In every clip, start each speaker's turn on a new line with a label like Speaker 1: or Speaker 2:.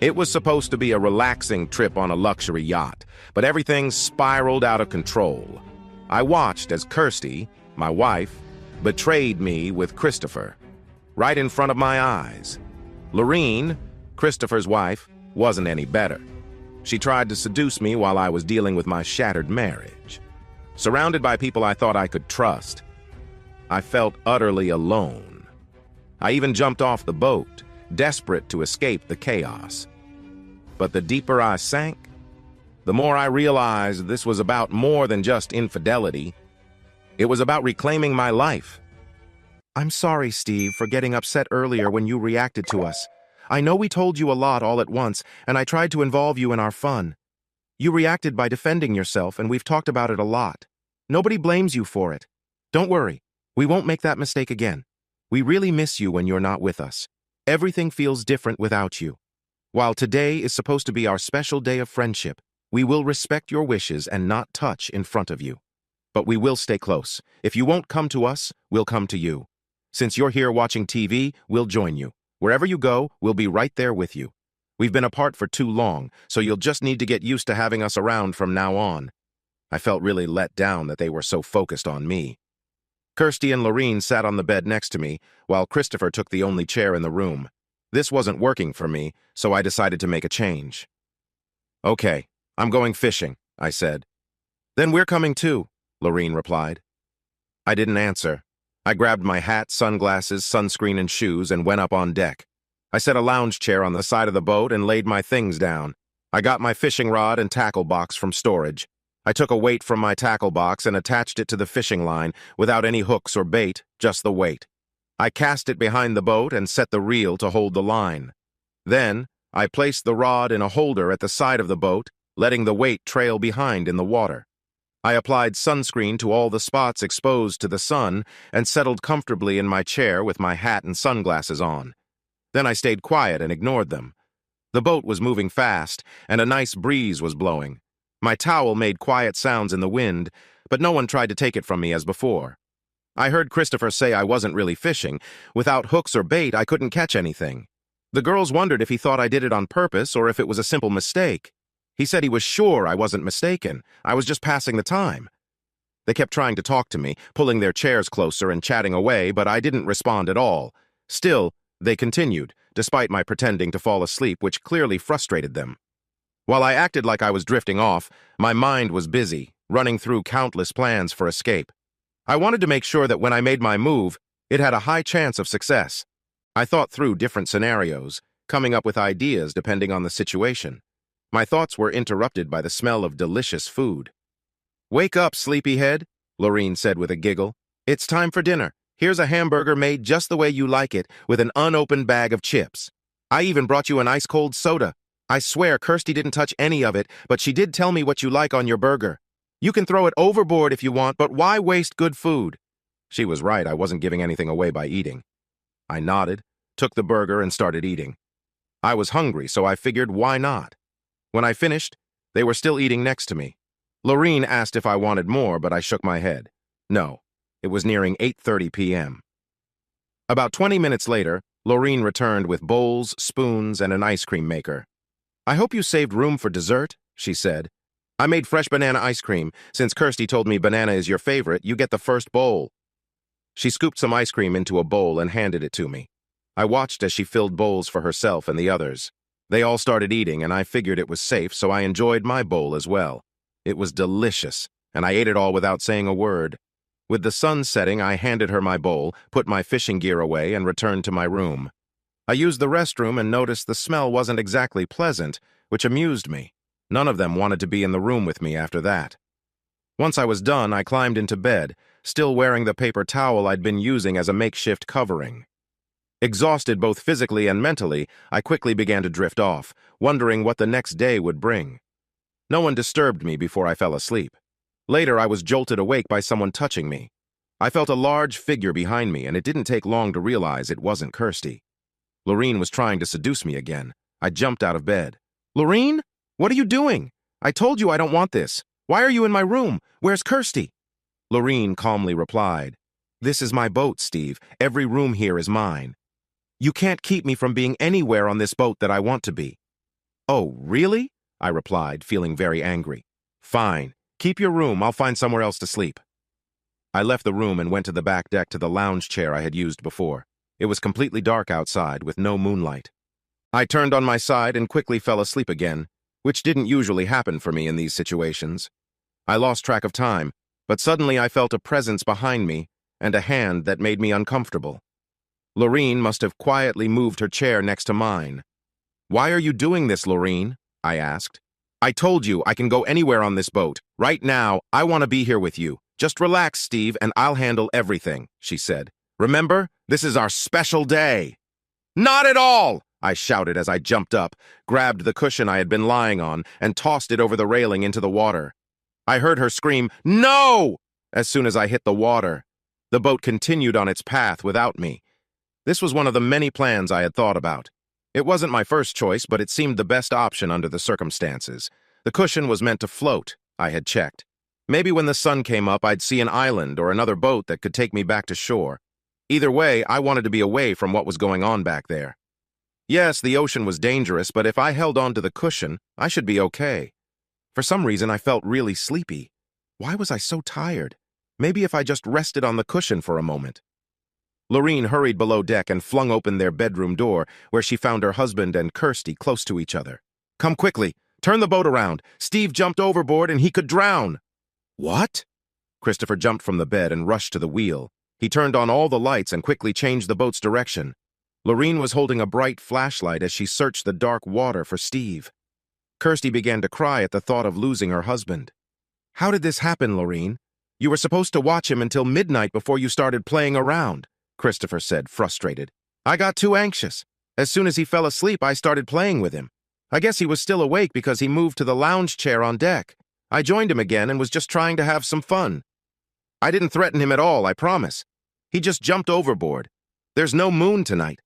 Speaker 1: It was supposed to be a relaxing trip on a luxury yacht, but everything spiraled out of control. I watched as Kirsty, my wife, betrayed me with Christopher, right in front of my eyes. Lorene, Christopher's wife, wasn't any better. She tried to seduce me while I was dealing with my shattered marriage. Surrounded by people I thought I could trust, I felt utterly alone. I even jumped off the boat, desperate to escape the chaos. But the deeper I sank, the more I realized this was about more than just infidelity. It was about reclaiming my life. I'm sorry, Steve, for getting upset earlier when you reacted to us. I know we told you a lot all at once, and I tried to involve you in our fun. You reacted by defending yourself, and we've talked about it a lot. Nobody blames you for it. Don't worry, we won't make that mistake again. We really miss you when you're not with us. Everything feels different without you. While today is supposed to be our special day of friendship, we will respect your wishes and not touch in front of you. But we will stay close. If you won't come to us, we'll come to you. Since you're here watching TV, we'll join you. Wherever you go, we'll be right there with you. We've been apart for too long, so you'll just need to get used to having us around from now on. I felt really let down that they were so focused on me. Kirsty and Lorene sat on the bed next to me, while Christopher took the only chair in the room. This wasn't working for me, so I decided to make a change. Okay, I'm going fishing, I said. Then we're coming too, Lorene replied. I didn't answer. I grabbed my hat, sunglasses, sunscreen, and shoes and went up on deck. I set a lounge chair on the side of the boat and laid my things down. I got my fishing rod and tackle box from storage. I took a weight from my tackle box and attached it to the fishing line without any hooks or bait, just the weight. I cast it behind the boat and set the reel to hold the line. Then, I placed the rod in a holder at the side of the boat, letting the weight trail behind in the water. I applied sunscreen to all the spots exposed to the sun and settled comfortably in my chair with my hat and sunglasses on. Then I stayed quiet and ignored them. The boat was moving fast, and a nice breeze was blowing. My towel made quiet sounds in the wind, but no one tried to take it from me as before. I heard Christopher say I wasn't really fishing. Without hooks or bait, I couldn't catch anything. The girls wondered if he thought I did it on purpose or if it was a simple mistake. He said he was sure I wasn't mistaken. I was just passing the time. They kept trying to talk to me, pulling their chairs closer and chatting away, but I didn't respond at all. Still, they continued, despite my pretending to fall asleep, which clearly frustrated them. While I acted like I was drifting off, my mind was busy, running through countless plans for escape. I wanted to make sure that when I made my move, it had a high chance of success. I thought through different scenarios, coming up with ideas depending on the situation. My thoughts were interrupted by the smell of delicious food. "Wake up, sleepyhead," Lorene said with a giggle. "It's time for dinner. Here's a hamburger made just the way you like it, with an unopened bag of chips. I even brought you an ice-cold soda. I swear Kirsty didn't touch any of it, but she did tell me what you like on your burger. You can throw it overboard if you want, but why waste good food?" She was right, I wasn't giving anything away by eating. I nodded, took the burger, and started eating. I was hungry, so I figured why not? When I finished, they were still eating next to me. Lorene asked if I wanted more, but I shook my head. No, it was nearing 8:30 p.m. About 20 minutes later, Lorene returned with bowls, spoons, and an ice cream maker. "I hope you saved room for dessert," she said. "I made fresh banana ice cream. Since Kirsty told me banana is your favorite, you get the first bowl." She scooped some ice cream into a bowl and handed it to me. I watched as she filled bowls for herself and the others. They all started eating, and I figured it was safe, so I enjoyed my bowl as well. It was delicious, and I ate it all without saying a word. With the sun setting, I handed her my bowl, put my fishing gear away, and returned to my room. I used the restroom and noticed the smell wasn't exactly pleasant, which amused me. None of them wanted to be in the room with me after that. Once I was done, I climbed into bed, still wearing the paper towel I'd been using as a makeshift covering. Exhausted both physically and mentally, I quickly began to drift off, wondering what the next day would bring. No one disturbed me before I fell asleep. Later, I was jolted awake by someone touching me. I felt a large figure behind me, and it didn't take long to realize it wasn't Kirsty. Lorene was trying to seduce me again. I jumped out of bed. "Lorene? What are you doing? I told you I don't want this. Why are you in my room? Where's Kirsty?" Lorene calmly replied, "This is my boat, Steve. Every room here is mine. You can't keep me from being anywhere on this boat that I want to be." "Oh, really?" I replied, feeling very angry. "Fine. Keep your room. I'll find somewhere else to sleep." I left the room and went to the back deck to the lounge chair I had used before. It was completely dark outside, with no moonlight. I turned on my side and quickly fell asleep again, which didn't usually happen for me in these situations. I lost track of time, but suddenly I felt a presence behind me and a hand that made me uncomfortable. Lorene must have quietly moved her chair next to mine. "Why are you doing this, Lorene?" I asked. "I told you I can go anywhere on this boat. Right now, I want to be here with you. Just relax, Steve, and I'll handle everything," she said. "Remember, this is our special day." "Not at all!" I shouted as I jumped up, grabbed the cushion I had been lying on, and tossed it over the railing into the water. I heard her scream, "No!" as soon as I hit the water. The boat continued on its path without me. This was one of the many plans I had thought about. It wasn't my first choice, but it seemed the best option under the circumstances. The cushion was meant to float, I had checked. Maybe when the sun came up, I'd see an island or another boat that could take me back to shore. Either way, I wanted to be away from what was going on back there. Yes, the ocean was dangerous, but if I held on to the cushion, I should be okay. For some reason, I felt really sleepy. Why was I so tired? Maybe if I just rested on the cushion for a moment. Lorene hurried below deck and flung open their bedroom door, where she found her husband and Kirsty close to each other. "Come quickly. Turn the boat around. Steve jumped overboard and he could drown." "What?" Christopher jumped from the bed and rushed to the wheel. He turned on all the lights and quickly changed the boat's direction. Lorene was holding a bright flashlight as she searched the dark water for Steve. Kirsty began to cry at the thought of losing her husband. "How did this happen, Lorene? You were supposed to watch him until midnight before you started playing around," Christopher said, frustrated. "I got too anxious. As soon as he fell asleep, I started playing with him. I guess he was still awake because he moved to the lounge chair on deck. I joined him again and was just trying to have some fun. I didn't threaten him at all, I promise. He just jumped overboard. There's no moon tonight.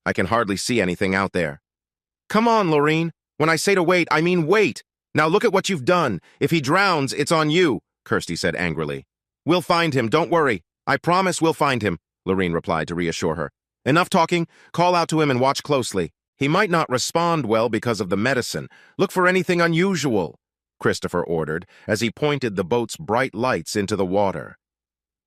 Speaker 1: I can hardly see anything out there." "Come on, Lorene. When I say to wait, I mean wait. Now look at what you've done. If he drowns, it's on you," Kirsty said angrily. "We'll find him, don't worry. I promise we'll find him," Lorene replied to reassure her. "Enough talking. Call out to him and watch closely. He might not respond well because of the medicine. Look for anything unusual," Christopher ordered as he pointed the boat's bright lights into the water.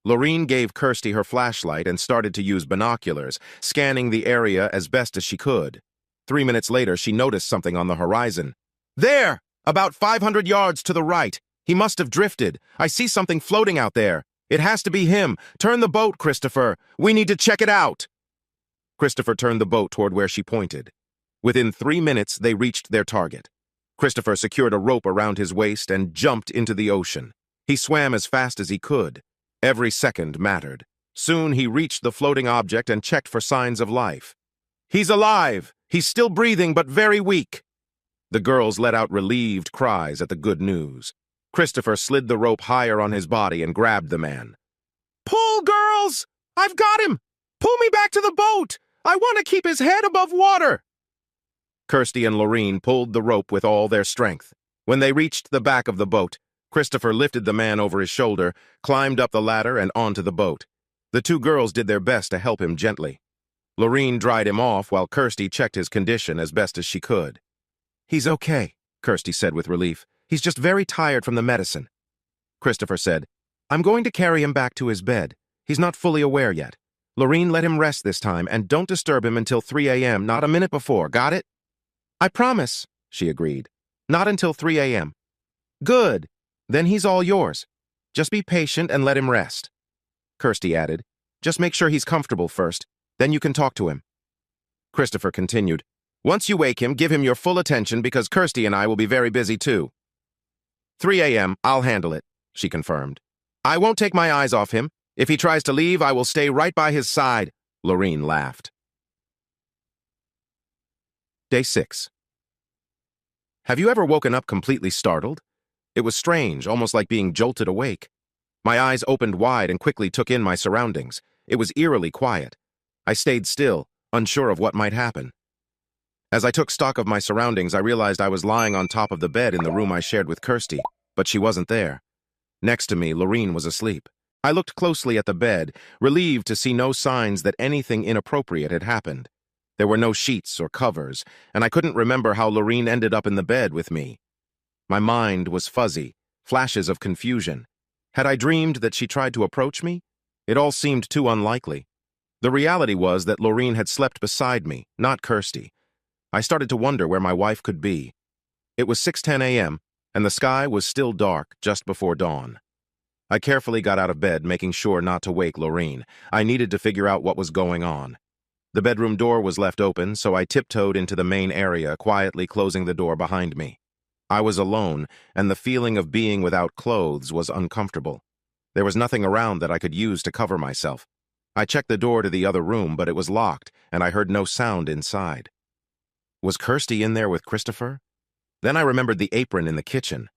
Speaker 1: Lorene gave Kirsty her flashlight and started to use binoculars, scanning the area as best as she could. 3 minutes later, she noticed something on the horizon. "There! About 500 yards to the right. He must have drifted. I see something floating out there. It has to be him. Turn the boat, Christopher. We need to check it out." Christopher turned the boat toward where she pointed. Within 3 minutes, they reached their target. Christopher secured a rope around his waist and jumped into the ocean. He swam as fast as he could. Every second mattered. Soon he reached the floating object and checked for signs of life. "He's alive! He's still breathing, but very weak." The girls let out relieved cries at the good news. Christopher slid the rope higher on his body and grabbed the man. "Pull, girls! I've got him! Pull me back to the boat! I want to keep his head above water!" Kirsty and Lorene pulled the rope with all their strength. When they reached the back of the boat, Christopher lifted the man over his shoulder, climbed up the ladder, and onto the boat. The two girls did their best to help him gently. Lorene dried him off while Kirsty checked his condition as best as she could. "He's okay," Kirsty said with relief. "He's just very tired from the medicine." Christopher said, "I'm going to carry him back to his bed. He's not fully aware yet. Lorene, let him rest this time, and don't disturb him until 3 a.m., not a minute before, got it?" "I promise," she agreed. "Not until 3 a.m. "Good. Then he's all yours. Just be patient and let him rest." Kirsty added, "Just make sure he's comfortable first. Then you can talk to him." Christopher continued, "Once you wake him, give him your full attention because Kirsty and I will be very busy too." 3 a.m., I'll handle it, she confirmed. "I won't take my eyes off him. If he tries to leave, I will stay right by his side," Lorene laughed. Day 6. Have you ever woken up completely startled? It was strange, almost like being jolted awake. My eyes opened wide and quickly took in my surroundings. It was eerily quiet. I stayed still, unsure of what might happen. As I took stock of my surroundings, I realized I was lying on top of the bed in the room I shared with Kirsty, but she wasn't there. Next to me, Lorene was asleep. I looked closely at the bed, relieved to see no signs that anything inappropriate had happened. There were no sheets or covers, and I couldn't remember how Lorene ended up in the bed with me. My mind was fuzzy, flashes of confusion. Had I dreamed that she tried to approach me? It all seemed too unlikely. The reality was that Lorene had slept beside me, not Kirsty. I started to wonder where my wife could be. It was 6:10 a.m., and the sky was still dark just before dawn. I carefully got out of bed, making sure not to wake Lorene. I needed to figure out what was going on. The bedroom door was left open, so I tiptoed into the main area, quietly closing the door behind me. I was alone, and the feeling of being without clothes was uncomfortable. There was nothing around that I could use to cover myself. I checked the door to the other room, but it was locked, and I heard no sound inside. Was Kirsty in there with Christopher? Then I remembered the apron in the kitchen.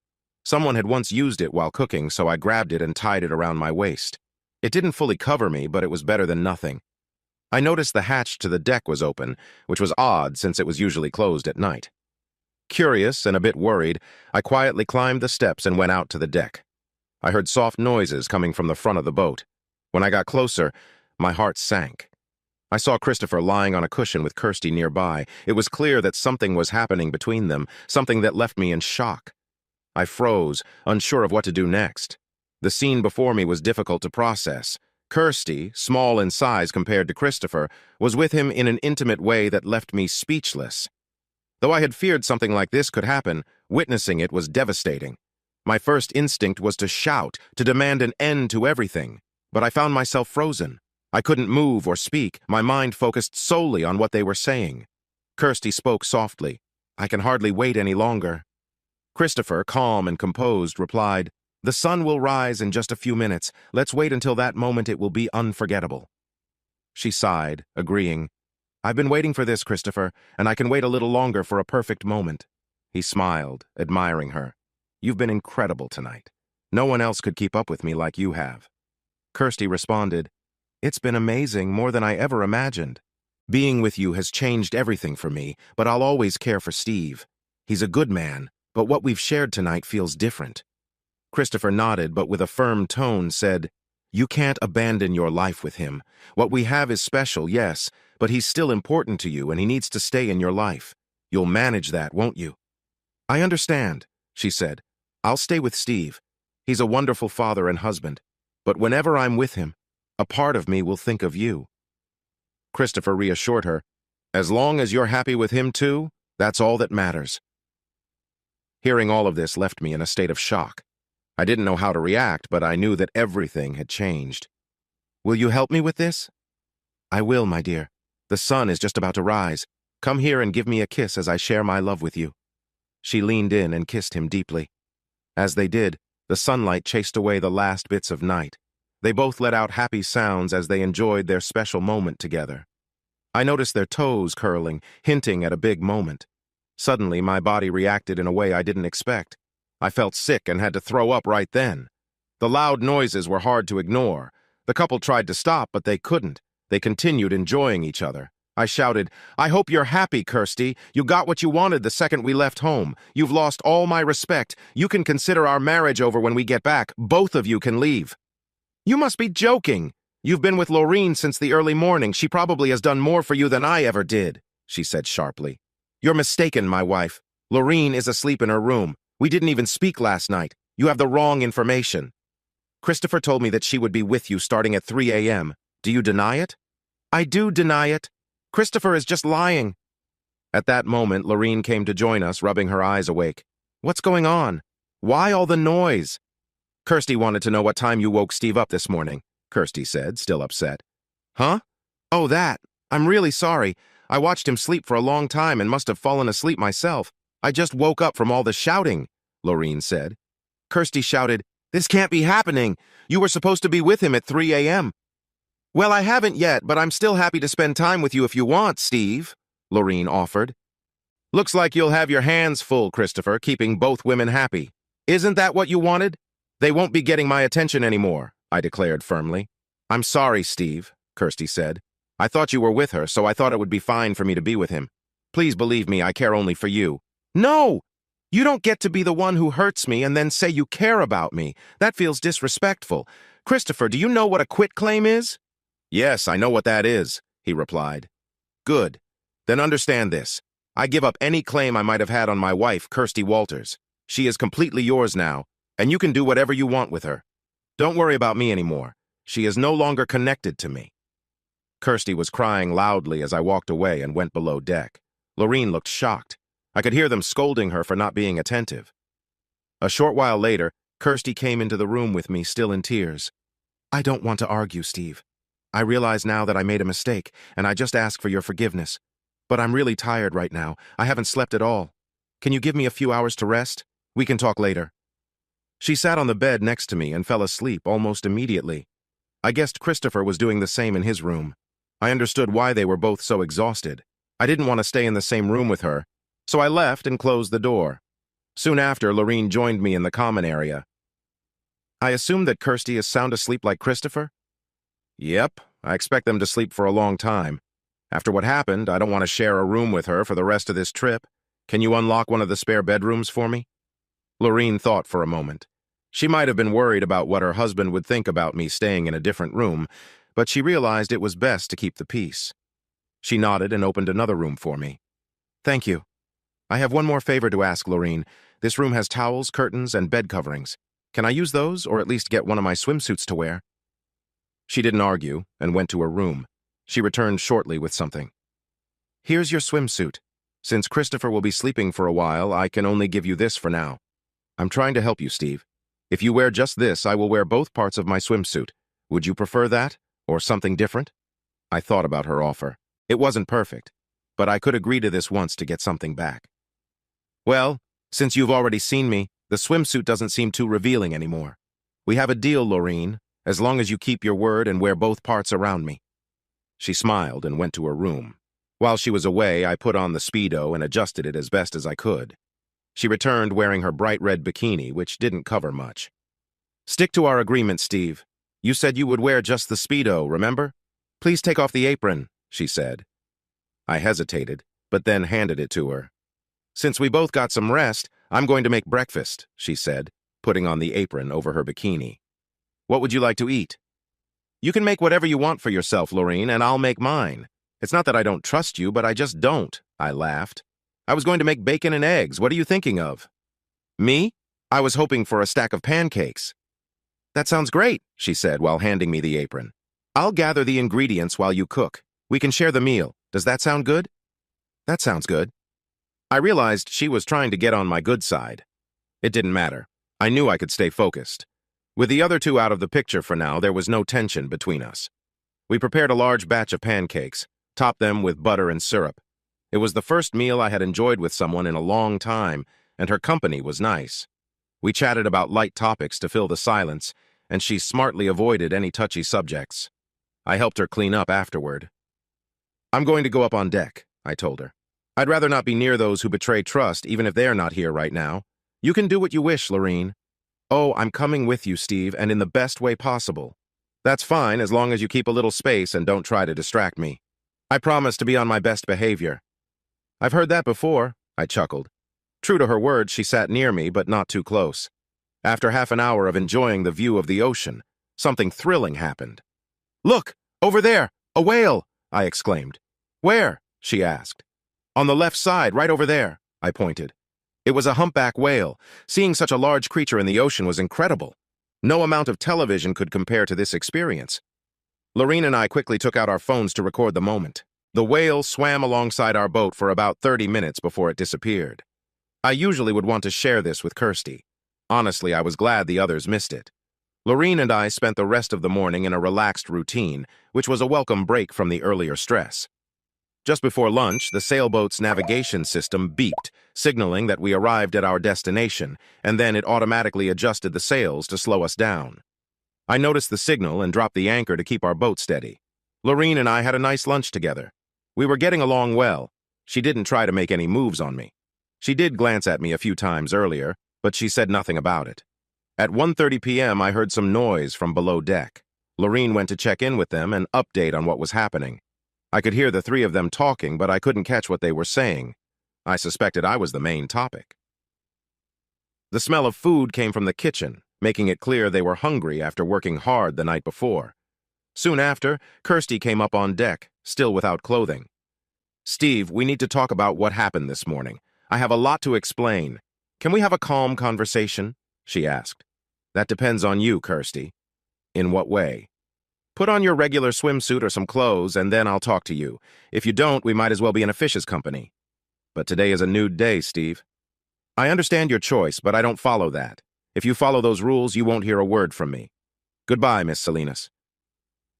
Speaker 1: Someone had once used it while cooking, so I grabbed it and tied it around my waist. It didn't fully cover me, but it was better than nothing. I noticed the hatch to the deck was open, which was odd since it was usually closed at night. Curious and a bit worried, I quietly climbed the steps and went out to the deck. I heard soft noises coming from the front of the boat. When I got closer, my heart sank. I saw Christopher lying on a cushion with Kirsty nearby. It was clear that something was happening between them, something that left me in shock. I froze, unsure of what to do next. The scene before me was difficult to process. Kirsty, small in size compared to Christopher, was with him in an intimate way that left me speechless. Though I had feared something like this could happen, witnessing it was devastating. My first instinct was to shout, to demand an end to everything, but I found myself frozen. I couldn't move or speak, my mind focused solely on what they were saying. Kirsty spoke softly. "I can hardly wait any longer." Christopher, calm and composed, replied, "The sun will rise in just a few minutes. Let's wait until that moment. It will be unforgettable." She sighed, agreeing. "I've been waiting for this, Christopher, and I can wait a little longer for a perfect moment." He smiled, admiring her. "You've been incredible tonight. No one else could keep up with me like you have." Kirsty responded, "It's been amazing, more than I ever imagined. Being with you has changed everything for me, but I'll always care for Steve. He's a good man, but what we've shared tonight feels different." Christopher nodded, but with a firm tone said, "You can't abandon your life with him. What we have is special, yes, but he's still important to you and he needs to stay in your life. You'll manage that, won't you?" "I understand," she said. "I'll stay with Steve. He's a wonderful father and husband. But whenever I'm with him, a part of me will think of you." Christopher reassured her, "As long as you're happy with him too, that's all that matters." Hearing all of this left me in a state of shock. I didn't know how to react, but I knew that everything had changed. "Will you help me with this?" "I will, my dear. The sun is just about to rise. Come here and give me a kiss as I share my love with you." She leaned in and kissed him deeply. As they did, the sunlight chased away the last bits of night. They both let out happy sounds as they enjoyed their special moment together. I noticed their toes curling, hinting at a big moment. Suddenly, my body reacted in a way I didn't expect. I felt sick and had to throw up right then. The loud noises were hard to ignore. The couple tried to stop, but they couldn't. They continued enjoying each other. I shouted, "I hope you're happy, Kirsty. You got what you wanted the second we left home. You've lost all my respect. You can consider our marriage over when we get back. Both of you can leave." "You must be joking. You've been with Lorene since the early morning. She probably has done more for you than I ever did," she said sharply. "You're mistaken, my wife. Lorene is asleep in her room. We didn't even speak last night. You have the wrong information. Christopher told me that she would be with you starting at 3 a.m. Do you deny it?" "I do deny it. Christopher is just lying." At that moment, Lorene came to join us, rubbing her eyes awake. "What's going on? Why all the noise?" "Kirsty wanted to know what time you woke Steve up this morning," Kirsty said, still upset. "Huh? Oh, that. I'm really sorry. I watched him sleep for a long time and must have fallen asleep myself. I just woke up from all the shouting," Lorene said. Kirsty shouted, "This can't be happening. You were supposed to be with him at 3 a.m. "Well, I haven't yet, but I'm still happy to spend time with you if you want, Steve," Lorene offered. "Looks like you'll have your hands full, Christopher, keeping both women happy. Isn't that what you wanted?" "They won't be getting my attention anymore," I declared firmly. "I'm sorry, Steve," Kirsty said. "I thought you were with her, so I thought it would be fine for me to be with him. Please believe me, I care only for you." "No! You don't get to be the one who hurts me and then say you care about me. That feels disrespectful. Christopher, do you know what a quitclaim is?" "Yes, I know what that is," he replied. "Good. Then understand this. I give up any claim I might have had on my wife, Kirsty Walters. She is completely yours now, and you can do whatever you want with her. Don't worry about me anymore. She is no longer connected to me. Kirsty was crying loudly as I walked away and went below deck. Lorene looked shocked. I could hear them scolding her for not being attentive. A short while later, Kirsty came into the room with me, still in tears. I don't want to argue, Steve. I realize now that I made a mistake, and I just ask for your forgiveness. But I'm really tired right now. I haven't slept at all. Can you give me a few hours to rest? We can talk later. She sat on the bed next to me and fell asleep almost immediately. I guessed Christopher was doing the same in his room. I understood why they were both so exhausted. I didn't want to stay in the same room with her, so I left and closed the door. Soon after, Lorene joined me in the common area. I assume that Kirsty is sound asleep like Christopher? Yep, I expect them to sleep for a long time. After what happened, I don't want to share a room with her for the rest of this trip. Can you unlock one of the spare bedrooms for me? Lorene thought for a moment. She might have been worried about what her husband would think about me staying in a different room, but she realized it was best to keep the peace. She nodded and opened another room for me. Thank you. I have one more favor to ask, Lorene. This room has towels, curtains, and bed coverings. Can I use those, or at least get one of my swimsuits to wear? She didn't argue and went to her room. She returned shortly with something. Here's your swimsuit. Since Christopher will be sleeping for a while, I can only give you this for now. I'm trying to help you, Steve. If you wear just this, I will wear both parts of my swimsuit. Would you prefer that, or something different? I thought about her offer. It wasn't perfect, but I could agree to this once to get something back. Well, since you've already seen me, the swimsuit doesn't seem too revealing anymore. We have a deal, Lorene, as long as you keep your word and wear both parts around me. She smiled and went to her room. While she was away, I put on the Speedo and adjusted it as best as I could. She returned wearing her bright red bikini, which didn't cover much. Stick to our agreement, Steve. You said you would wear just the Speedo, remember? Please take off the apron, she said. I hesitated, but then handed it to her. Since we both got some rest, I'm going to make breakfast, she said, putting on the apron over her bikini. What would you like to eat? You can make whatever you want for yourself, Lorene, and I'll make mine. It's not that I don't trust you, but I just don't, I laughed. I was going to make bacon and eggs. What are you thinking of? Me? I was hoping for a stack of pancakes. That sounds great, she said while handing me the apron. I'll gather the ingredients while you cook. We can share the meal. Does that sound good? That sounds good. I realized she was trying to get on my good side. It didn't matter. I knew I could stay focused. With the other two out of the picture for now, there was no tension between us. We prepared a large batch of pancakes, topped them with butter and syrup. It was the first meal I had enjoyed with someone in a long time, and her company was nice. We chatted about light topics to fill the silence, and she smartly avoided any touchy subjects. I helped her clean up afterward. I'm going to go up on deck, I told her. I'd rather not be near those who betray trust, even if they're not here right now. You can do what you wish, Lorene. Oh, I'm coming with you, Steve, and in the best way possible. That's fine, as long as you keep a little space and don't try to distract me. I promise to be on my best behavior. I've heard that before, I chuckled. True to her word, she sat near me, but not too close. After half an hour of enjoying the view of the ocean, something thrilling happened. Look, over there, a whale, I exclaimed. Where? She asked. On the left side, right over there, I pointed. It was a humpback whale. Seeing such a large creature in the ocean was incredible. No amount of television could compare to this experience. Lorene and I quickly took out our phones to record the moment. The whale swam alongside our boat for about 30 minutes before it disappeared. I usually would want to share this with Kirsty. Honestly, I was glad the others missed it. Lorene and I spent the rest of the morning in a relaxed routine, which was a welcome break from the earlier stress. Just before lunch, the sailboat's navigation system beeped, signaling that we arrived at our destination, and then it automatically adjusted the sails to slow us down. I noticed the signal and dropped the anchor to keep our boat steady. Lorene and I had a nice lunch together. We were getting along well. She didn't try to make any moves on me. She did glance at me a few times earlier, but she said nothing about it. At 1:30 p.m., I heard some noise from below deck. Lorene went to check in with them and update on what was happening. I could hear the three of them talking, but I couldn't catch what they were saying. I suspected I was the main topic. The smell of food came from the kitchen, making it clear they were hungry after working hard the night before. Soon after, Kirsty came up on deck, still without clothing. Steve, we need to talk about what happened this morning. I have a lot to explain. Can we have a calm conversation? She asked. That depends on you, Kirsty. In what way? Put on your regular swimsuit or some clothes, and then I'll talk to you. If you don't, we might as well be in a fish's company. But today is a nude day, Steve. I understand your choice, but I don't follow that. If you follow those rules, you won't hear a word from me. Goodbye, Miss Salinas.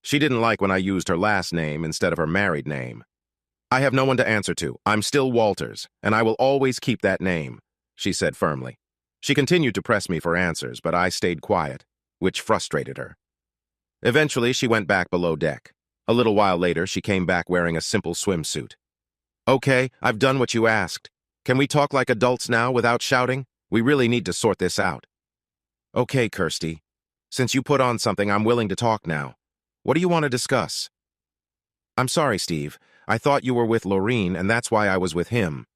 Speaker 1: She didn't like when I used her last name instead of her married name. I have no one to answer to. I'm still Walters, and I will always keep that name, she said firmly. She continued to press me for answers, but I stayed quiet, which frustrated her. Eventually, she went back below deck. A little while later, she came back wearing a simple swimsuit. Okay, I've done what you asked. Can we talk like adults now without shouting? We really need to sort this out. Okay, Kirsty. Since you put on something, I'm willing to talk now. What do you want to discuss? I'm sorry, Steve. I thought you were with Lorene, and that's why I was with him.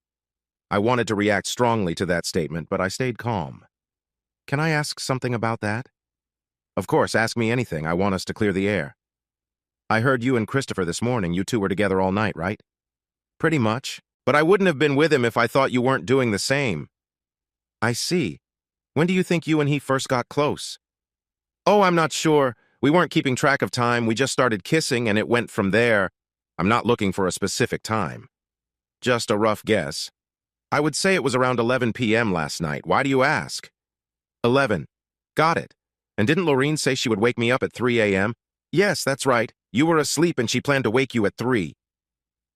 Speaker 1: I wanted to react strongly to that statement, but I stayed calm. Can I ask something about that? Of course, ask me anything. I want us to clear the air. I heard you and Christopher this morning. You two were together all night, right? Pretty much. But I wouldn't have been with him if I thought you weren't doing the same. I see. When do you think you and he first got close? Oh, I'm not sure. We weren't keeping track of time. We just started kissing, and it went from there. I'm not looking for a specific time. Just a rough guess. I would say it was around 11 p.m. last night. Why do you ask? 11. Got it. And didn't Lorene say she would wake me up at 3 a.m.? Yes, that's right. You were asleep and she planned to wake you at 3.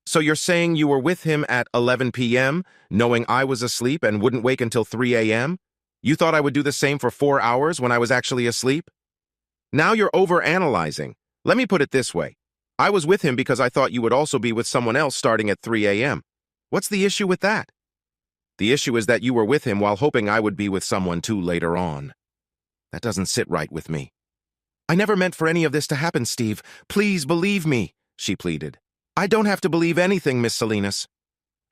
Speaker 1: So you're saying you were with him at 11 p.m., knowing I was asleep and wouldn't wake until 3 a.m.? You thought I would do the same for 4 hours when I was actually asleep? Now you're overanalyzing. Let me put it this way. I was with him because I thought you would also be with someone else starting at 3 a.m. What's the issue with that? The issue is that you were with him while hoping I would be with someone too later on. That doesn't sit right with me. I never meant for any of this to happen, Steve. Please believe me, she pleaded. I don't have to believe anything, Miss Salinas.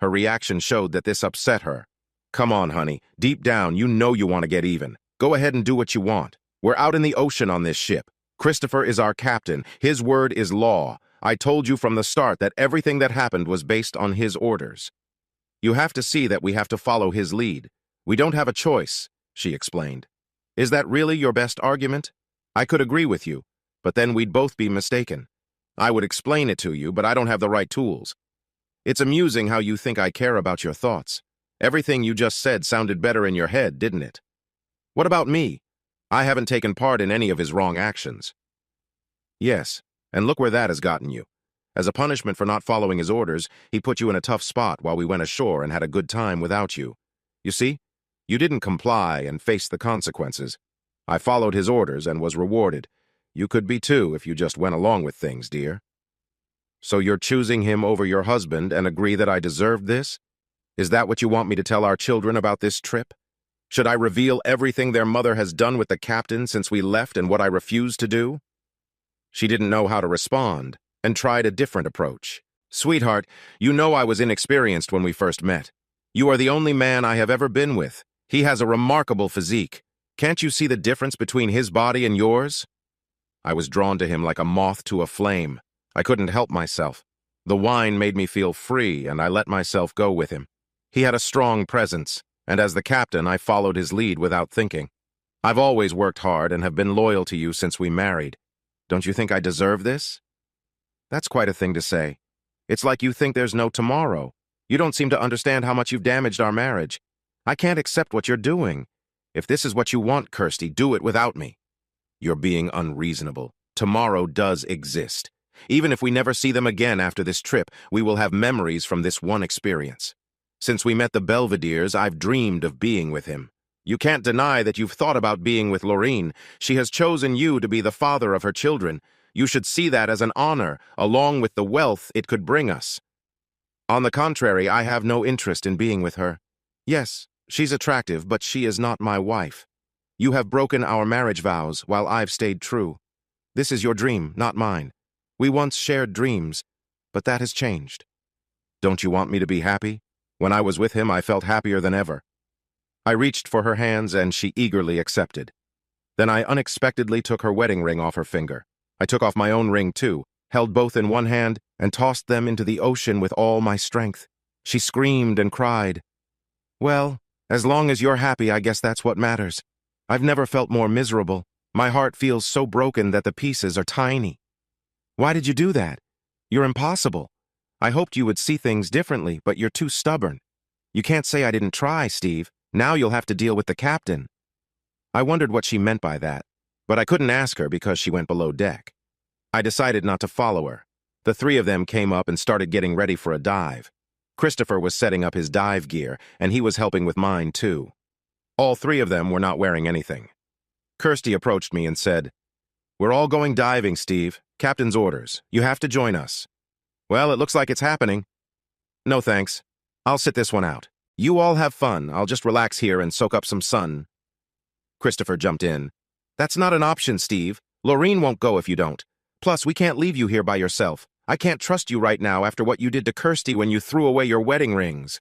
Speaker 1: Her reaction showed that this upset her. Come on, honey. Deep down, you know you want to get even. Go ahead and do what you want. We're out in the ocean on this ship. Christopher is our captain. His word is law. I told you from the start that everything that happened was based on his orders. You have to see that we have to follow his lead. We don't have a choice, she explained. Is that really your best argument? I could agree with you, but then we'd both be mistaken. I would explain it to you, but I don't have the right tools. It's amusing how you think I care about your thoughts. Everything you just said sounded better in your head, didn't it? What about me? I haven't taken part in any of his wrong actions. Yes, and look where that has gotten you. As a punishment for not following his orders, he put you in a tough spot while we went ashore and had a good time without you. You see, you didn't comply and face the consequences. I followed his orders and was rewarded. You could be too if you just went along with things, dear. So you're choosing him over your husband and agree that I deserved this? Is that what you want me to tell our children about this trip? Should I reveal everything their mother has done with the captain since we left and what I refused to do? She didn't know how to respond and tried a different approach. Sweetheart, you know I was inexperienced when we first met. You are the only man I have ever been with. He has a remarkable physique. Can't you see the difference between his body and yours? I was drawn to him like a moth to a flame. I couldn't help myself. The wine made me feel free, and I let myself go with him. He had a strong presence, and as the captain, I followed his lead without thinking. I've always worked hard and have been loyal to you since we married. Don't you think I deserve this? That's quite a thing to say. It's like you think there's no tomorrow. You don't seem to understand how much you've damaged our marriage. I can't accept what you're doing. If this is what you want, Kirsty, do it without me. You're being unreasonable. Tomorrow does exist. Even if we never see them again after this trip, we will have memories from this one experience. Since we met the Belvederes, I've dreamed of being with him. You can't deny that you've thought about being with Lorene. She has chosen you to be the father of her children. You should see that as an honor, along with the wealth it could bring us. On the contrary, I have no interest in being with her. Yes, she's attractive, but she is not my wife. You have broken our marriage vows while I've stayed true. This is your dream, not mine. We once shared dreams, but that has changed. Don't you want me to be happy? When I was with him, I felt happier than ever. I reached for her hands and she eagerly accepted. Then I unexpectedly took her wedding ring off her finger. I took off my own ring too. held both in one hand, and tossed them into the ocean with all my strength. She screamed and cried. Well, as long as you're happy, I guess that's what matters. I've never felt more miserable. My heart feels so broken that the pieces are tiny. Why did you do that? You're impossible. I hoped you would see things differently, but you're too stubborn. You can't say I didn't try, Steve. Now you'll have to deal with the captain. I wondered what she meant by that, but I couldn't ask her because she went below deck. I decided not to follow her. The three of them came up and started getting ready for a dive. Christopher was setting up his dive gear, and he was helping with mine, too. All three of them were not wearing anything. Kirsty approached me and said, "We're all going diving, Steve. Captain's orders. You have to join us." "Well, it looks like it's happening." "No, thanks. I'll sit this one out. You all have fun. I'll just relax here and soak up some sun." Christopher jumped in. "That's not an option, Steve. Lorene won't go if you don't. Plus, we can't leave you here by yourself. I can't trust you right now after what you did to Kirsty when you threw away your wedding rings."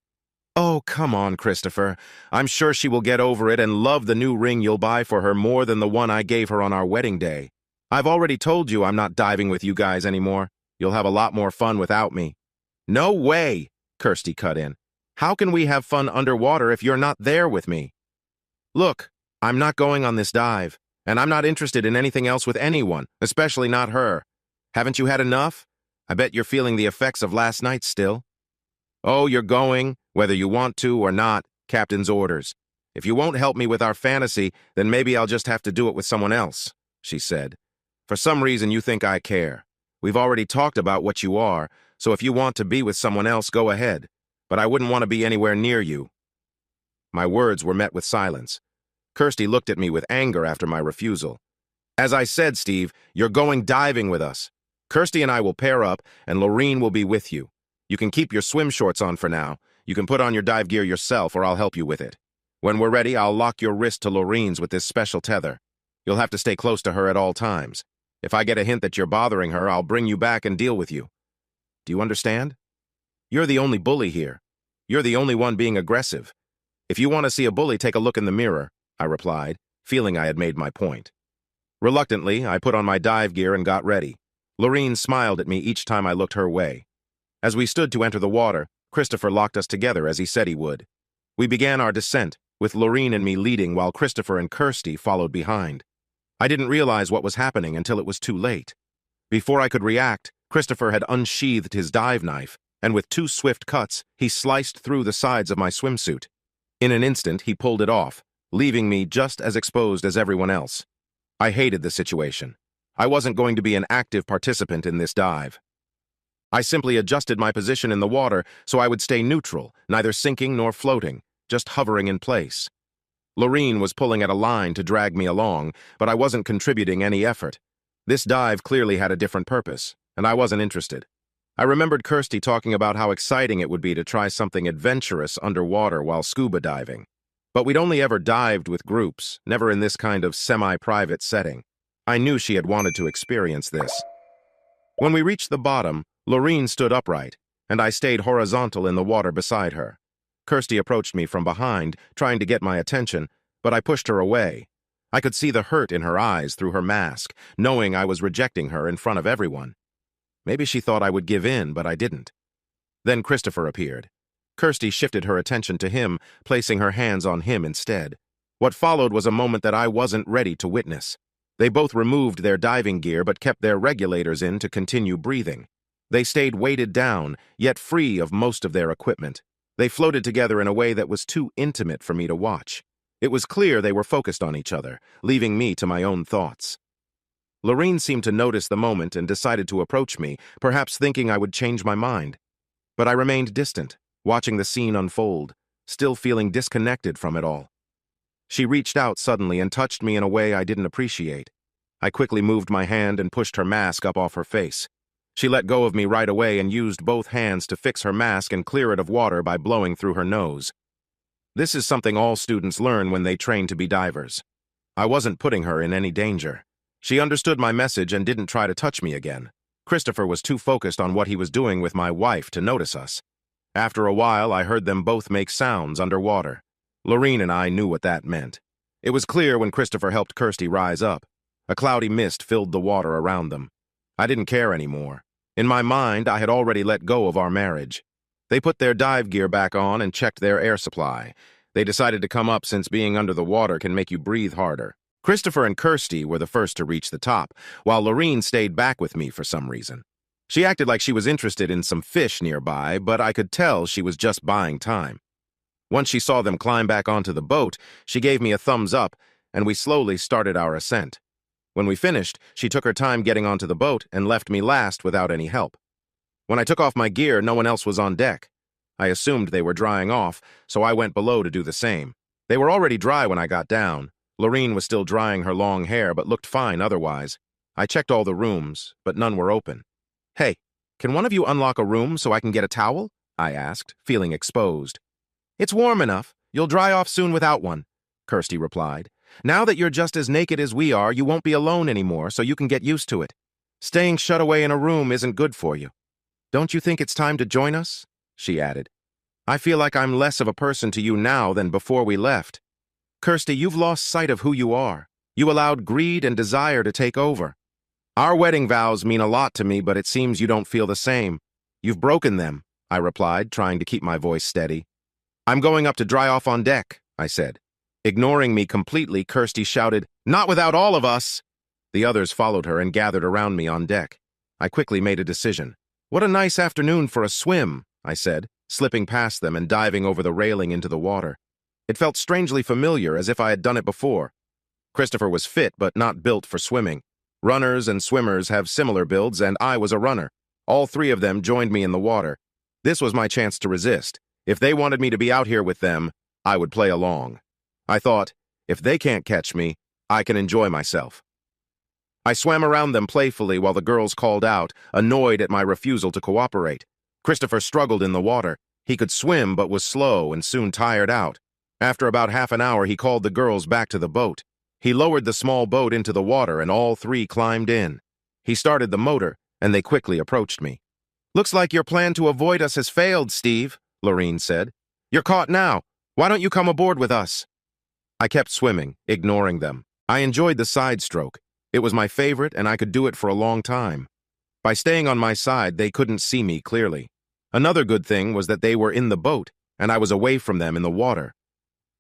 Speaker 1: "Oh, come on, Christopher. I'm sure she will get over it and love the new ring you'll buy for her more than the one I gave her on our wedding day. I've already told you I'm not diving with you guys anymore. You'll have a lot more fun without me." "No way," Kirsty cut in. "How can we have fun underwater if you're not there with me?" "Look, I'm not going on this dive, and I'm not interested in anything else with anyone, especially not her. Haven't you had enough? I bet you're feeling the effects of last night still." "Oh, you're going, whether you want to or not, Captain's orders. If you won't help me with our fantasy, then maybe I'll just have to do it with someone else," she said. "For some reason you think I care. We've already talked about what you are, so if you want to be with someone else, go ahead. But I wouldn't want to be anywhere near you." My words were met with silence. Kirsty looked at me with anger after my refusal. "As I said, Steve, you're going diving with us. Kirsty and I will pair up, and Lorene will be with you. You can keep your swim shorts on for now. You can put on your dive gear yourself, or I'll help you with it. When we're ready, I'll lock your wrist to Lorene's with this special tether. You'll have to stay close to her at all times. If I get a hint that you're bothering her, I'll bring you back and deal with you. Do you understand? You're the only bully here. You're the only one being aggressive. If you want to see a bully, take a look in the mirror," I replied, feeling I had made my point. Reluctantly, I put on my dive gear and got ready. Lorene smiled at me each time I looked her way. As we stood to enter the water, Christopher locked us together as he said he would. We began our descent, with Lorene and me leading while Christopher and Kirsty followed behind. I didn't realize what was happening until it was too late. Before I could react, Christopher had unsheathed his dive knife, and with 2 swift cuts, he sliced through the sides of my swimsuit. In an instant, he pulled it off, leaving me just as exposed as everyone else. I hated the situation. I wasn't going to be an active participant in this dive. I simply adjusted my position in the water so I would stay neutral, neither sinking nor floating, just hovering in place. Lorene was pulling at a line to drag me along, but I wasn't contributing any effort. This dive clearly had a different purpose, and I wasn't interested. I remembered Kirsty talking about how exciting it would be to try something adventurous underwater while scuba diving. But we'd only ever dived with groups, never in this kind of semi-private setting. I knew she had wanted to experience this. When we reached the bottom, Lorene stood upright, and I stayed horizontal in the water beside her. Kirsty approached me from behind, trying to get my attention, but I pushed her away. I could see the hurt in her eyes through her mask, knowing I was rejecting her in front of everyone. Maybe she thought I would give in, but I didn't. Then Christopher appeared. Kirsty shifted her attention to him, placing her hands on him instead. What followed was a moment that I wasn't ready to witness. They both removed their diving gear but kept their regulators in to continue breathing. They stayed weighted down, yet free of most of their equipment. They floated together in a way that was too intimate for me to watch. It was clear they were focused on each other, leaving me to my own thoughts. Lorene seemed to notice the moment and decided to approach me, perhaps thinking I would change my mind. But I remained distant, watching the scene unfold, still feeling disconnected from it all. She reached out suddenly and touched me in a way I didn't appreciate. I quickly moved my hand and pushed her mask up off her face. She let go of me right away and used both hands to fix her mask and clear it of water by blowing through her nose. This is something all students learn when they train to be divers. I wasn't putting her in any danger. She understood my message and didn't try to touch me again. Christopher was too focused on what he was doing with my wife to notice us. After a while, I heard them both make sounds underwater. Lorene and I knew what that meant. It was clear when Christopher helped Kirsty rise up. A cloudy mist filled the water around them. I didn't care anymore. In my mind, I had already let go of our marriage. They put their dive gear back on and checked their air supply. They decided to come up since being under the water can make you breathe harder. Christopher and Kirsty were the first to reach the top, while Lorene stayed back with me for some reason. She acted like she was interested in some fish nearby, but I could tell she was just buying time. Once she saw them climb back onto the boat, she gave me a thumbs up, and we slowly started our ascent. When we finished, she took her time getting onto the boat and left me last without any help. When I took off my gear, no one else was on deck. I assumed they were drying off, so I went below to do the same. They were already dry when I got down. Lorene was still drying her long hair, but looked fine otherwise. I checked all the rooms, but none were open. "Hey, can one of you unlock a room so I can get a towel?" I asked, feeling exposed. "It's warm enough. You'll dry off soon without one," Kirsty replied. "Now that you're just as naked as we are, you won't be alone anymore, so you can get used to it. Staying shut away in a room isn't good for you. Don't you think it's time to join us?" she added. "I feel like I'm less of a person to you now than before we left. Kirsty, you've lost sight of who you are. You allowed greed and desire to take over. Our wedding vows mean a lot to me, but it seems you don't feel the same. You've broken them," I replied, trying to keep my voice steady. "I'm going up to dry off on deck," I said. Ignoring me completely, Kirsty shouted, "Not without all of us!" The others followed her and gathered around me on deck. I quickly made a decision. "What a nice afternoon for a swim," I said, slipping past them and diving over the railing into the water. It felt strangely familiar, as if I had done it before. Christopher was fit, but not built for swimming. Runners and swimmers have similar builds, and I was a runner. All three of them joined me in the water. This was my chance to resist. If they wanted me to be out here with them, I would play along. I thought, if they can't catch me, I can enjoy myself. I swam around them playfully while the girls called out, annoyed at my refusal to cooperate. Christopher struggled in the water. He could swim but was slow and soon tired out. After about half an hour, he called the girls back to the boat. He lowered the small boat into the water and all three climbed in. He started the motor, and they quickly approached me. "Looks like your plan to avoid us has failed, Steve," Lorene said. "You're caught now. Why don't you come aboard with us?" I kept swimming, ignoring them. I enjoyed the side stroke. It was my favorite, and I could do it for a long time. By staying on my side, they couldn't see me clearly. Another good thing was that they were in the boat, and I was away from them in the water.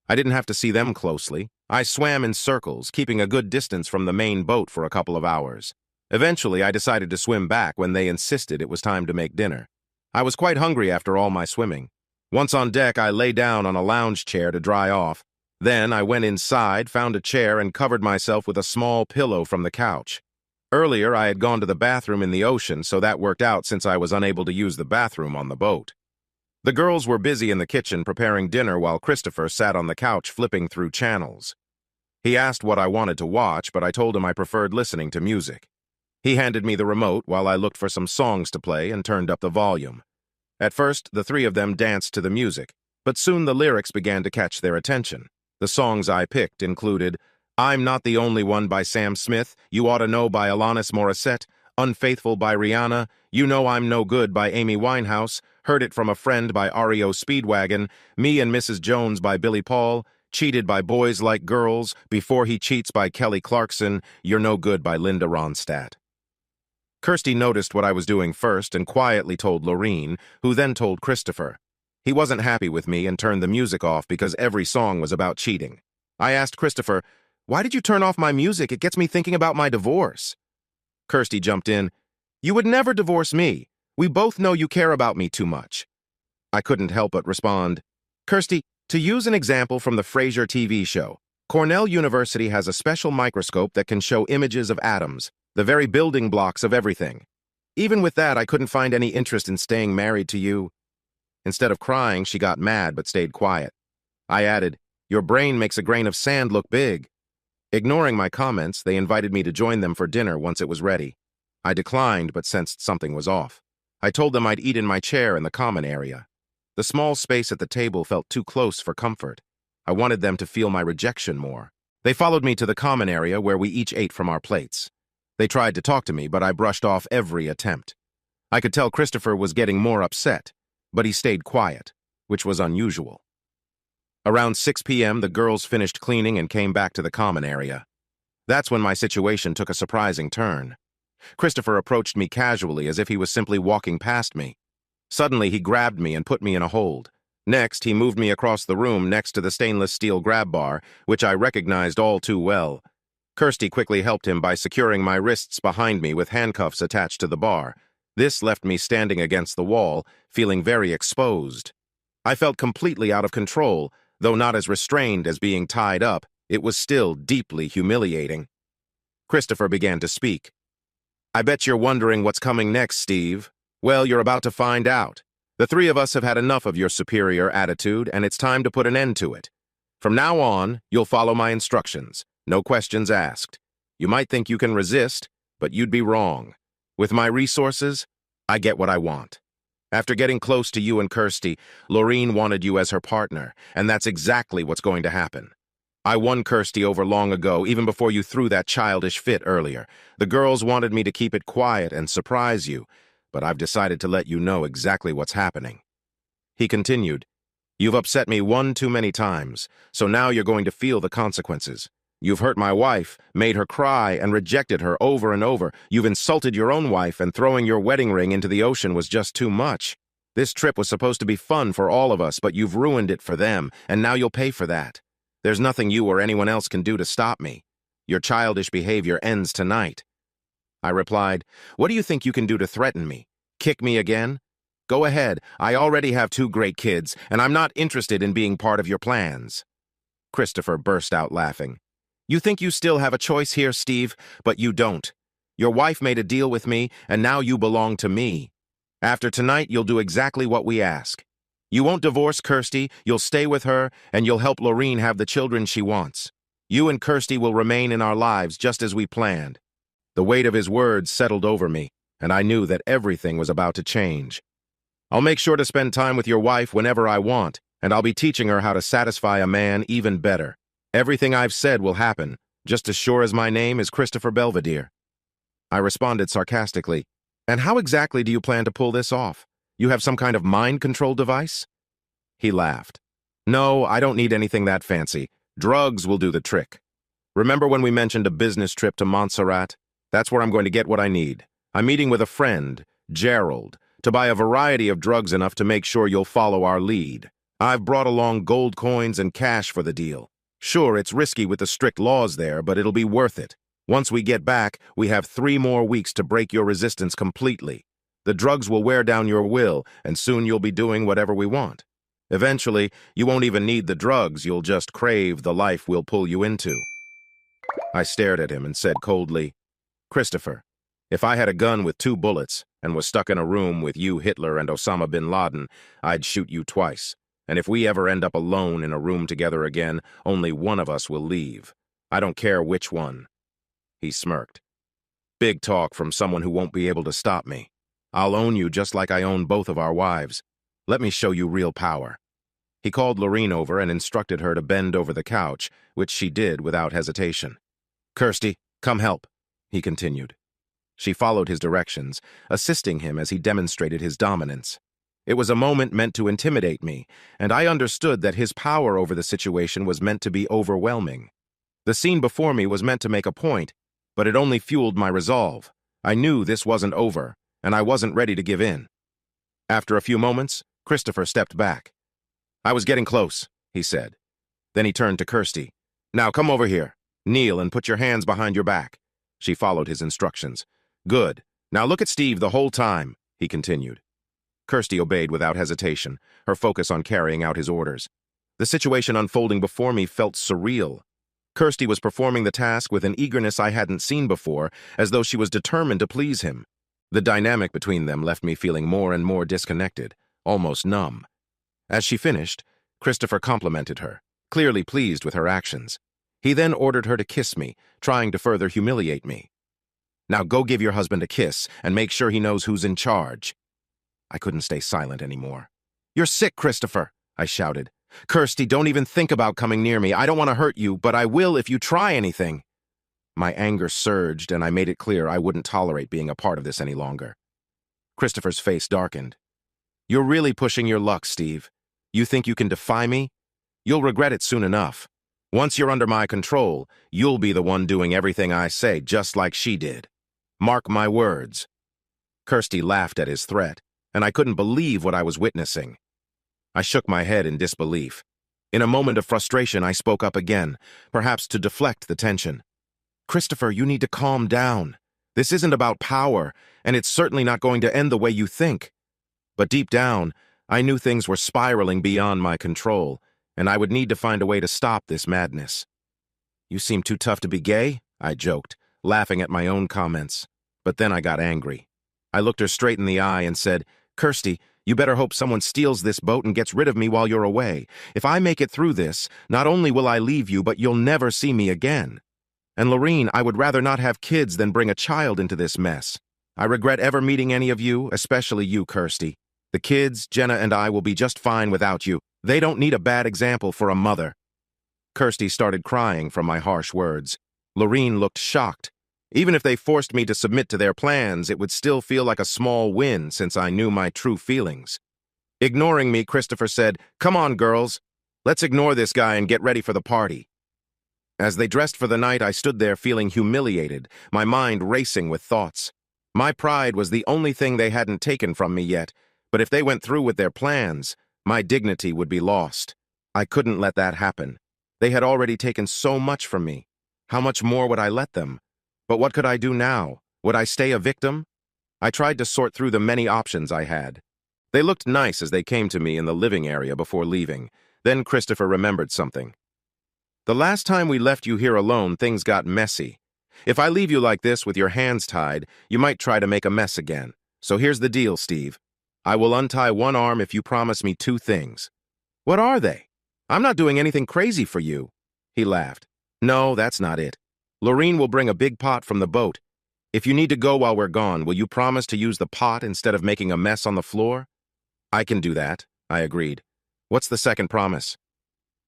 Speaker 1: I didn't have to see them closely. I swam in circles, keeping a good distance from the main boat for a couple of hours. Eventually, I decided to swim back when they insisted it was time to make dinner. I was quite hungry after all my swimming. Once on deck, I lay down on a lounge chair to dry off. Then I went inside, found a chair, and covered myself with a small pillow from the couch. Earlier, I had gone to the bathroom in the ocean, so that worked out since I was unable to use the bathroom on the boat. The girls were busy in the kitchen preparing dinner while Christopher sat on the couch flipping through channels. He asked what I wanted to watch, but I told him I preferred listening to music. He handed me the remote while I looked for some songs to play and turned up the volume. At first, the three of them danced to the music, but soon the lyrics began to catch their attention. The songs I picked included "I'm Not the Only One" by Sam Smith, "You Ought to Know" by Alanis Morissette, "Unfaithful" by Rihanna, "You Know I'm No Good" by Amy Winehouse, "Heard It From a Friend" by REO Speedwagon, "Me and Mrs. Jones" by Billy Paul, "Cheated by Boys Like Girls," "Before He Cheats" by Kelly Clarkson, "You're No Good" by Linda Ronstadt. Kirsty noticed what I was doing first and quietly told Lorene, who then told Christopher. He wasn't happy with me and turned the music off because every song was about cheating. I asked Christopher, "Why did you turn off my music? It gets me thinking about my divorce." Kirsty jumped in, "You would never divorce me. We both know you care about me too much." I couldn't help but respond, "Kirsty, to use an example from the Frasier TV show, Cornell University has a special microscope that can show images of atoms, the very building blocks of everything. Even with that, I couldn't find any interest in staying married to you." Instead of crying, she got mad but stayed quiet. I added, "Your brain makes a grain of sand look big." Ignoring my comments, they invited me to join them for dinner once it was ready. I declined but sensed something was off. I told them I'd eat in my chair in the common area. The small space at the table felt too close for comfort. I wanted them to feel my rejection more. They followed me to the common area where we each ate from our plates. They tried to talk to me, but I brushed off every attempt. I could tell Christopher was getting more upset, but he stayed quiet, which was unusual. Around 6 p.m., the girls finished cleaning and came back to the common area. That's when my situation took a surprising turn. Christopher approached me casually as if he was simply walking past me. Suddenly, he grabbed me and put me in a hold. Next, he moved me across the room next to the stainless steel grab bar, which I recognized all too well. Kirsty quickly helped him by securing my wrists behind me with handcuffs attached to the bar. This left me standing against the wall, feeling very exposed. I felt completely out of control, though not as restrained as being tied up. It was still deeply humiliating. Christopher began to speak. "I bet you're wondering what's coming next, Steve. Well, you're about to find out. The three of us have had enough of your superior attitude, and it's time to put an end to it. From now on, you'll follow my instructions. No questions asked. You might think you can resist, but you'd be wrong. With my resources, I get what I want. After getting close to you and Kirsty, Lorene wanted you as her partner, and that's exactly what's going to happen. I won Kirsty over long ago, even before you threw that childish fit earlier. The girls wanted me to keep it quiet and surprise you, but I've decided to let you know exactly what's happening." He continued, "You've upset me one too many times, so now you're going to feel the consequences. You've hurt my wife, made her cry, and rejected her over and over. You've insulted your own wife, and throwing your wedding ring into the ocean was just too much. This trip was supposed to be fun for all of us, but you've ruined it for them, and now you'll pay for that. There's nothing you or anyone else can do to stop me. Your childish behavior ends tonight." I replied, "What do you think you can do to threaten me? Kick me again? Go ahead. I already have 2 great kids, and I'm not interested in being part of your plans." Christopher burst out laughing. "You think you still have a choice here, Steve, but you don't. Your wife made a deal with me, and now you belong to me. After tonight, you'll do exactly what we ask. You won't divorce Kirsty, you'll stay with her, and you'll help Lorene have the children she wants. You and Kirsty will remain in our lives just as we planned." The weight of his words settled over me, and I knew that everything was about to change. "I'll make sure to spend time with your wife whenever I want, and I'll be teaching her how to satisfy a man even better. Everything I've said will happen, just as sure as my name is Christopher Belvedere." I responded sarcastically, "And how exactly do you plan to pull this off? You have some kind of mind control device?" He laughed. "No, I don't need anything that fancy. Drugs will do the trick. Remember when we mentioned a business trip to Montserrat? That's where I'm going to get what I need. I'm meeting with a friend, Gerald, to buy a variety of drugs enough to make sure you'll follow our lead. I've brought along gold coins and cash for the deal. Sure, it's risky with the strict laws there, but it'll be worth it. Once we get back, we have 3 more weeks to break your resistance completely. The drugs will wear down your will, and soon you'll be doing whatever we want. Eventually, you won't even need the drugs, you'll just crave the life we'll pull you into." I stared at him and said coldly, "Christopher, if I had a gun with 2 bullets and was stuck in a room with you, Hitler, and Osama bin Laden, I'd shoot you twice. And if we ever end up alone in a room together again, only one of us will leave. I don't care which one." He smirked. "Big talk from someone who won't be able to stop me. I'll own you just like I own both of our wives. Let me show you real power." He called Lorene over and instructed her to bend over the couch, which she did without hesitation. "Kirsty, come help," he continued. She followed his directions, assisting him as he demonstrated his dominance. It was a moment meant to intimidate me, and I understood that his power over the situation was meant to be overwhelming. The scene before me was meant to make a point, but it only fueled my resolve. I knew this wasn't over, and I wasn't ready to give in. After a few moments, Christopher stepped back. "I was getting close," he said. Then he turned to Kirsty. "Now come over here. Kneel and put your hands behind your back." She followed his instructions. "Good. Now look at Steve the whole time," he continued. Kirsty obeyed without hesitation, her focus on carrying out his orders. The situation unfolding before me felt surreal. Kirsty was performing the task with an eagerness I hadn't seen before, as though she was determined to please him. The dynamic between them left me feeling more and more disconnected, almost numb. As she finished, Christopher complimented her, clearly pleased with her actions. He then ordered her to kiss me, trying to further humiliate me. "Now go give your husband a kiss and make sure he knows who's in charge." I couldn't stay silent anymore. "You're sick, Christopher," I shouted. "Kirsty, don't even think about coming near me. I don't want to hurt you, but I will if you try anything." My anger surged, and I made it clear I wouldn't tolerate being a part of this any longer. Christopher's face darkened. "You're really pushing your luck, Steve. You think you can defy me? You'll regret it soon enough. Once you're under my control, you'll be the one doing everything I say, just like she did." Mark my words." Kirsty laughed at his threat, and I couldn't believe what I was witnessing. I shook my head in disbelief. In a moment of frustration, I spoke up again, perhaps to deflect the tension. "Christopher, you need to calm down. This isn't about power, and it's certainly not going to end the way you think." But deep down, I knew things were spiraling beyond my control, and I would need to find a way to stop this madness. "You seem too tough to be gay," I joked, laughing at my own comments. But then I got angry. I looked her straight in the eye and said, "Kirsty, you better hope someone steals this boat and gets rid of me while you're away. If I make it through this, not only will I leave you, but you'll never see me again. And Lorene, I would rather not have kids than bring a child into this mess. I regret ever meeting any of you, especially you, Kirsty. The kids, Jenna and I, will be just fine without you. They don't need a bad example for a mother." Kirsty started crying from my harsh words. Lorene looked shocked. Even if they forced me to submit to their plans, it would still feel like a small win since I knew my true feelings. Ignoring me, Christopher said, "Come on, girls. Let's ignore this guy and get ready for the party." As they dressed for the night, I stood there feeling humiliated, my mind racing with thoughts. My pride was the only thing they hadn't taken from me yet, but if they went through with their plans, my dignity would be lost. I couldn't let that happen. They had already taken so much from me. How much more would I let them? But what could I do now? Would I stay a victim? I tried to sort through the many options I had. They looked nice as they came to me in the living area before leaving. Then Christopher remembered something. "The last time we left you here alone, things got messy. If I leave you like this with your hands tied, you might try to make a mess again. So here's the deal, Steve. I will untie one arm if you promise me two things." "What are they? I'm not doing anything crazy for you." He laughed. "No, that's not it. Lorene will bring a big pot from the boat. If you need to go while we're gone, will you promise to use the pot instead of making a mess on the floor?" "I can do that," I agreed. "What's the second promise?"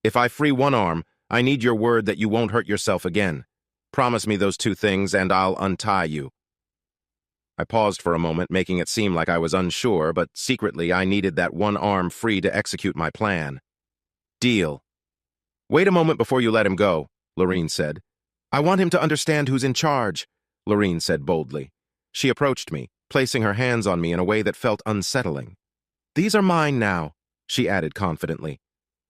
Speaker 1: "If I free one arm, I need your word that you won't hurt yourself again. Promise me those two things and I'll untie you." I paused for a moment, making it seem like I was unsure, but secretly I needed that one arm free to execute my plan. "Deal." "Wait a moment before you let him go," Lorene said. "I want him to understand who's in charge," Lorene said boldly. She approached me, placing her hands on me in a way that felt unsettling. "These are mine now," she added confidently.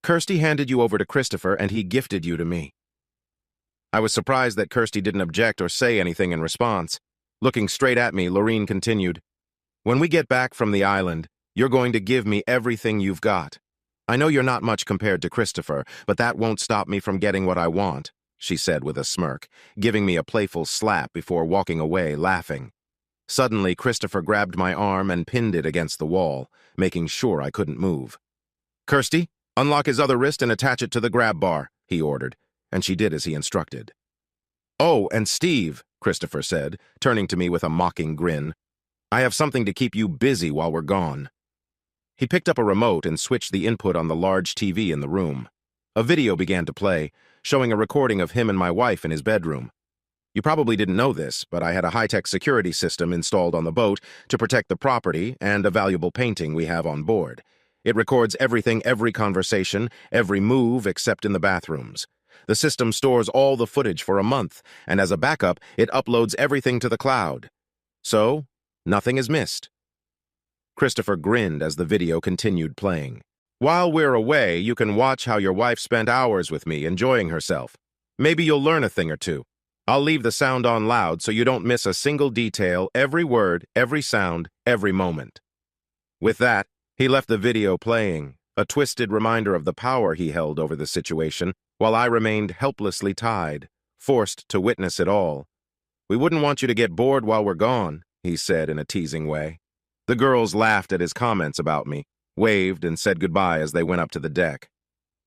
Speaker 1: "Kirsty handed you over to Christopher and he gifted you to me." I was surprised that Kirsty didn't object or say anything in response. Looking straight at me, Lorene continued, "When we get back from the island, you're going to give me everything you've got. I know you're not much compared to Christopher, but that won't stop me from getting what I want," she said with a smirk, giving me a playful slap before walking away, laughing. Suddenly, Christopher grabbed my arm and pinned it against the wall, making sure I couldn't move. "Kirsty, unlock his other wrist and attach it to the grab bar," he ordered, and she did as he instructed. "Oh, and Steve," Christopher said, turning to me with a mocking grin, "I have something to keep you busy while we're gone." He picked up a remote and switched the input on the large TV in the room. A video began to play, showing a recording of him and my wife in his bedroom. You probably didn't know this, but I had a high-tech security system installed on the boat to protect the property and a valuable painting we have on board. It records everything, every conversation, every move except in the bathrooms. The system stores all the footage for a month, and as a backup, it uploads everything to the cloud. So, nothing is missed. Christopher grinned as the video continued playing. "While we're away, you can watch how your wife spent hours with me enjoying herself. Maybe you'll learn a thing or two. I'll leave the sound on loud so you don't miss a single detail, every word, every sound, every moment." With that, he left the video playing, a twisted reminder of the power he held over the situation, while I remained helplessly tied, forced to witness it all. "We wouldn't want you to get bored while we're gone," he said in a teasing way. The girls laughed at his comments about me, waved, and said goodbye as they went up to the deck.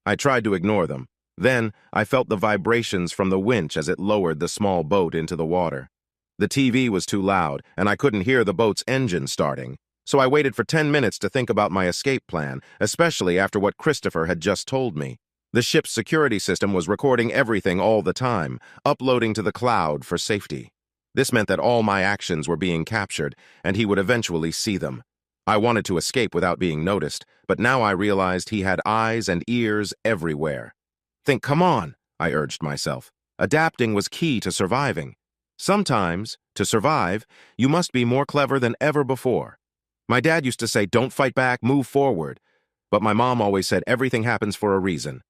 Speaker 1: I tried to ignore them. Then, I felt the vibrations from the winch as it lowered the small boat into the water. The TV was too loud, and I couldn't hear the boat's engine starting, so I waited for 10 minutes to think about my escape plan, especially after what Christopher had just told me. The ship's security system was recording everything all the time, uploading to the cloud for safety. This meant that all my actions were being captured, and he would eventually see them. I wanted to escape without being noticed, but now I realized he had eyes and ears everywhere. "Come on," I urged myself. Adapting was key to surviving. Sometimes, to survive, you must be more clever than ever before. My dad used to say, don't fight back, move forward. But my mom always said everything happens for a reason.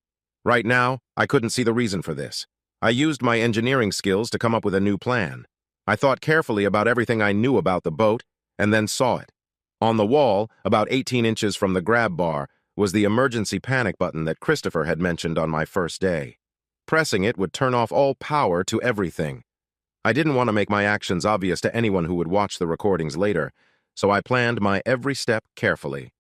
Speaker 1: Right now, I couldn't see the reason for this. I used my engineering skills to come up with a new plan. I thought carefully about everything I knew about the boat, and then saw it. On the wall, about 18 inches from the grab bar, was the emergency panic button that Christopher had mentioned on my first day. Pressing it would turn off all power to everything. I didn't want to make my actions obvious to anyone who would watch the recordings later, so I planned my every step carefully.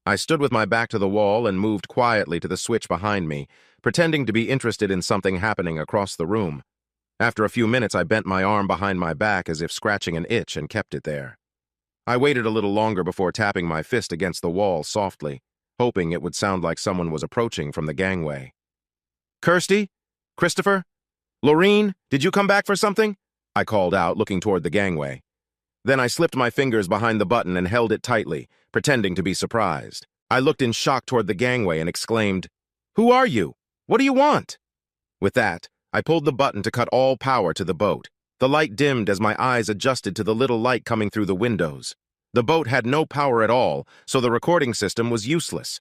Speaker 1: I stood with my back to the wall and moved quietly to the switch behind me, pretending to be interested in something happening across the room. After a few minutes, I bent my arm behind my back as if scratching an itch and kept it there. I waited a little longer before tapping my fist against the wall softly, hoping it would sound like someone was approaching from the gangway. "Kirsty? Christopher? Laureen, did you come back for something?" I called out, looking toward the gangway. Then I slipped my fingers behind the button and held it tightly, pretending to be surprised. I looked in shock toward the gangway and exclaimed, "Who are you? What do you want?" With that, I pulled the button to cut all power to the boat. The light dimmed as my eyes adjusted to the little light coming through the windows. The boat had no power at all, so the recording system was useless.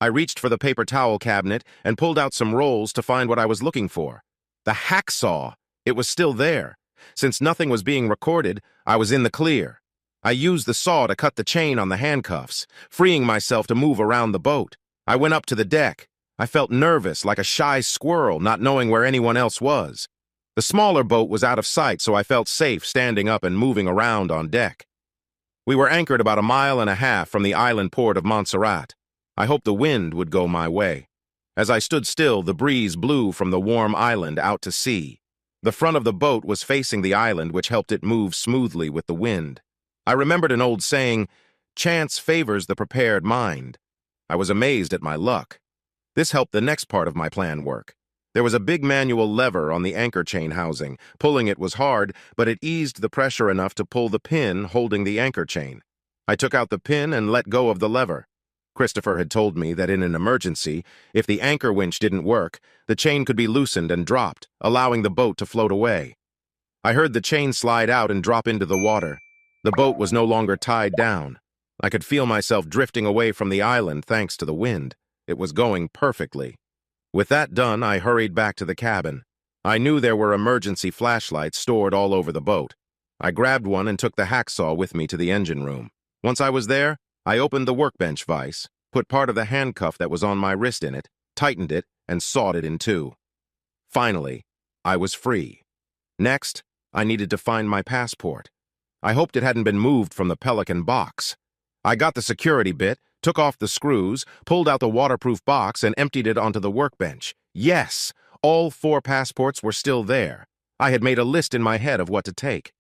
Speaker 1: I reached for the paper towel cabinet and pulled out some rolls to find what I was looking for. The hacksaw! It was still there. Since nothing was being recorded, I was in the clear. I used the saw to cut the chain on the handcuffs, freeing myself to move around the boat. I went up to the deck. I felt nervous, like a shy squirrel, not knowing where anyone else was. The smaller boat was out of sight, so I felt safe standing up and moving around on deck. We were anchored about 1.5 miles from the island port of Montserrat. I hoped the wind would go my way. As I stood still, the breeze blew from the warm island out to sea. The front of the boat was facing the island, which helped it move smoothly with the wind. I remembered an old saying, "Chance favors the prepared mind." I was amazed at my luck. This helped the next part of my plan work. There was a big manual lever on the anchor chain housing. Pulling it was hard, but it eased the pressure enough to pull the pin holding the anchor chain. I took out the pin and let go of the lever. Christopher had told me that in an emergency, if the anchor winch didn't work, the chain could be loosened and dropped, allowing the boat to float away. I heard the chain slide out and drop into the water. The boat was no longer tied down. I could feel myself drifting away from the island thanks to the wind. It was going perfectly. With that done, I hurried back to the cabin. I knew there were emergency flashlights stored all over the boat. I grabbed one and took the hacksaw with me to the engine room. Once I was there, I opened the workbench vise, put part of the handcuff that was on my wrist in it, tightened it, and sawed it in two. Finally, I was free. Next, I needed to find my passport. I hoped it hadn't been moved from the Pelican box. I got the security bit, took off the screws, pulled out the waterproof box, and emptied it onto the workbench. Yes, all 4 passports were still there. I had made a list in my head of what to take.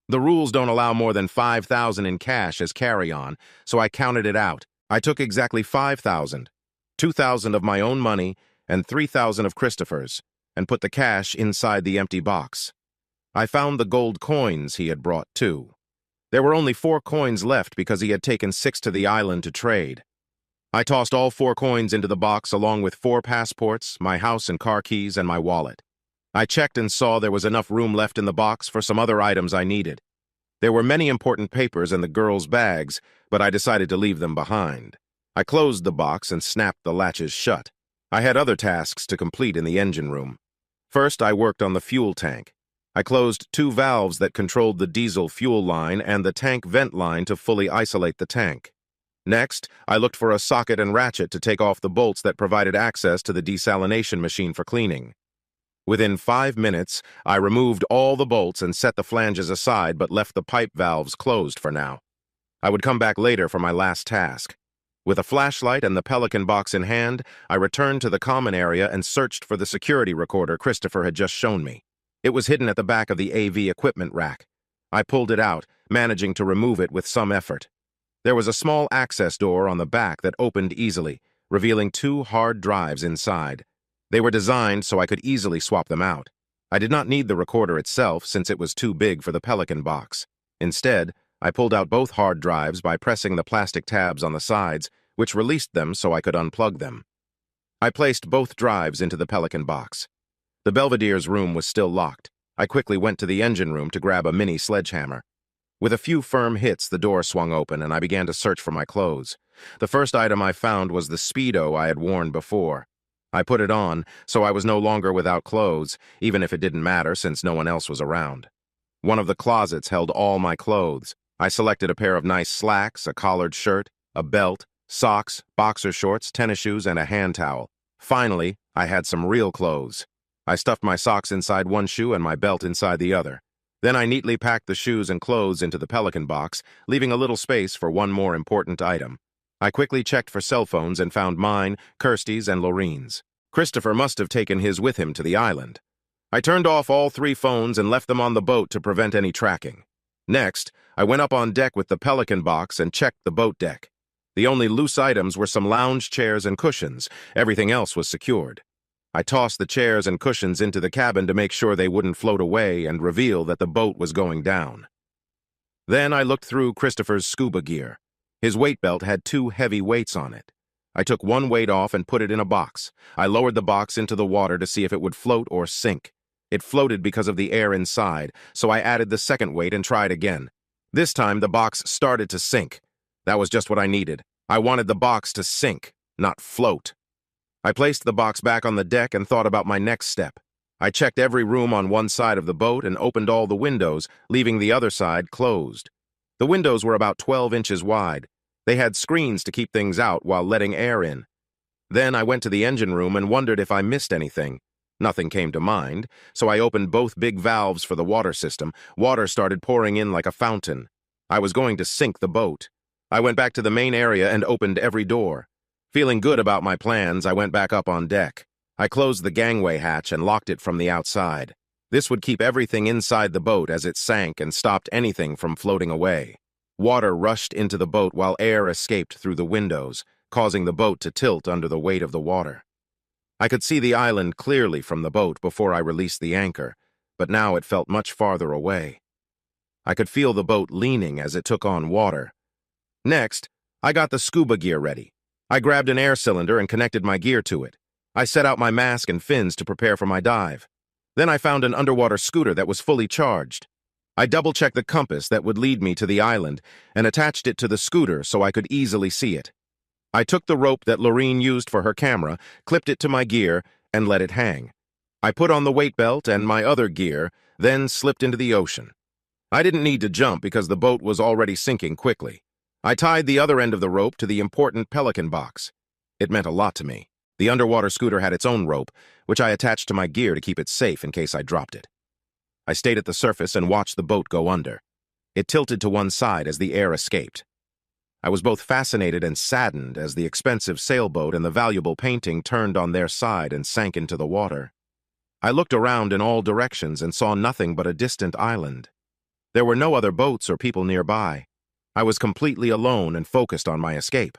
Speaker 1: The rules don't allow more than $5,000 in cash as carry-on, so I counted it out. I took exactly $5,000, $2,000 of my own money, and $3,000 of Christopher's, and put the cash inside the empty box. I found the gold coins he had brought, too. There were only 4 coins left because he had taken 6 to the island to trade. I tossed all 4 coins into the box along with 4 passports, my house and car keys, and my wallet. I checked and saw there was enough room left in the box for some other items I needed. There were many important papers in the girls' bags, but I decided to leave them behind. I closed the box and snapped the latches shut. I had other tasks to complete in the engine room. First, I worked on the fuel tank. I closed 2 valves that controlled the diesel fuel line and the tank vent line to fully isolate the tank. Next, I looked for a socket and ratchet to take off the bolts that provided access to the desalination machine for cleaning. Within 5 minutes, I removed all the bolts and set the flanges aside but left the pipe valves closed for now. I would come back later for my last task. With a flashlight and the Pelican box in hand, I returned to the common area and searched for the security recorder Christopher had just shown me. It was hidden at the back of the AV equipment rack. I pulled it out, managing to remove it with some effort. There was a small access door on the back that opened easily, revealing 2 hard drives inside. They were designed so I could easily swap them out. I did not need the recorder itself since it was too big for the Pelican box. Instead, I pulled out both hard drives by pressing the plastic tabs on the sides, which released them so I could unplug them. I placed both drives into the Pelican box. The Belvedere's room was still locked. I quickly went to the engine room to grab a mini sledgehammer. With a few firm hits, the door swung open and I began to search for my clothes. The first item I found was the Speedo I had worn before. I put it on, so I was no longer without clothes, even if it didn't matter since no one else was around. One of the closets held all my clothes. I selected a pair of nice slacks, a collared shirt, a belt, socks, boxer shorts, tennis shoes, and a hand towel. Finally, I had some real clothes. I stuffed my socks inside one shoe and my belt inside the other. Then I neatly packed the shoes and clothes into the Pelican box, leaving a little space for one more important item. I quickly checked for cell phones and found mine, Kirsty's, and Lorraine's. Christopher must have taken his with him to the island. I turned off all 3 phones and left them on the boat to prevent any tracking. Next, I went up on deck with the Pelican box and checked the boat deck. The only loose items were some lounge chairs and cushions. Everything else was secured. I tossed the chairs and cushions into the cabin to make sure they wouldn't float away and reveal that the boat was going down. Then I looked through Christopher's scuba gear. His weight belt had 2 heavy weights on it. I took one weight off and put it in a box. I lowered the box into the water to see if it would float or sink. It floated because of the air inside, so I added the second weight and tried again. This time, the box started to sink. That was just what I needed. I wanted the box to sink, not float. I placed the box back on the deck and thought about my next step. I checked every room on one side of the boat and opened all the windows, leaving the other side closed. The windows were about 12 inches wide. They had screens to keep things out while letting air in. Then I went to the engine room and wondered if I missed anything. Nothing came to mind, so I opened both big valves for the water system. Water started pouring in like a fountain. I was going to sink the boat. I went back to the main area and opened every door. Feeling good about my plans, I went back up on deck. I closed the gangway hatch and locked it from the outside. This would keep everything inside the boat as it sank and stopped anything from floating away. Water rushed into the boat while air escaped through the windows, causing the boat to tilt under the weight of the water. I could see the island clearly from the boat before I released the anchor, but now it felt much farther away. I could feel the boat leaning as it took on water. Next, I got the scuba gear ready. I grabbed an air cylinder and connected my gear to it. I set out my mask and fins to prepare for my dive. Then I found an underwater scooter that was fully charged. I double-checked the compass that would lead me to the island and attached it to the scooter so I could easily see it. I took the rope that Lorraine used for her camera, clipped it to my gear, and let it hang. I put on the weight belt and my other gear, then slipped into the ocean. I didn't need to jump because the boat was already sinking quickly. I tied the other end of the rope to the important Pelican box. It meant a lot to me. The underwater scooter had its own rope, which I attached to my gear to keep it safe in case I dropped it. I stayed at the surface and watched the boat go under. It tilted to one side as the air escaped. I was both fascinated and saddened as the expensive sailboat and the valuable painting turned on their side and sank into the water. I looked around in all directions and saw nothing but a distant island. There were no other boats or people nearby. I was completely alone and focused on my escape.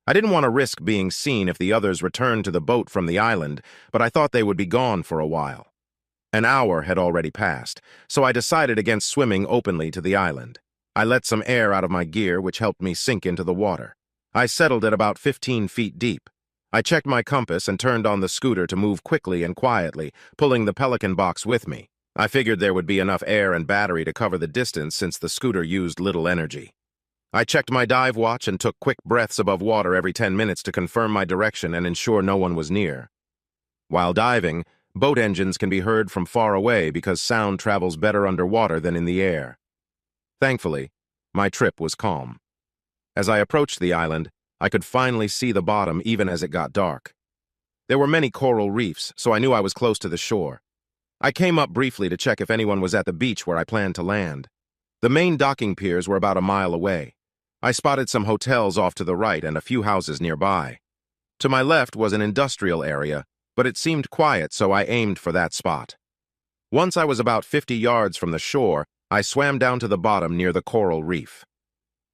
Speaker 1: I didn't want to risk being seen if the others returned to the boat from the island, but I thought they would be gone for a while. An hour had already passed, so I decided against swimming openly to the island. I let some air out of my gear, which helped me sink into the water. I settled at about 15 feet deep. I checked my compass and turned on the scooter to move quickly and quietly, pulling the Pelican box with me. I figured there would be enough air and battery to cover the distance since the scooter used little energy. I checked my dive watch and took quick breaths above water every 10 minutes to confirm my direction and ensure no one was near. While diving, boat engines can be heard from far away because sound travels better underwater than in the air. Thankfully, my trip was calm. As I approached the island, I could finally see the bottom even as it got dark. There were many coral reefs, so I knew I was close to the shore. I came up briefly to check if anyone was at the beach where I planned to land. The main docking piers were about a mile away. I spotted some hotels off to the right and a few houses nearby. To my left was an industrial area, but it seemed quiet, so I aimed for that spot. Once I was about 50 yards from the shore, I swam down to the bottom near the coral reef.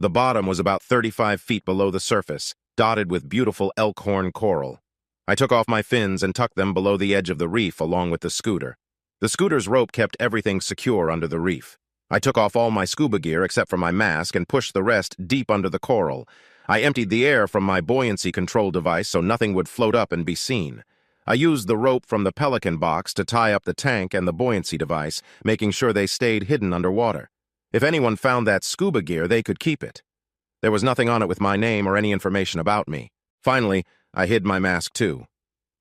Speaker 1: The bottom was about 35 feet below the surface, dotted with beautiful elkhorn coral. I took off my fins and tucked them below the edge of the reef along with the scooter. The scooter's rope kept everything secure under the reef. I took off all my scuba gear except for my mask and pushed the rest deep under the coral. I emptied the air from my buoyancy control device so nothing would float up and be seen. I used the rope from the Pelican box to tie up the tank and the buoyancy device, making sure they stayed hidden underwater. If anyone found that scuba gear, they could keep it. There was nothing on it with my name or any information about me. Finally, I hid my mask too.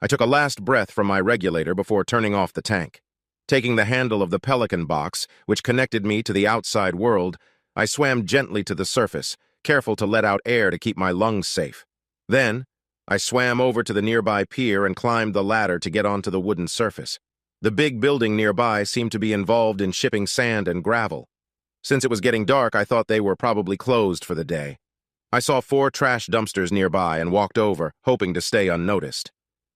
Speaker 1: I took a last breath from my regulator before turning off the tank. Taking the handle of the Pelican box, which connected me to the outside world, I swam gently to the surface, careful to let out air to keep my lungs safe. Then, I swam over to the nearby pier and climbed the ladder to get onto the wooden surface. The big building nearby seemed to be involved in shipping sand and gravel. Since it was getting dark, I thought they were probably closed for the day. I saw 4 trash dumpsters nearby and walked over, hoping to stay unnoticed.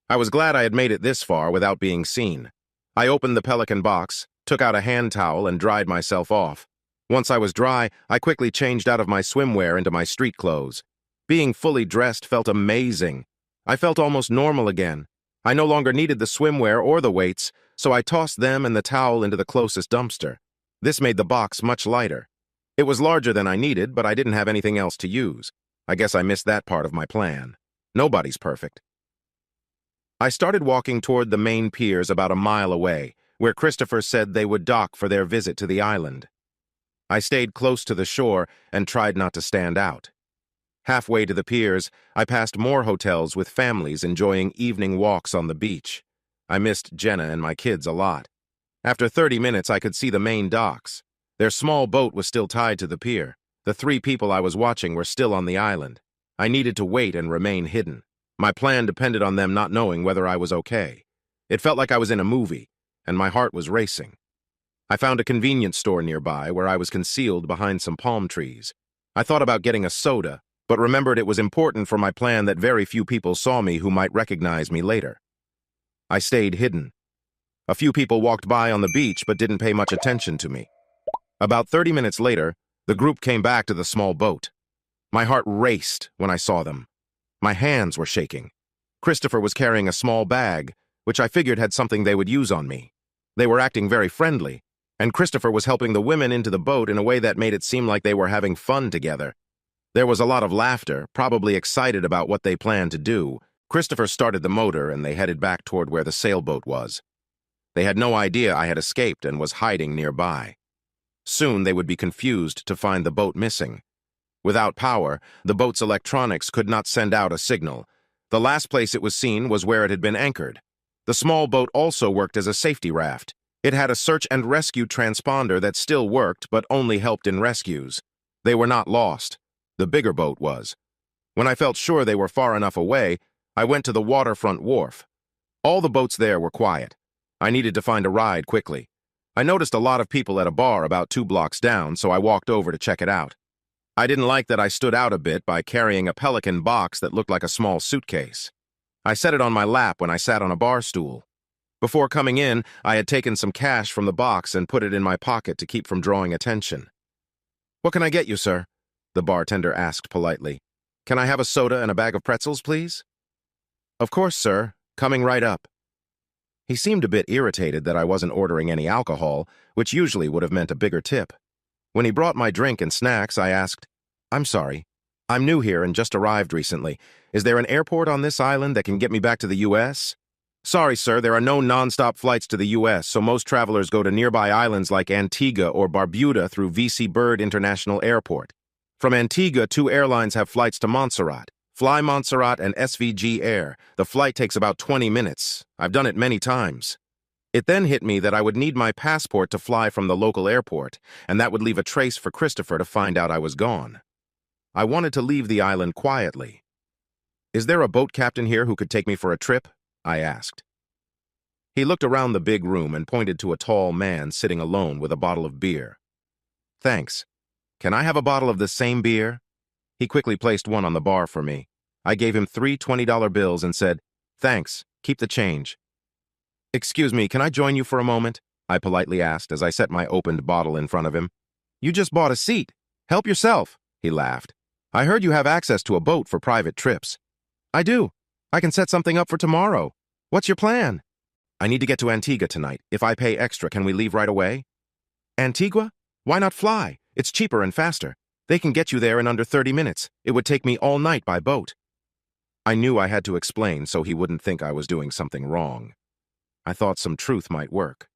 Speaker 1: I was glad I had made it this far without being seen. I opened the Pelican box, took out a hand towel, and dried myself off. Once I was dry, I quickly changed out of my swimwear into my street clothes. Being fully dressed felt amazing. I felt almost normal again. I no longer needed the swimwear or the weights, so I tossed them and the towel into the closest dumpster. This made the box much lighter. It was larger than I needed, but I didn't have anything else to use. I guess I missed that part of my plan. Nobody's perfect. I started walking toward the main piers about a mile away, where Christopher said they would dock for their visit to the island. I stayed close to the shore and tried not to stand out. Halfway to the piers, I passed more hotels with families enjoying evening walks on the beach. I missed Jenna and my kids a lot. After 30 minutes, I could see the main docks. Their small boat was still tied to the pier. The 3 people I was watching were still on the island. I needed to wait and remain hidden. My plan depended on them not knowing whether I was okay. It felt like I was in a movie, and my heart was racing. I found a convenience store nearby where I was concealed behind some palm trees. I thought about getting a soda, but remembered it was important for my plan that very few people saw me who might recognize me later. I stayed hidden. A few people walked by on the beach but didn't pay much attention to me. About 30 minutes later, the group came back to the small boat. My heart raced when I saw them. My hands were shaking. Christopher was carrying a small bag, which I figured had something they would use on me. They were acting very friendly, and Christopher was helping the women into the boat in a way that made it seem like they were having fun together. There was a lot of laughter, probably excited about what they planned to do. Christopher started the motor, and they headed back toward where the sailboat was. They had no idea I had escaped and was hiding nearby. Soon they would be confused to find the boat missing. Without power, the boat's electronics could not send out a signal. The last place it was seen was where it had been anchored. The small boat also worked as a safety raft. It had a search and rescue transponder that still worked but only helped in rescues. They were not lost. The bigger boat was. When I felt sure they were far enough away, I went to the waterfront wharf. All the boats there were quiet. I needed to find a ride quickly. I noticed a lot of people at a bar about 2 blocks down, so I walked over to check it out. I didn't like that I stood out a bit by carrying a Pelican box that looked like a small suitcase. I set it on my lap when I sat on a bar stool. Before coming in, I had taken some cash from the box and put it in my pocket to keep from drawing attention. "What can I get you, sir?" the bartender asked politely. "Can I have a soda and a bag of pretzels, please?" "Of course, sir. Coming right up." He seemed a bit irritated that I wasn't ordering any alcohol, which usually would have meant a bigger tip. When he brought my drink and snacks, I asked, "I'm sorry. I'm new here and just arrived recently. Is there an airport on this island that can get me back to the U.S.? "Sorry, sir, there are no non-stop flights to the U.S., so most travelers go to nearby islands like Antigua or Barbuda through V.C. Byrd International Airport. From Antigua, 2 airlines have flights to Montserrat. Fly Montserrat and SVG Air. The flight takes about 20 minutes. I've done it many times." It then hit me that I would need my passport to fly from the local airport, and that would leave a trace for Christopher to find out I was gone. I wanted to leave the island quietly. "Is there a boat captain here who could take me for a trip?" I asked. He looked around the big room and pointed to a tall man sitting alone with a bottle of beer. "Thanks. Can I have a bottle of the same beer?" He quickly placed one on the bar for me. I gave him 3 $20 bills and said, "Thanks, keep the change." "Excuse me, can I join you for a moment?" I politely asked as I set my opened bottle in front of him. "You just bought a seat. Help yourself," he laughed. "I heard you have access to a boat for private trips." "I do. I can set something up for tomorrow. What's your plan?" "I need to get to Antigua tonight. If I pay extra, can we leave right away?" "Antigua? Why not fly? It's cheaper and faster. They can get you there in under 30 minutes. It would take me all night by boat." I knew I had to explain so he wouldn't think I was doing something wrong. I thought some truth might work.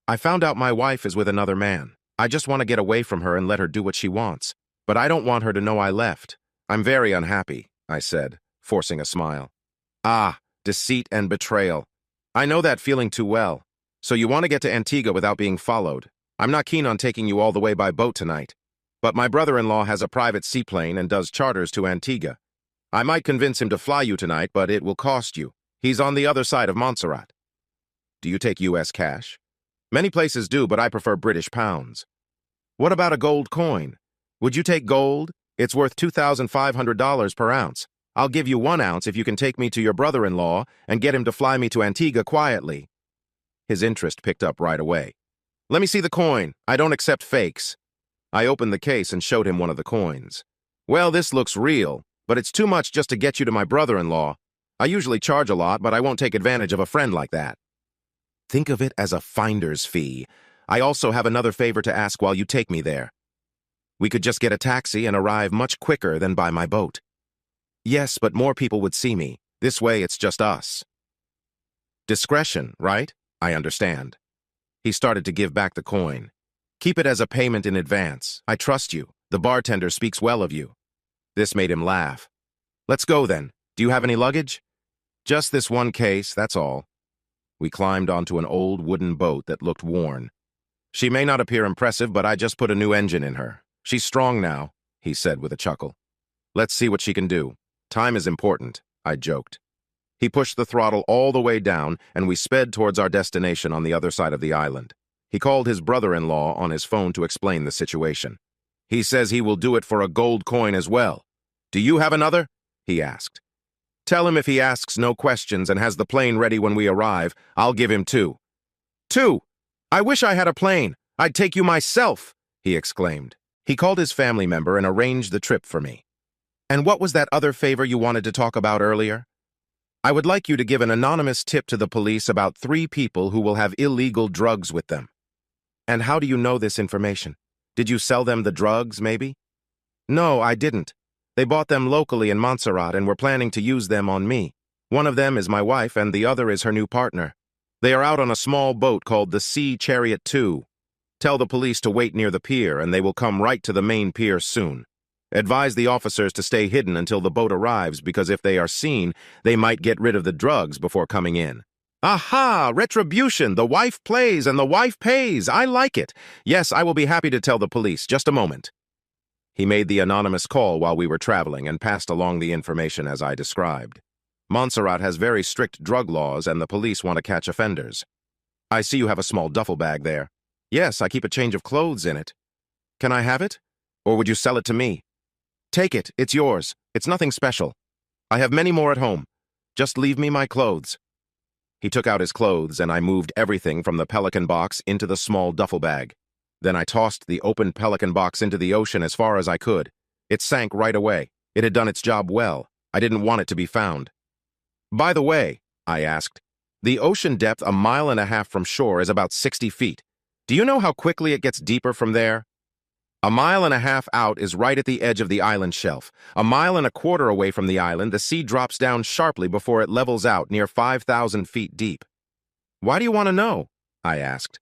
Speaker 1: I found out my wife is with another man. I just want to get away from her and let her do what she wants. But I don't want her to know I left. I'm very unhappy, I said, forcing a smile. Ah, deceit and betrayal. I know that feeling too well. So you want to get to Antigua without being followed. I'm not keen on taking you all the way by boat tonight. But my brother-in-law has a private seaplane and does charters to Antigua. I might convince him to fly you tonight, but it will cost you. He's on the other side of Montserrat. Do you take U.S. cash? Many places do, but I prefer British pounds. What about a gold coin? Would you take gold? It's worth $2,500 per ounce. I'll give you 1 ounce if you can take me to your brother-in-law and get him to fly me to Antigua quietly. His interest picked up right away. Let me see the coin. I don't accept fakes. I opened the case and showed him one of the coins. Well, this looks real, but it's too much just to get you to my brother-in-law. I usually charge a lot, but I won't take advantage of a friend like that. Think of it as a finder's fee. I also have another favor to ask while you take me there. We could just get a taxi and arrive much quicker than by my boat. Yes, but more people would see me. This way, it's just us. Discretion, right? I understand. He started to give back the coin. Keep it as a payment in advance. I trust you. The bartender speaks well of you. This made him laugh. Let's go then. Do you have any luggage? Just this one case, that's all. We climbed onto an old wooden boat that looked worn. She may not appear impressive, but I just put a new engine in her. She's strong now, he said with a chuckle. Let's see what she can do. Time is important, I joked. He pushed the throttle all the way down, and we sped towards our destination on the other side of the island. He called his brother-in-law on his phone to explain the situation. He says he will do it for a gold coin as well. Do you have another? He asked. Tell him if he asks no questions and has the plane ready when we arrive, I'll give him 2. 2? I wish I had a plane. I'd take you myself, he exclaimed. He called his family member and arranged the trip for me. And what was that other favor you wanted to talk about earlier? I would like you to give an anonymous tip to the police about 3 people who will have illegal drugs with them. And how do you know this information? Did you sell them the drugs, maybe? No, I didn't. They bought them locally in Montserrat and were planning to use them on me. One of them is my wife and the other is her new partner. They are out on a small boat called the Sea Chariot 2. Tell the police to wait near the pier and they will come right to the main pier soon. Advise the officers to stay hidden until the boat arrives because if they are seen, they might get rid of the drugs before coming in. Aha! Retribution! The wife plays and the wife pays! I like it! Yes, I will be happy to tell the police. Just a moment. He made the anonymous call while we were traveling and passed along the information as I described. Montserrat has very strict drug laws and the police want to catch offenders. I see you have a small duffel bag there. Yes, I keep a change of clothes in it. Can I have it? Or would you sell it to me? Take it. It's yours. It's nothing special. I have many more at home. Just leave me my clothes. He took out his clothes and I moved everything from the Pelican box into the small duffel bag. Then I tossed the open Pelican box into the ocean as far as I could. It sank right away. It had done its job well. I didn't want it to be found. By the way, I asked, the ocean depth 1.5 miles from shore is about 60 feet. Do you know how quickly it gets deeper from there? 1.5 miles out is right at the edge of the island shelf. 1.25 miles away from the island, the sea drops down sharply before it levels out near 5,000 feet deep. Why do you want to know? I asked.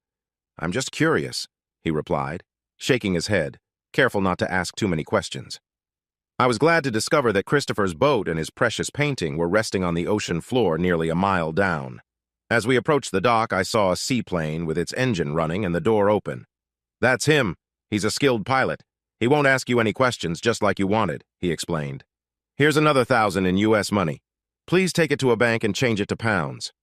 Speaker 1: I'm just curious, he replied, shaking his head, careful not to ask too many questions. I was glad to discover that Christopher's boat and his precious painting were resting on the ocean floor nearly 1 mile down. As we approached the dock, I saw a seaplane with its engine running and the door open. That's him. He's a skilled pilot. He won't ask you any questions, just like you wanted, he explained. Here's another 1,000 in U.S. money. Please take it to a bank and change it to pounds.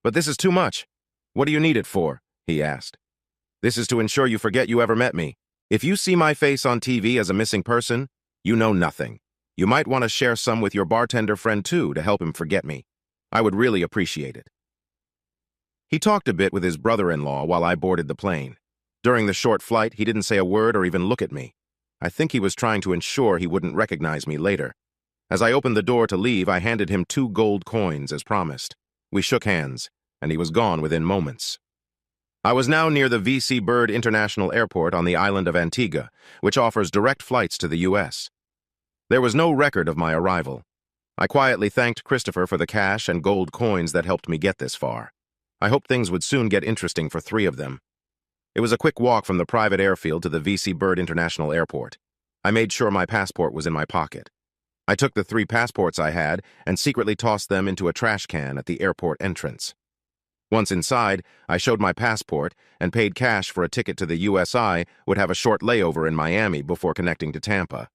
Speaker 1: But this is too much. What do you need it for? He asked. This is to ensure you forget you ever met me. If you see my face on TV as a missing person, you know nothing. You might want to share some with your bartender friend too to help him forget me. I would really appreciate it. He talked a bit with his brother-in-law while I boarded the plane. During the short flight, he didn't say a word or even look at me. I think he was trying to ensure he wouldn't recognize me later. As I opened the door to leave, I handed him 2 gold coins as promised. We shook hands, and he was gone within moments. I was now near the V.C. Byrd International Airport on the island of Antigua, which offers direct flights to the U.S. There was no record of my arrival. I quietly thanked Christopher for the cash and gold coins that helped me get this far. I hoped things would soon get interesting for three of them. It was a quick walk from the private airfield to the V.C. Byrd International Airport. I made sure my passport was in my pocket. I took the 3 passports I had and secretly tossed them into a trash can at the airport entrance. Once inside, I showed my passport and paid cash for a ticket to the USI would have a short layover in Miami before connecting to Tampa.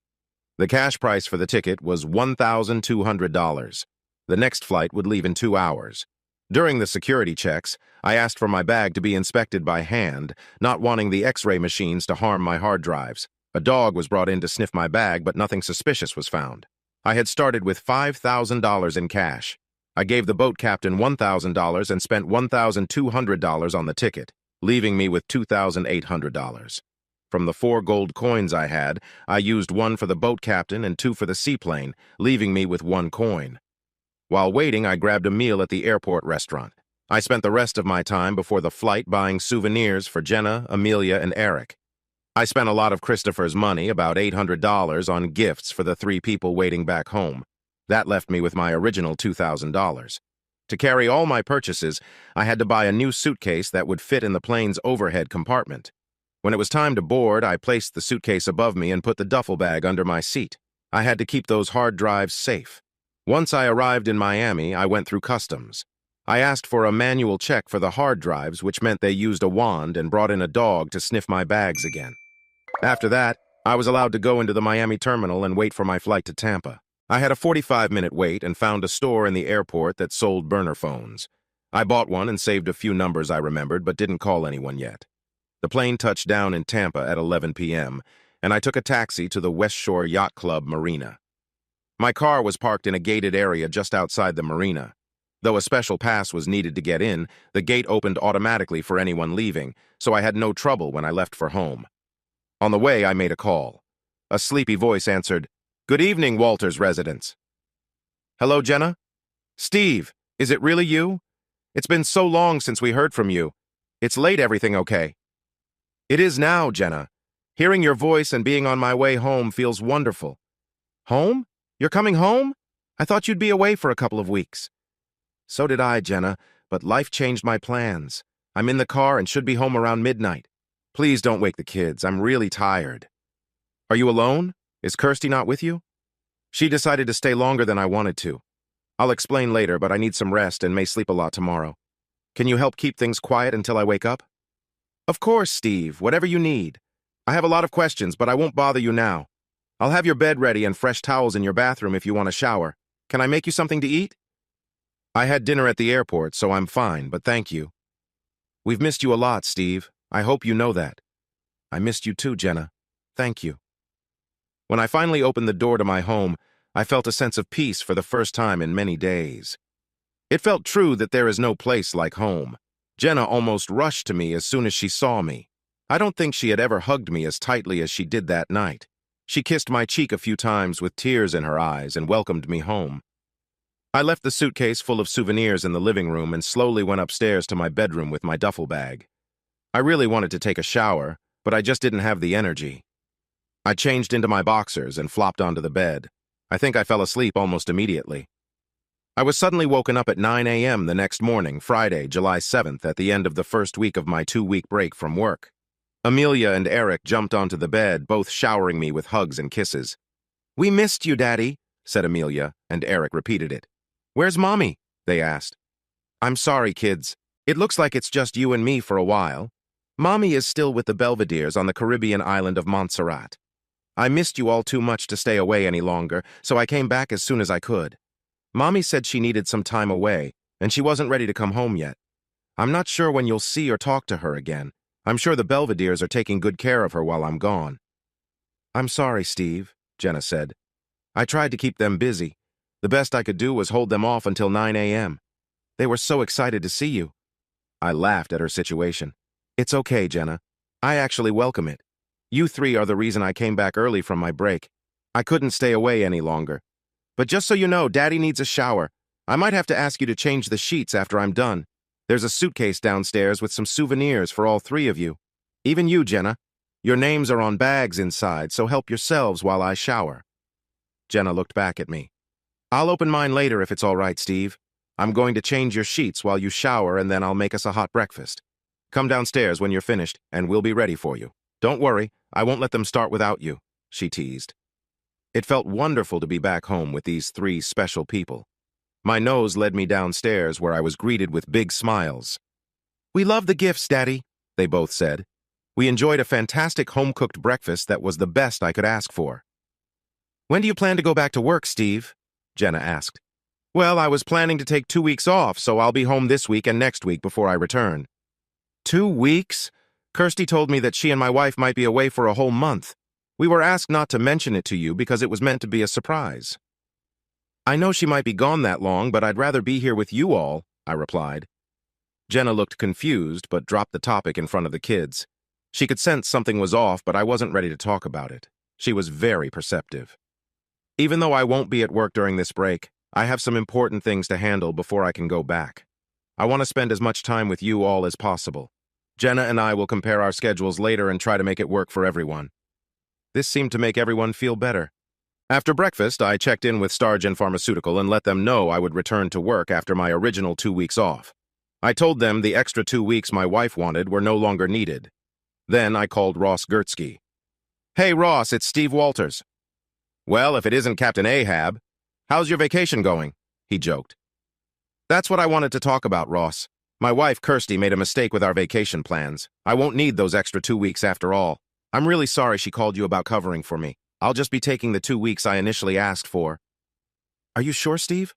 Speaker 1: The cash price for the ticket was $1,200. The next flight would leave in 2 hours. During the security checks, I asked for my bag to be inspected by hand, not wanting the X-ray machines to harm my hard drives. A dog was brought in to sniff my bag, but nothing suspicious was found. I had started with $5,000 in cash. I gave the boat captain $1,000 and spent $1,200 on the ticket, leaving me with $2,800. From the 4 gold coins I had, I used 1 for the boat captain and 2 for the seaplane, leaving me with 1 coin. While waiting, I grabbed a meal at the airport restaurant. I spent the rest of my time before the flight buying souvenirs for Jenna, Amelia, and Eric. I spent a lot of Christopher's money, about $800, on gifts for the 3 people waiting back home. That left me with my original $2,000. To carry all my purchases, I had to buy a new suitcase that would fit in the plane's overhead compartment. When it was time to board, I placed the suitcase above me and put the duffel bag under my seat. I had to keep those hard drives safe. Once I arrived in Miami, I went through customs. I asked for a manual check for the hard drives, which meant they used a wand and brought in a dog to sniff my bags again. After that, I was allowed to go into the Miami terminal and wait for my flight to Tampa. I had a 45-minute wait and found a store in the airport that sold burner phones. I bought one and saved a few numbers I remembered, but didn't call anyone yet. The plane touched down in Tampa at 11 p.m., and I took a taxi to the West Shore Yacht Club Marina. My car was parked in a gated area just outside the marina. Though a special pass was needed to get in, the gate opened automatically for anyone leaving, so I had no trouble when I left for home. On the way, I made a call. A sleepy voice answered, "Good evening, Walter's residence." "Hello, Jenna? Steve, is it really you? It's been so long since we heard from you. It's late, everything okay?" "It is now, Jenna. Hearing your voice and being on my way home feels wonderful." "Home? You're coming home? I thought you'd be away for a couple of weeks." "So did I, Jenna, but life changed my plans. I'm in the car and should be home around midnight. Please don't wake the kids. I'm really tired." "Are you alone? Is Kirsty not with you?" "She decided to stay longer than I wanted to. I'll explain later, but I need some rest and may sleep a lot tomorrow. Can you help keep things quiet until I wake up?" "Of course, Steve. Whatever you need. I have a lot of questions, but I won't bother you now. I'll have your bed ready and fresh towels in your bathroom if you want a shower. Can I make you something to eat?" "I had dinner at the airport, so I'm fine, but thank you." "We've missed you a lot, Steve. I hope you know that." "I missed you too, Jenna. Thank you." When I finally opened the door to my home, I felt a sense of peace for the first time in many days. It felt true that there is no place like home. Jenna almost rushed to me as soon as she saw me. I don't think she had ever hugged me as tightly as she did that night. She kissed my cheek a few times with tears in her eyes and welcomed me home. I left the suitcase full of souvenirs in the living room and slowly went upstairs to my bedroom with my duffel bag. I really wanted to take a shower, but I just didn't have the energy. I changed into my boxers and flopped onto the bed. I think I fell asleep almost immediately. I was suddenly woken up at 9 a.m. the next morning, Friday, July 7th, at the end of the first week of my 2-week break from work. Amelia and Eric jumped onto the bed, both showering me with hugs and kisses. "We missed you, Daddy," said Amelia, and Eric repeated it. "Where's Mommy?" they asked. "I'm sorry, kids. It looks like it's just you and me for a while. Mommy is still with the Belvederes on the Caribbean island of Montserrat. I missed you all too much to stay away any longer, so I came back as soon as I could. Mommy said she needed some time away, and she wasn't ready to come home yet. I'm not sure when you'll see or talk to her again. I'm sure the Belvederes are taking good care of her while I'm gone." "I'm sorry, Steve," Jenna said. "I tried to keep them busy. The best I could do was hold them off until 9 a.m. They were so excited to see you." I laughed at her situation. "It's okay, Jenna. I actually welcome it. You 3 are the reason I came back early from my break. I couldn't stay away any longer. But just so you know, Daddy needs a shower. I might have to ask you to change the sheets after I'm done. There's a suitcase downstairs with some souvenirs for all 3 of you. Even you, Jenna. Your names are on bags inside, so help yourselves while I shower." Jenna looked back at me. I'll open mine later if it's all right, Steve. I'm going to change your sheets while you shower and then I'll make us a hot breakfast. Come downstairs when you're finished and we'll be ready for you. Don't worry, I won't let them start without you, she teased. It felt wonderful to be back home with these three special people. My nose led me downstairs where I was greeted with big smiles. We love the gifts, Daddy, they both said. We enjoyed a fantastic home-cooked breakfast that was the best I could ask for. When do you plan to go back to work, Steve? Jenna asked. Well, I was planning to take 2 weeks off, so I'll be home this week and next week before I return. 2 weeks? Kirsty told me that she and my wife might be away for a whole month. We were asked not to mention it to you because it was meant to be a surprise. I know she might be gone that long, but I'd rather be here with you all, I replied. Jenna looked confused, but dropped the topic in front of the kids. She could sense something was off, but I wasn't ready to talk about it. She was very perceptive. Even though I won't be at work during this break, I have some important things to handle before I can go back. I want to spend as much time with you all as possible. Jenna and I will compare our schedules later and try to make it work for everyone. This seemed to make everyone feel better. After breakfast, I checked in with Stargen Pharmaceutical and let them know I would return to work after my original 2 weeks off. I told them the extra 2 weeks my wife wanted were no longer needed. Then I called Ross Gertzky. Hey, Ross, it's Steve Walters. Well, if it isn't Captain Ahab, how's your vacation going? He joked. That's what I wanted to talk about, Ross. My wife, Kirsty, made a mistake with our vacation plans. I won't need those extra 2 weeks after all. I'm really sorry she called you about covering for me. I'll just be taking the 2 weeks I initially asked for. Are you sure, Steve?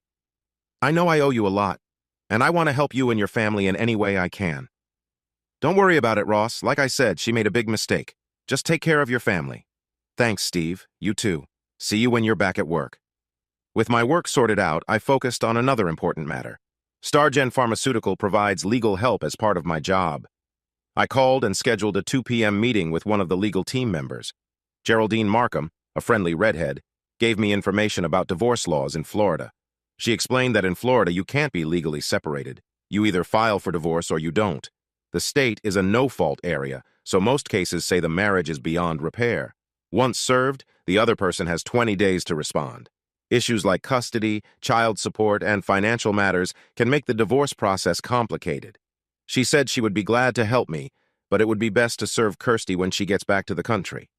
Speaker 1: I know I owe you a lot, and I want to help you and your family in any way I can. Don't worry about it, Ross. Like I said, she made a big mistake. Just take care of your family. Thanks, Steve. You too. See you when you're back at work. With my work sorted out, I focused on another important matter. Stargen Pharmaceutical provides legal help as part of my job. I called and scheduled a 2 p.m. meeting with one of the legal team members. Geraldine Markham, a friendly redhead, gave me information about divorce laws in Florida. She explained that in Florida you can't be legally separated. You either file for divorce or you don't. The state is a no-fault area, so most cases say the marriage is beyond repair. Once served, the other person has 20 days to respond. Issues like custody, child support, and financial matters can make the divorce process complicated. She said she would be glad to help me, but it would be best to serve Kirsty when she gets back to the country.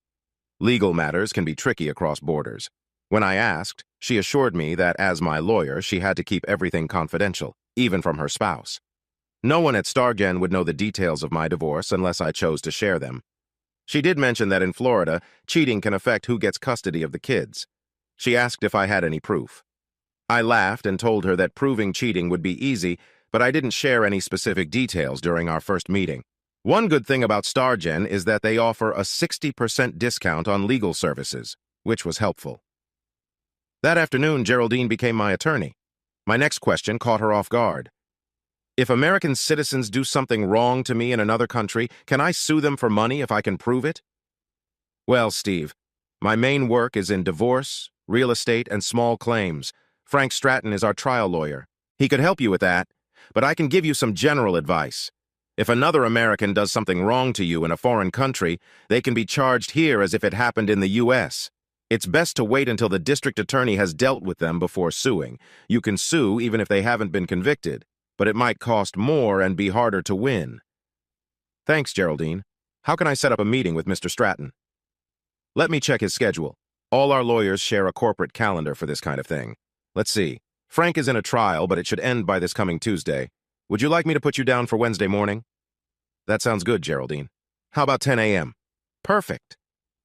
Speaker 1: Legal matters can be tricky across borders. When I asked, she assured me that as my lawyer, she had to keep everything confidential, even from her spouse. No one at Stargen would know the details of my divorce unless I chose to share them. She did mention that in Florida, cheating can affect who gets custody of the kids. She asked if I had any proof. I laughed and told her that proving cheating would be easy, but I didn't share any specific details during our first meeting. One good thing about Stargen is that they offer a 60% discount on legal services, which was helpful. That afternoon, Geraldine became my attorney. My next question caught her off guard. If American citizens do something wrong to me in another country, can I sue them for money if I can prove it? Well, Steve, my main work is in divorce, real estate, and small claims. Frank Stratton is our trial lawyer. He could help you with that, but I can give you some general advice. If another American does something wrong to you in a foreign country, they can be charged here as if it happened in the U.S. It's best to wait until the district attorney has dealt with them before suing. You can sue even if they haven't been convicted, but it might cost more and be harder to win. Thanks, Geraldine. How can I set up a meeting with Mr. Stratton? Let me check his schedule. All our lawyers share a corporate calendar for this kind of thing. Let's see. Frank is in a trial, but it should end by this coming Tuesday. Would you like me to put you down for Wednesday morning? That sounds good, Geraldine. How about 10 a.m.? Perfect.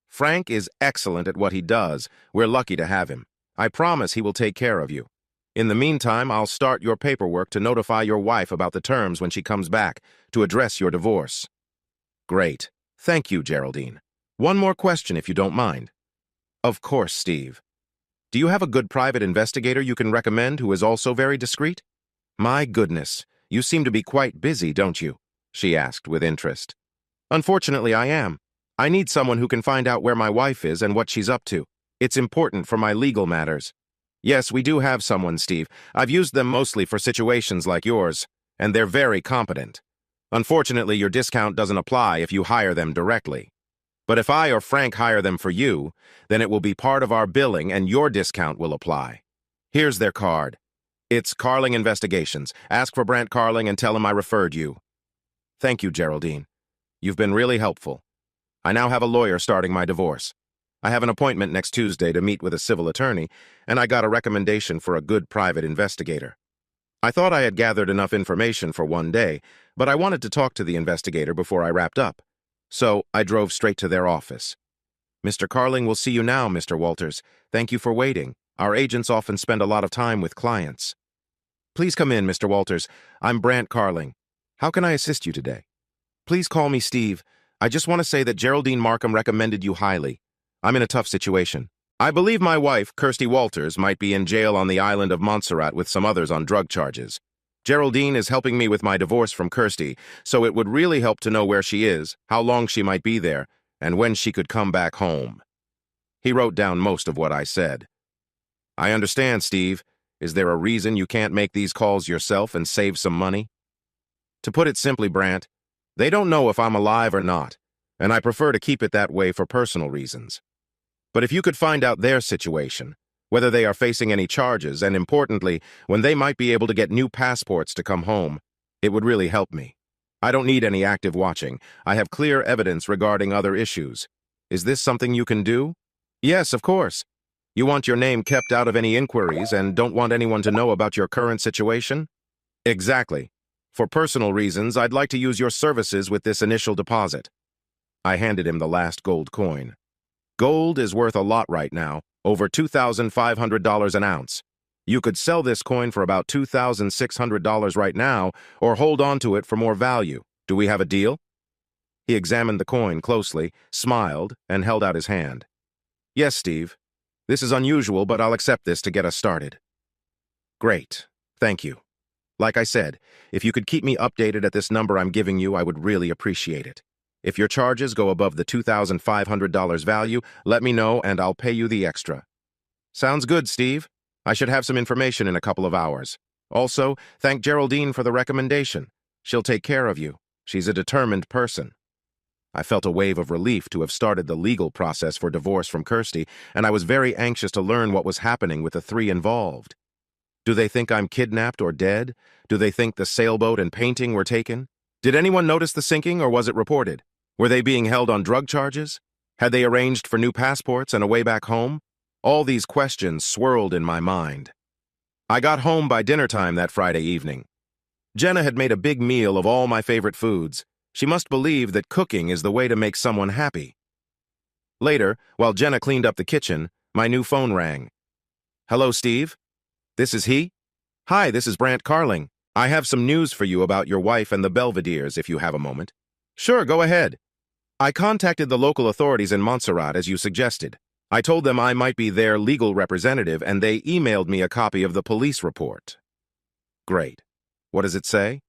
Speaker 1: Frank is excellent at what he does. We're lucky to have him. I promise he will take care of you. In the meantime, I'll start your paperwork to notify your wife about the terms when she comes back to address your divorce. Great. Thank you, Geraldine. One more question, if you don't mind. Of course, Steve. Do you have a good private investigator you can recommend who is also very discreet? My goodness, you seem to be quite busy, don't you? She asked with interest. Unfortunately, I am. I need someone who can find out where my wife is and what she's up to. It's important for my legal matters. Yes, we do have someone, Steve. I've used them mostly for situations like yours, and they're very competent. Unfortunately, your discount doesn't apply if you hire them directly. But if I or Frank hire them for you, then it will be part of our billing and your discount will apply. Here's their card. It's Carling Investigations. Ask for Brant Carling and tell him I referred you. Thank you, Geraldine. You've been really helpful. I now have a lawyer starting my divorce. I have an appointment next Tuesday to meet with a civil attorney, and I got a recommendation for a good private investigator. I thought I had gathered enough information for one day, but I wanted to talk to the investigator before I wrapped up. So I drove straight to their office. Mr. Carling will see you now, Mr. Walters. Thank you for waiting. Our agents often spend a lot of time with clients. Please come in, Mr. Walters. I'm Brant Carling. How can I assist you today? Please call me Steve. I just want to say that Geraldine Markham recommended you highly. I'm in a tough situation. I believe my wife, Kirsty Walters, might be in jail on the island of Montserrat with some others on drug charges. Geraldine is helping me with my divorce from Kirsty, so it would really help to know where she is, how long she might be there, and when she could come back home. He wrote down most of what I said. I understand, Steve. Is there a reason you can't make these calls yourself and save some money? To put it simply, Brant, they don't know if I'm alive or not, and I prefer to keep it that way for personal reasons. But if you could find out their situation, whether they are facing any charges, and importantly, when they might be able to get new passports to come home, it would really help me. I don't need any active watching. I have clear evidence regarding other issues. Is this something you can do? Yes, of course. You want your name kept out of any inquiries and don't want anyone to know about your current situation? Exactly. For personal reasons, I'd like to use your services with this initial deposit. I handed him the last gold coin. Gold is worth a lot right now, over $2,500 an ounce. You could sell this coin for about $2,600 right now, or hold on to it for more value. Do we have a deal? He examined the coin closely, smiled, and held out his hand. Yes, Steve. This is unusual, but I'll accept this to get us started. Great. Thank you. Like I said, if you could keep me updated at this number I'm giving you, I would really appreciate it. If your charges go above the $2,500 value, let me know and I'll pay you the extra. Sounds good, Steve. I should have some information in a couple of hours. Also, thank Geraldine for the recommendation. She'll take care of you. She's a determined person. I felt a wave of relief to have started the legal process for divorce from Kirsty, and I was very anxious to learn what was happening with the three involved. Do they think I'm kidnapped or dead? Do they think the sailboat and painting were taken? Did anyone notice the sinking, or was it reported? Were they being held on drug charges? Had they arranged for new passports and a way back home? All these questions swirled in my mind. I got home by dinner time that Friday evening. Jenna had made a big meal of all my favorite foods. She must believe that cooking is the way to make someone happy. Later, while Jenna cleaned up the kitchen, my new phone rang. Hello, Steve? This is he? Hi, this is Brant Carling. I have some news for you about your wife and the Belvederes, if you have a moment. Sure, go ahead. I contacted the local authorities in Montserrat, as you suggested. I told them I might be their legal representative, and they emailed me a copy of the police report. Great. What does it say?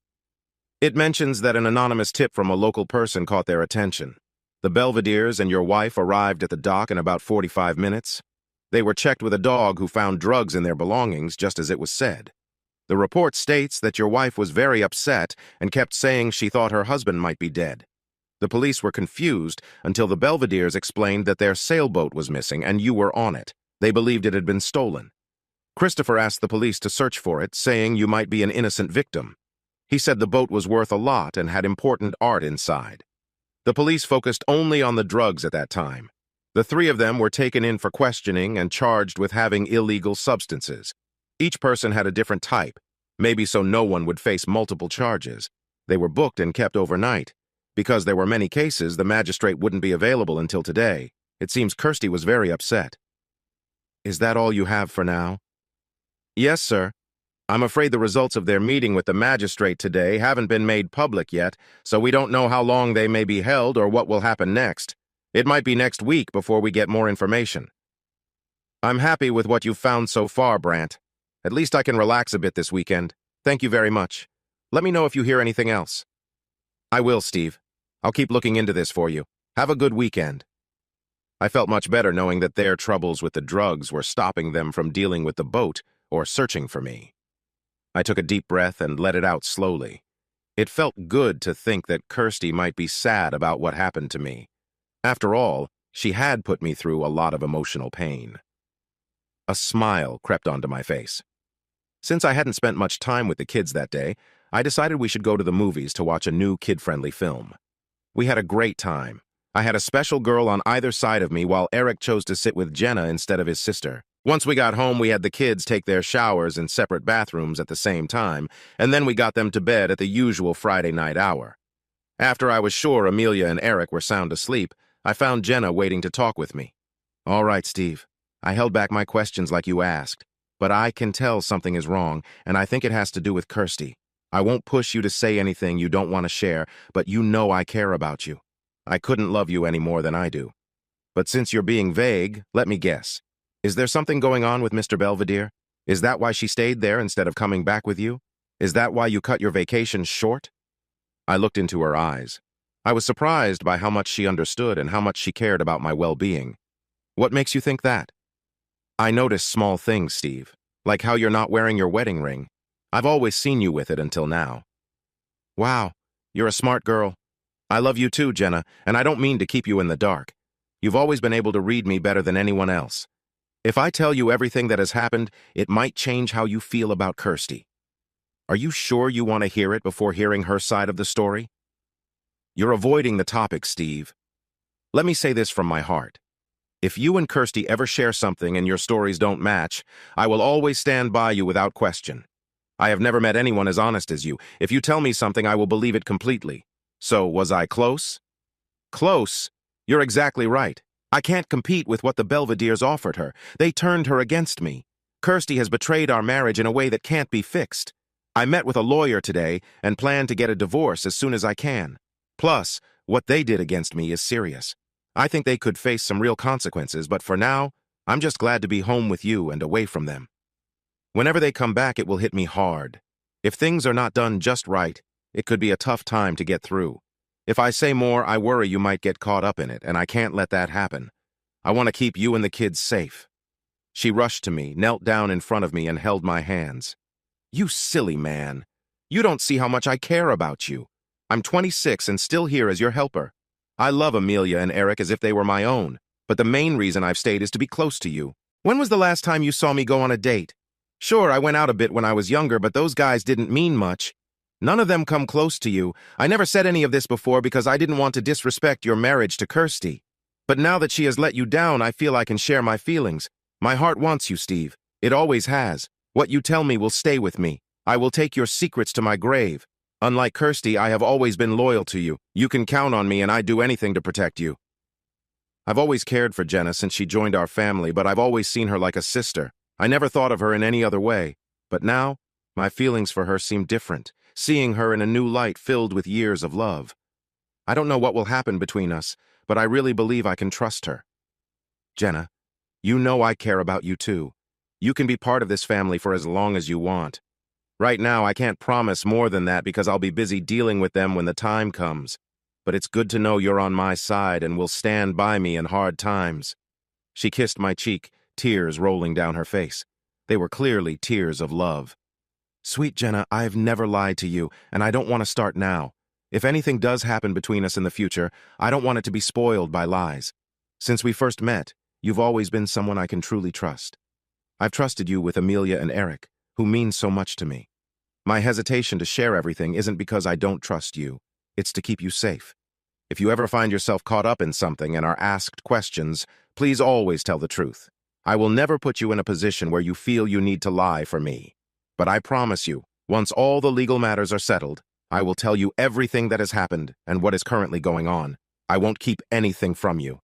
Speaker 1: It mentions that an anonymous tip from a local person caught their attention. The Belvederes and your wife arrived at the dock in about 45 minutes. They were checked with a dog who found drugs in their belongings, just as it was said. The report states that your wife was very upset and kept saying she thought her husband might be dead. The police were confused until the Belvederes explained that their sailboat was missing and you were on it. They believed it had been stolen. Christopher asked the police to search for it, saying you might be an innocent victim. He said the boat was worth a lot and had important art inside. The police focused only on the drugs at that time. The three of them were taken in for questioning and charged with having illegal substances. Each person had a different type, maybe so no one would face multiple charges. They were booked and kept overnight. Because there were many cases, the magistrate wouldn't be available until today. It seems Kirsty was very upset. Is that all you have for now? Yes, sir. I'm afraid the results of their meeting with the magistrate today haven't been made public yet, so we don't know how long they may be held or what will happen next. It might be next week before we get more information. I'm happy with what you've found so far, Brant. At least I can relax a bit this weekend. Thank you very much. Let me know if you hear anything else. I will, Steve. I'll keep looking into this for you. Have a good weekend. I felt much better knowing that their troubles with the drugs were stopping them from dealing with the boat or searching for me. I took a deep breath and let it out slowly. It felt good to think that Kirsty might be sad about what happened to me. After all, she had put me through a lot of emotional pain. A smile crept onto my face. Since I hadn't spent much time with the kids that day, I decided we should go to the movies to watch a new kid-friendly film. We had a great time. I had a special girl on either side of me while Eric chose to sit with Jenna instead of his sister. Once we got home, we had the kids take their showers in separate bathrooms at the same time, and then we got them to bed at the usual Friday night hour. After I was sure Amelia and Eric were sound asleep, I found Jenna waiting to talk with me. "All right, Steve. I held back my questions like you asked, but I can tell something is wrong, and I think it has to do with Kirsty. I won't push you to say anything you don't want to share, but you know I care about you. I couldn't love you any more than I do. But since you're being vague, let me guess. Is there something going on with Mr. Belvedere? Is that why she stayed there instead of coming back with you? Is that why you cut your vacation short?" I looked into her eyes. I was surprised by how much she understood and how much she cared about my well-being. "What makes you think that?" "I notice small things, Steve, like how you're not wearing your wedding ring. I've always seen you with it until now." "Wow, you're a smart girl. I love you too, Jenna, and I don't mean to keep you in the dark. You've always been able to read me better than anyone else. If I tell you everything that has happened, it might change how you feel about Kirsty. Are you sure you want to hear it before hearing her side of the story?" "You're avoiding the topic, Steve. Let me say this from my heart. If you and Kirsty ever share something and your stories don't match, I will always stand by you without question. I have never met anyone as honest as you. If you tell me something, I will believe it completely. So, was I close?" "Close? You're exactly right. I can't compete with what the Belvederes offered her. They turned her against me. Kirsty has betrayed our marriage in a way that can't be fixed. I met with a lawyer today and plan to get a divorce as soon as I can. Plus, what they did against me is serious. I think they could face some real consequences, but for now, I'm just glad to be home with you and away from them. Whenever they come back, it will hit me hard. If things are not done just right, it could be a tough time to get through. If I say more, I worry you might get caught up in it, and I can't let that happen. I want to keep you and the kids safe." She rushed to me, knelt down in front of me, and held my hands. "You silly man. You don't see how much I care about you. I'm 26 and still here as your helper. I love Amelia and Eric as if they were my own, but the main reason I've stayed is to be close to you. When was the last time you saw me go on a date? Sure, I went out a bit when I was younger, but those guys didn't mean much. None of them come close to you. I never said any of this before because I didn't want to disrespect your marriage to Kirsty. But now that she has let you down, I feel I can share my feelings. My heart wants you, Steve. It always has. What you tell me will stay with me. I will take your secrets to my grave. Unlike Kirsty, I have always been loyal to you. You can count on me, and I'd do anything to protect you. I've always cared for Jenna since she joined our family, but I've always seen her like a sister. I never thought of her in any other way. But now, my feelings for her seem different, seeing her in a new light filled with years of love. I don't know what will happen between us, but I really believe I can trust her. Jenna, you know I care about you too. You can be part of this family for as long as you want. Right now, I can't promise more than that because I'll be busy dealing with them when the time comes. But it's good to know you're on my side and will stand by me in hard times." She kissed my cheek, tears rolling down her face. They were clearly tears of love. "Sweet Jenna, I've never lied to you, and I don't want to start now. If anything does happen between us in the future, I don't want it to be spoiled by lies. Since we first met, you've always been someone I can truly trust. I've trusted you with Amelia and Eric, who mean so much to me. My hesitation to share everything isn't because I don't trust you. It's to keep you safe. If you ever find yourself caught up in something and are asked questions, please always tell the truth. I will never put you in a position where you feel you need to lie for me. But I promise you, once all the legal matters are settled, I will tell you everything that has happened and what is currently going on. I won't keep anything from you.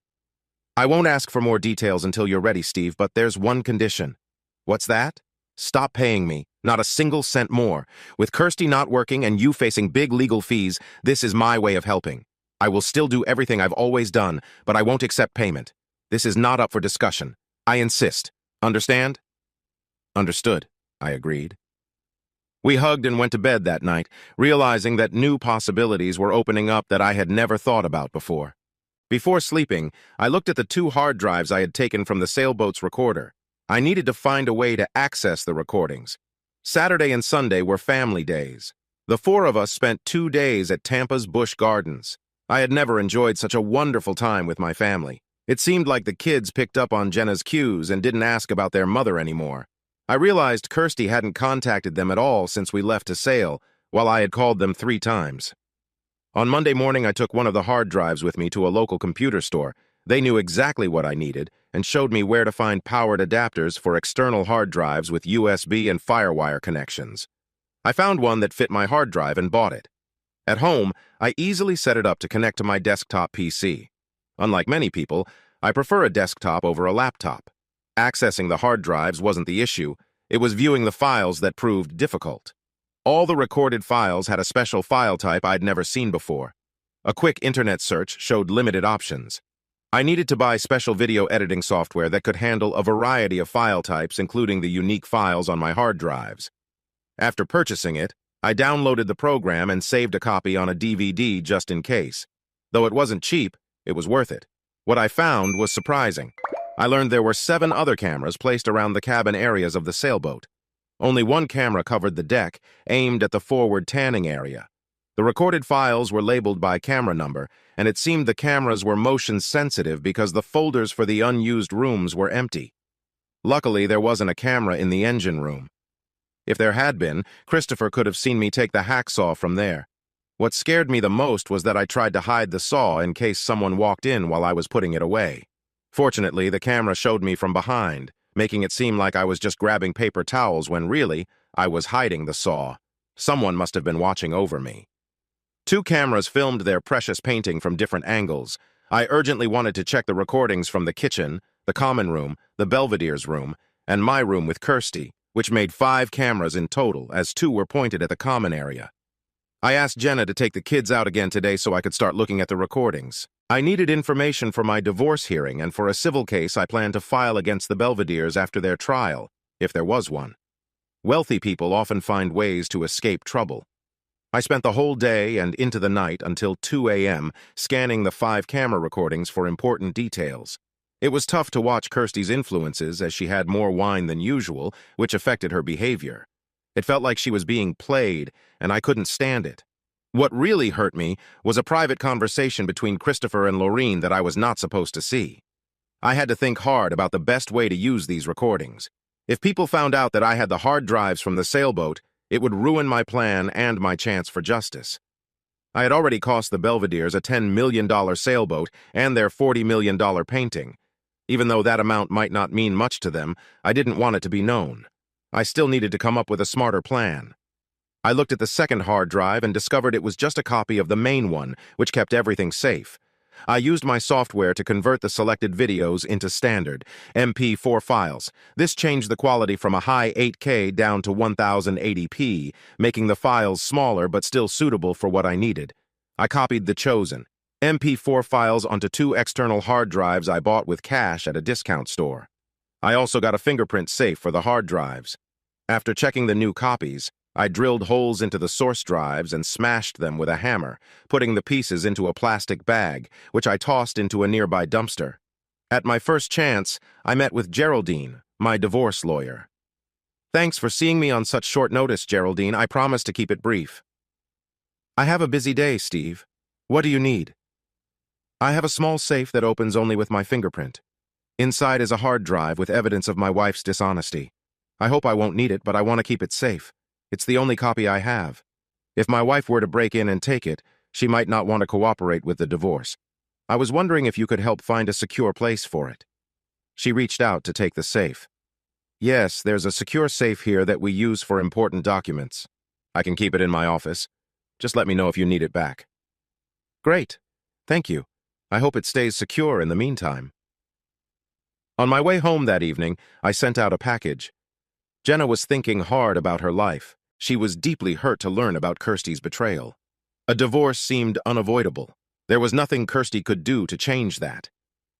Speaker 1: I won't ask for more details until you're ready, Steve, but there's one condition." "What's that?" "Stop paying me. Not a single cent more. With Kirsty not working and you facing big legal fees, this is my way of helping. I will still do everything I've always done, but I won't accept payment. This is not up for discussion. I insist. Understand?" "Understood," I agreed. We hugged and went to bed that night, realizing that new possibilities were opening up that I had never thought about before. Before sleeping, I looked at the 2 hard drives I had taken from the sailboat's recorder. I needed to find a way to access the recordings. Saturday and Sunday were family days. The 4 of us spent 2 days at Tampa's Busch Gardens. I had never enjoyed such a wonderful time with my family. It seemed like the kids picked up on Jenna's cues and didn't ask about their mother anymore. I realized Kirsty hadn't contacted them at all since we left to sail, while I had called them 3 times. On Monday morning, I took one of the hard drives with me to a local computer store. They knew exactly what I needed and showed me where to find powered adapters for external hard drives with USB and FireWire connections. I found one that fit my hard drive and bought it. At home, I easily set it up to connect to my desktop PC. Unlike many people, I prefer a desktop over a laptop. Accessing the hard drives wasn't the issue. It was viewing the files that proved difficult. All the recorded files had a special file type I'd never seen before. A quick internet search showed limited options. I needed to buy special video editing software that could handle a variety of file types, including the unique files on my hard drives. After purchasing it, I downloaded the program and saved a copy on a DVD just in case. Though it wasn't cheap, it was worth it. What I found was surprising. I learned there were 7 other cameras placed around the cabin areas of the sailboat. Only one camera covered the deck, aimed at the forward tanning area. The recorded files were labeled by camera number, and it seemed the cameras were motion sensitive because the folders for the unused rooms were empty. Luckily, there wasn't a camera in the engine room. If there had been, Christopher could have seen me take the hacksaw from there. What scared me the most was that I tried to hide the saw in case someone walked in while I was putting it away. Fortunately, the camera showed me from behind, making it seem like I was just grabbing paper towels when really, I was hiding the saw. Someone must have been watching over me. 2 cameras filmed their precious painting from different angles. I urgently wanted to check the recordings from the kitchen, the common room, the Belvedere's room, and my room with Kirsty, which made 5 cameras in total, as 2 were pointed at the common area. I asked Jenna to take the kids out again today so I could start looking at the recordings. I needed information for my divorce hearing and for a civil case I planned to file against the Belvedere's after their trial, if there was one. Wealthy people often find ways to escape trouble. I spent the whole day and into the night until 2 a.m. scanning the 5 camera recordings for important details. It was tough to watch Kirsty's influences as she had more wine than usual, which affected her behavior. It felt like she was being played, and I couldn't stand it. What really hurt me was a private conversation between Christopher and Laureen that I was not supposed to see. I had to think hard about the best way to use these recordings. If people found out that I had the hard drives from the sailboat, it would ruin my plan and my chance for justice. I had already cost the Belvedere's a $10 million sailboat and their $40 million painting. Even though that amount might not mean much to them, I didn't want it to be known. I still needed to come up with a smarter plan. I looked at the second hard drive and discovered it was just a copy of the main one, which kept everything safe. I used my software to convert the selected videos into standard MP4 files. This changed the quality from a high 8K down to 1080p, making the files smaller but still suitable for what I needed. I copied the chosen MP4 files onto 2 external hard drives I bought with cash at a discount store. I also got a fingerprint safe for the hard drives. After checking the new copies, I drilled holes into the source drives and smashed them with a hammer, putting the pieces into a plastic bag, which I tossed into a nearby dumpster. At my first chance, I met with Geraldine, my divorce lawyer. "Thanks for seeing me on such short notice, Geraldine. I promise to keep it brief." "I have a busy day, Steve. What do you need?" "I have a small safe that opens only with my fingerprint. Inside is a hard drive with evidence of my wife's dishonesty. I hope I won't need it, but I want to keep it safe. It's the only copy I have. If my wife were to break in and take it, she might not want to cooperate with the divorce. I was wondering if you could help find a secure place for it." She reached out to take the safe. "Yes, there's a secure safe here that we use for important documents. I can keep it in my office. Just let me know if you need it back." "Great. Thank you. I hope it stays secure in the meantime." On my way home that evening, I sent out a package. Jenna was thinking hard about her life. She was deeply hurt to learn about Kirsty's betrayal. A divorce seemed unavoidable. There was nothing Kirsty could do to change that.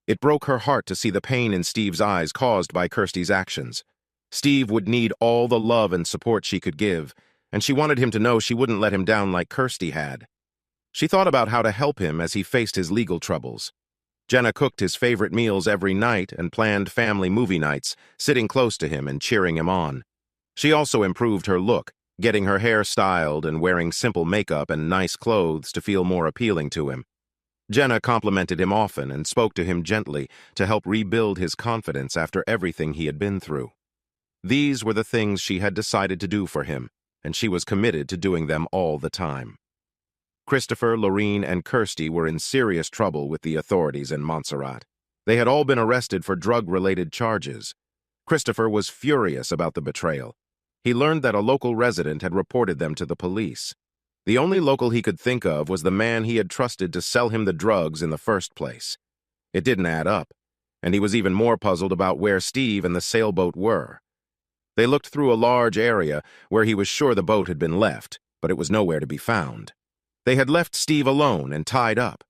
Speaker 1: It broke her heart to see the pain in Steve's eyes caused by Kirsty's actions. Steve would need all the love and support she could give, and she wanted him to know she wouldn't let him down like Kirsty had. She thought about how to help him as he faced his legal troubles. Jenna cooked his favorite meals every night and planned family movie nights, sitting close to him and cheering him on. She also improved her look, getting her hair styled and wearing simple makeup and nice clothes to feel more appealing to him. Jenna complimented him often and spoke to him gently to help rebuild his confidence after everything he had been through. These were the things she had decided to do for him, and she was committed to doing them all the time. Christopher, Lorene, and Kirsty were in serious trouble with the authorities in Montserrat. They had all been arrested for drug-related charges. Christopher was furious about the betrayal. He learned that a local resident had reported them to the police. The only local he could think of was the man he had trusted to sell him the drugs in the first place. It didn't add up, and he was even more puzzled about where Steve and the sailboat were. They looked through a large area where he was sure the boat had been left, but it was nowhere to be found. They had left Steve alone and tied up.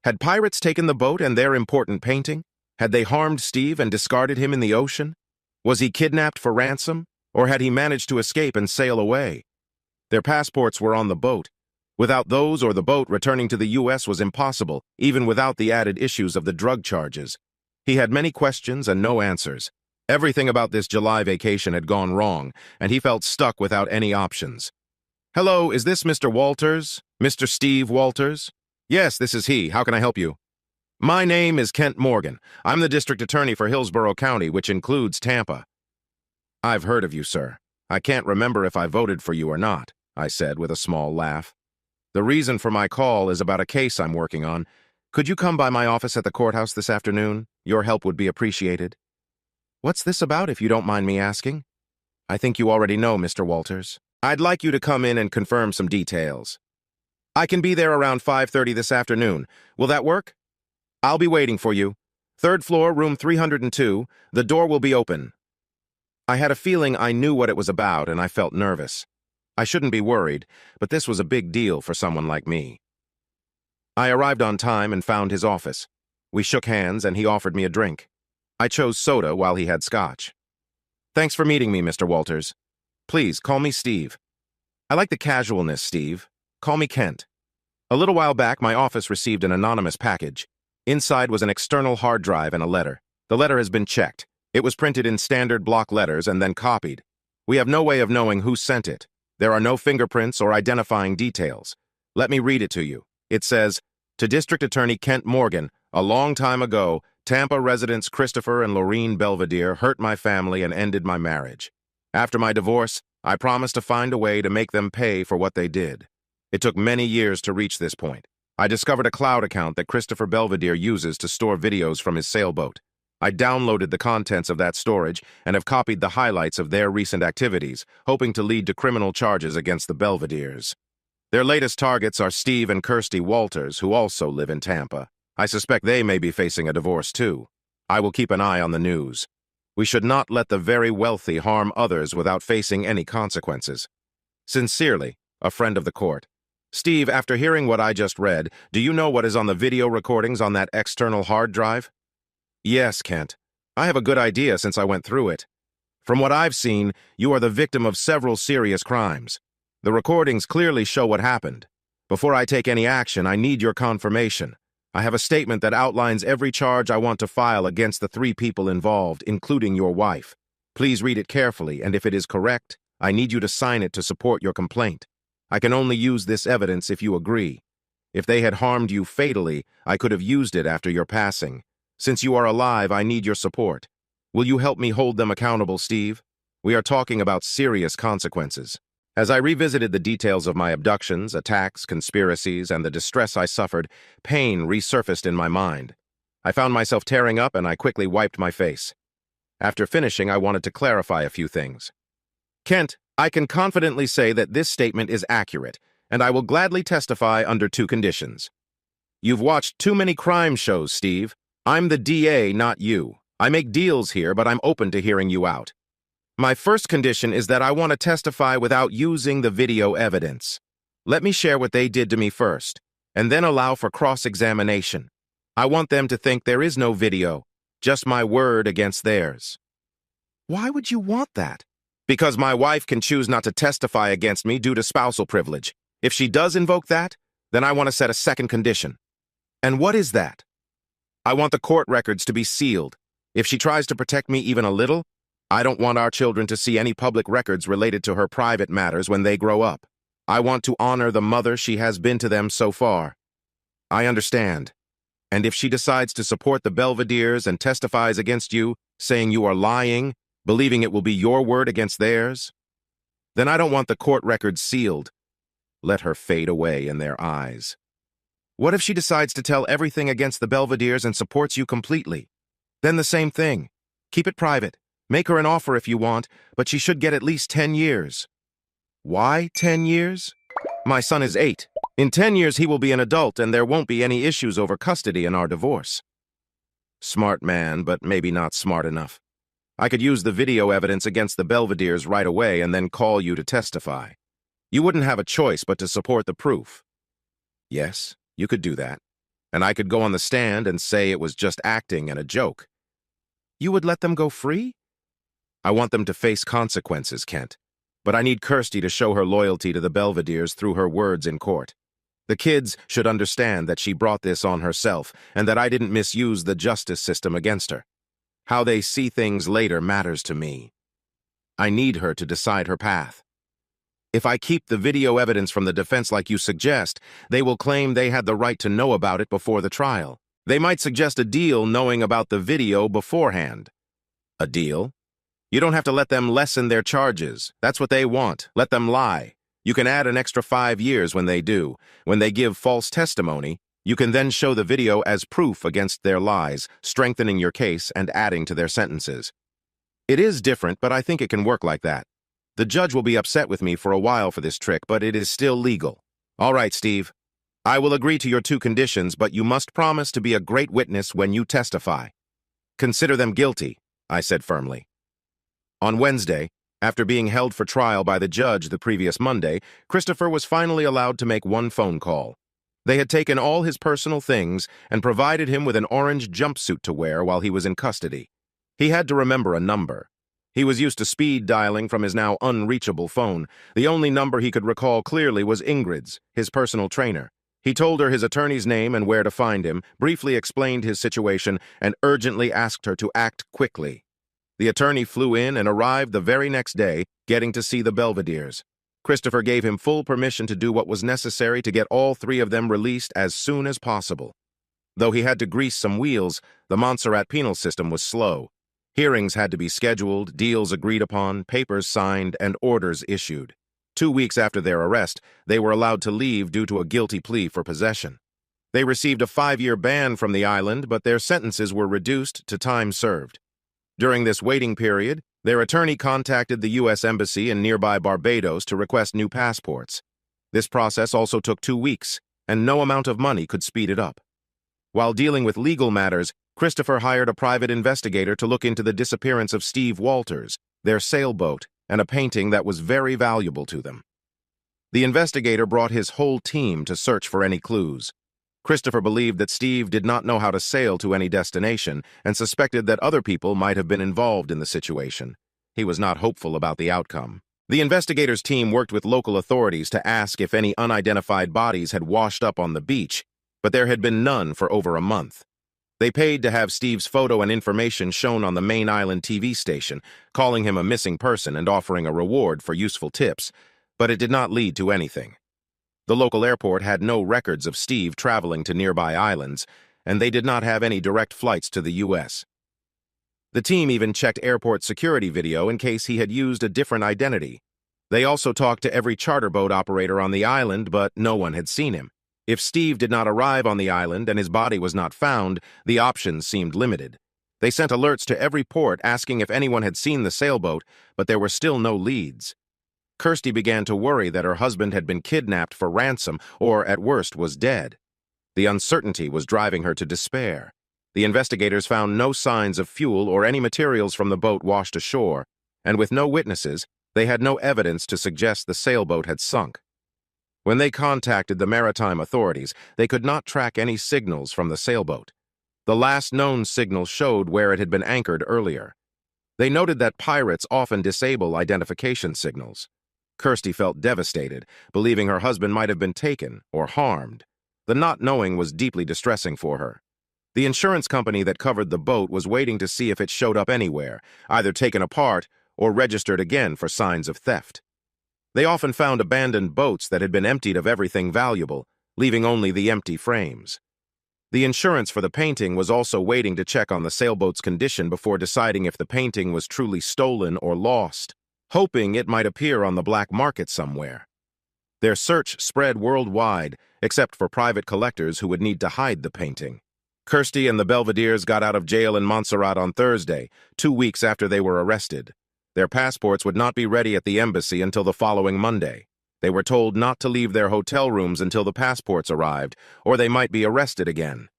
Speaker 1: Had pirates taken the boat and their important painting? Had they harmed Steve and discarded him in the ocean? Was he kidnapped for ransom, or had he managed to escape and sail away? Their passports were on the boat. Without those or the boat, returning to the U.S. was impossible, even without the added issues of the drug charges. He had many questions and no answers. Everything about this July vacation had gone wrong, and he felt stuck without any options. "Hello, is this Mr. Walters? Mr. Steve Walters?" "Yes, this is he. How can I help you?" "My name is Kent Morgan. I'm the district attorney for Hillsborough County, which includes Tampa." "I've heard of you, sir. I can't remember if I voted for you or not," I said with a small laugh. "The reason for my call is about a case I'm working on. Could you come by my office at the courthouse this afternoon? Your help would be appreciated." "What's this about, if you don't mind me asking?" "I think you already know, Mr. Walters. I'd like you to come in and confirm some details." "I can be there around 5:30 this afternoon. Will that work?" "I'll be waiting for you. 3rd floor, room 302. The door will be open." I had a feeling I knew what it was about, and I felt nervous. I shouldn't be worried, but this was a big deal for someone like me. I arrived on time and found his office. We shook hands, and he offered me a drink. I chose soda while he had scotch. "Thanks for meeting me, Mr. Walters. Please, call me Steve." "I like the casualness, Steve. Call me Kent." A little while back, my office received an anonymous package. Inside was an external hard drive and a letter. The letter has been checked. It was printed in standard block letters and then copied. We have no way of knowing who sent it. There are no fingerprints or identifying details. Let me read it to you. It says, "To District Attorney Kent Morgan, a long time ago, Tampa residents Christopher and Lorene Belvedere hurt my family and ended my marriage. After my divorce, I promised to find a way to make them pay for what they did. It took many years to reach this point. I discovered a cloud account that Christopher Belvedere uses to store videos from his sailboat. I downloaded the contents of that storage and have copied the highlights of their recent activities, hoping to lead to criminal charges against the Belvederes. Their latest targets are Steve and Kirsty Walters, who also live in Tampa. I suspect they may be facing a divorce too. I will keep an eye on the news. We should not let the very wealthy harm others without facing any consequences. Sincerely, a friend of the court." Steve, after hearing what I just read, do you know what is on the video recordings on that external hard drive? "Yes, Kent. I have a good idea since I went through it. From what I've seen, you are the victim of several serious crimes. The recordings clearly show what happened. Before I take any action, I need your confirmation. I have a statement that outlines every charge I want to file against the 3 people involved, including your wife. Please read it carefully, and if it is correct, I need you to sign it to support your complaint. I can only use this evidence if you agree. If they had harmed you fatally, I could have used it after your passing. Since you are alive, I need your support. Will you help me hold them accountable, Steve? We are talking about serious consequences." As I revisited the details of my abductions, attacks, conspiracies, and the distress I suffered, pain resurfaced in my mind. I found myself tearing up, and I quickly wiped my face. After finishing, I wanted to clarify a few things. "Kent, I can confidently say that this statement is accurate, and I will gladly testify under 2 conditions. You've watched too many crime shows, Steve. I'm the DA, not you. I make deals here, but I'm open to hearing you out. My first condition is that I want to testify without using the video evidence. Let me share what they did to me first, and then allow for cross-examination. I want them to think there is no video, just my word against theirs." "Why would you want that?" "Because my wife can choose not to testify against me due to spousal privilege. If she does invoke that, then I want to set a second condition." "And what is that?" "I want the court records to be sealed. If she tries to protect me even a little, I don't want our children to see any public records related to her private matters when they grow up. I want to honor the mother she has been to them so far." "I understand. And if she decides to support the Belvederes and testifies against you, saying you are lying, believing it will be your word against theirs, then I don't want the court records sealed. Let her fade away in their eyes. What if she decides to tell everything against the Belvederes and supports you completely? Then the same thing. Keep it private. Make her an offer if you want, but she should get at least 10 years. Why 10 years? My son is 8. In 10 years, he will be an adult and there won't be any issues over custody in our divorce. Smart man, but maybe not smart enough. I could use the video evidence against the Belvederes right away and then call you to testify. You wouldn't have a choice but to support the proof. Yes, you could do that. And I could go on the stand and say it was just acting and a joke. You would let them go free? I want them to face consequences, Kent. But I need Kirsty to show her loyalty to the Belvederes through her words in court. The kids should understand that she brought this on herself and that I didn't misuse the justice system against her. How they see things later matters to me. I need her to decide her path. If I keep the video evidence from the defense like you suggest, they will claim they had the right to know about it before the trial. They might suggest a deal knowing about the video beforehand. A deal? You don't have to let them lessen their charges. That's what they want. Let them lie. You can add an extra 5 years when they do. When they give false testimony, you can then show the video as proof against their lies, strengthening your case and adding to their sentences. It is different, but I think it can work like that. The judge will be upset with me for a while for this trick, but it is still legal. All right, Steve. I will agree to your 2 conditions, but you must promise to be a great witness when you testify. Consider them guilty, I said firmly. On Wednesday, after being held for trial by the judge the previous Monday, Christopher was finally allowed to make one phone call. They had taken all his personal things and provided him with an orange jumpsuit to wear while he was in custody. He had to remember a number. He was used to speed dialing from his now unreachable phone. The only number he could recall clearly was Ingrid's, his personal trainer. He told her his attorney's name and where to find him, briefly explained his situation, and urgently asked her to act quickly. The attorney flew in and arrived the very next day, getting to see the Belvederes. Christopher gave him full permission to do what was necessary to get all 3 of them released as soon as possible. Though he had to grease some wheels, the Montserrat penal system was slow. Hearings had to be scheduled, deals agreed upon, papers signed, and orders issued. 2 weeks after their arrest, they were allowed to leave due to a guilty plea for possession. They received a 5-year ban from the island, but their sentences were reduced to time served. During this waiting period, their attorney contacted the U.S. Embassy in nearby Barbados to request new passports. This process also took 2 weeks, and no amount of money could speed it up. While dealing with legal matters, Christopher hired a private investigator to look into the disappearance of Steve Walters, their sailboat, and a painting that was very valuable to them. The investigator brought his whole team to search for any clues. Christopher believed that Steve did not know how to sail to any destination and suspected that other people might have been involved in the situation. He was not hopeful about the outcome. The investigators' team worked with local authorities to ask if any unidentified bodies had washed up on the beach, but there had been none for over a month. They paid to have Steve's photo and information shown on the main island TV station, calling him a missing person and offering a reward for useful tips, but it did not lead to anything. The local airport had no records of Steve traveling to nearby islands, and they did not have any direct flights to the U.S. The team even checked airport security video in case he had used a different identity. They also talked to every charter boat operator on the island, but no one had seen him. If Steve did not arrive on the island and his body was not found, the options seemed limited. They sent alerts to every port asking if anyone had seen the sailboat, but there were still no leads. Kirsty began to worry that her husband had been kidnapped for ransom or, at worst, was dead. The uncertainty was driving her to despair. The investigators found no signs of fuel or any materials from the boat washed ashore, and with no witnesses, they had no evidence to suggest the sailboat had sunk. When they contacted the maritime authorities, they could not track any signals from the sailboat. The last known signal showed where it had been anchored earlier. They noted that pirates often disable identification signals. Kirsty felt devastated, believing her husband might have been taken or harmed. The not knowing was deeply distressing for her. The insurance company that covered the boat was waiting to see if it showed up anywhere, either taken apart or registered again for signs of theft. They often found abandoned boats that had been emptied of everything valuable, leaving only the empty frames. The insurance for the painting was also waiting to check on the sailboat's condition before deciding if the painting was truly stolen or lost, hoping it might appear on the black market somewhere. Their search spread worldwide, except for private collectors who would need to hide the painting. Kirsty and the Belvederes got out of jail in Montserrat on Thursday, 2 weeks after they were arrested. Their passports would not be ready at the embassy until the following Monday. They were told not to leave their hotel rooms until the passports arrived, or they might be arrested again.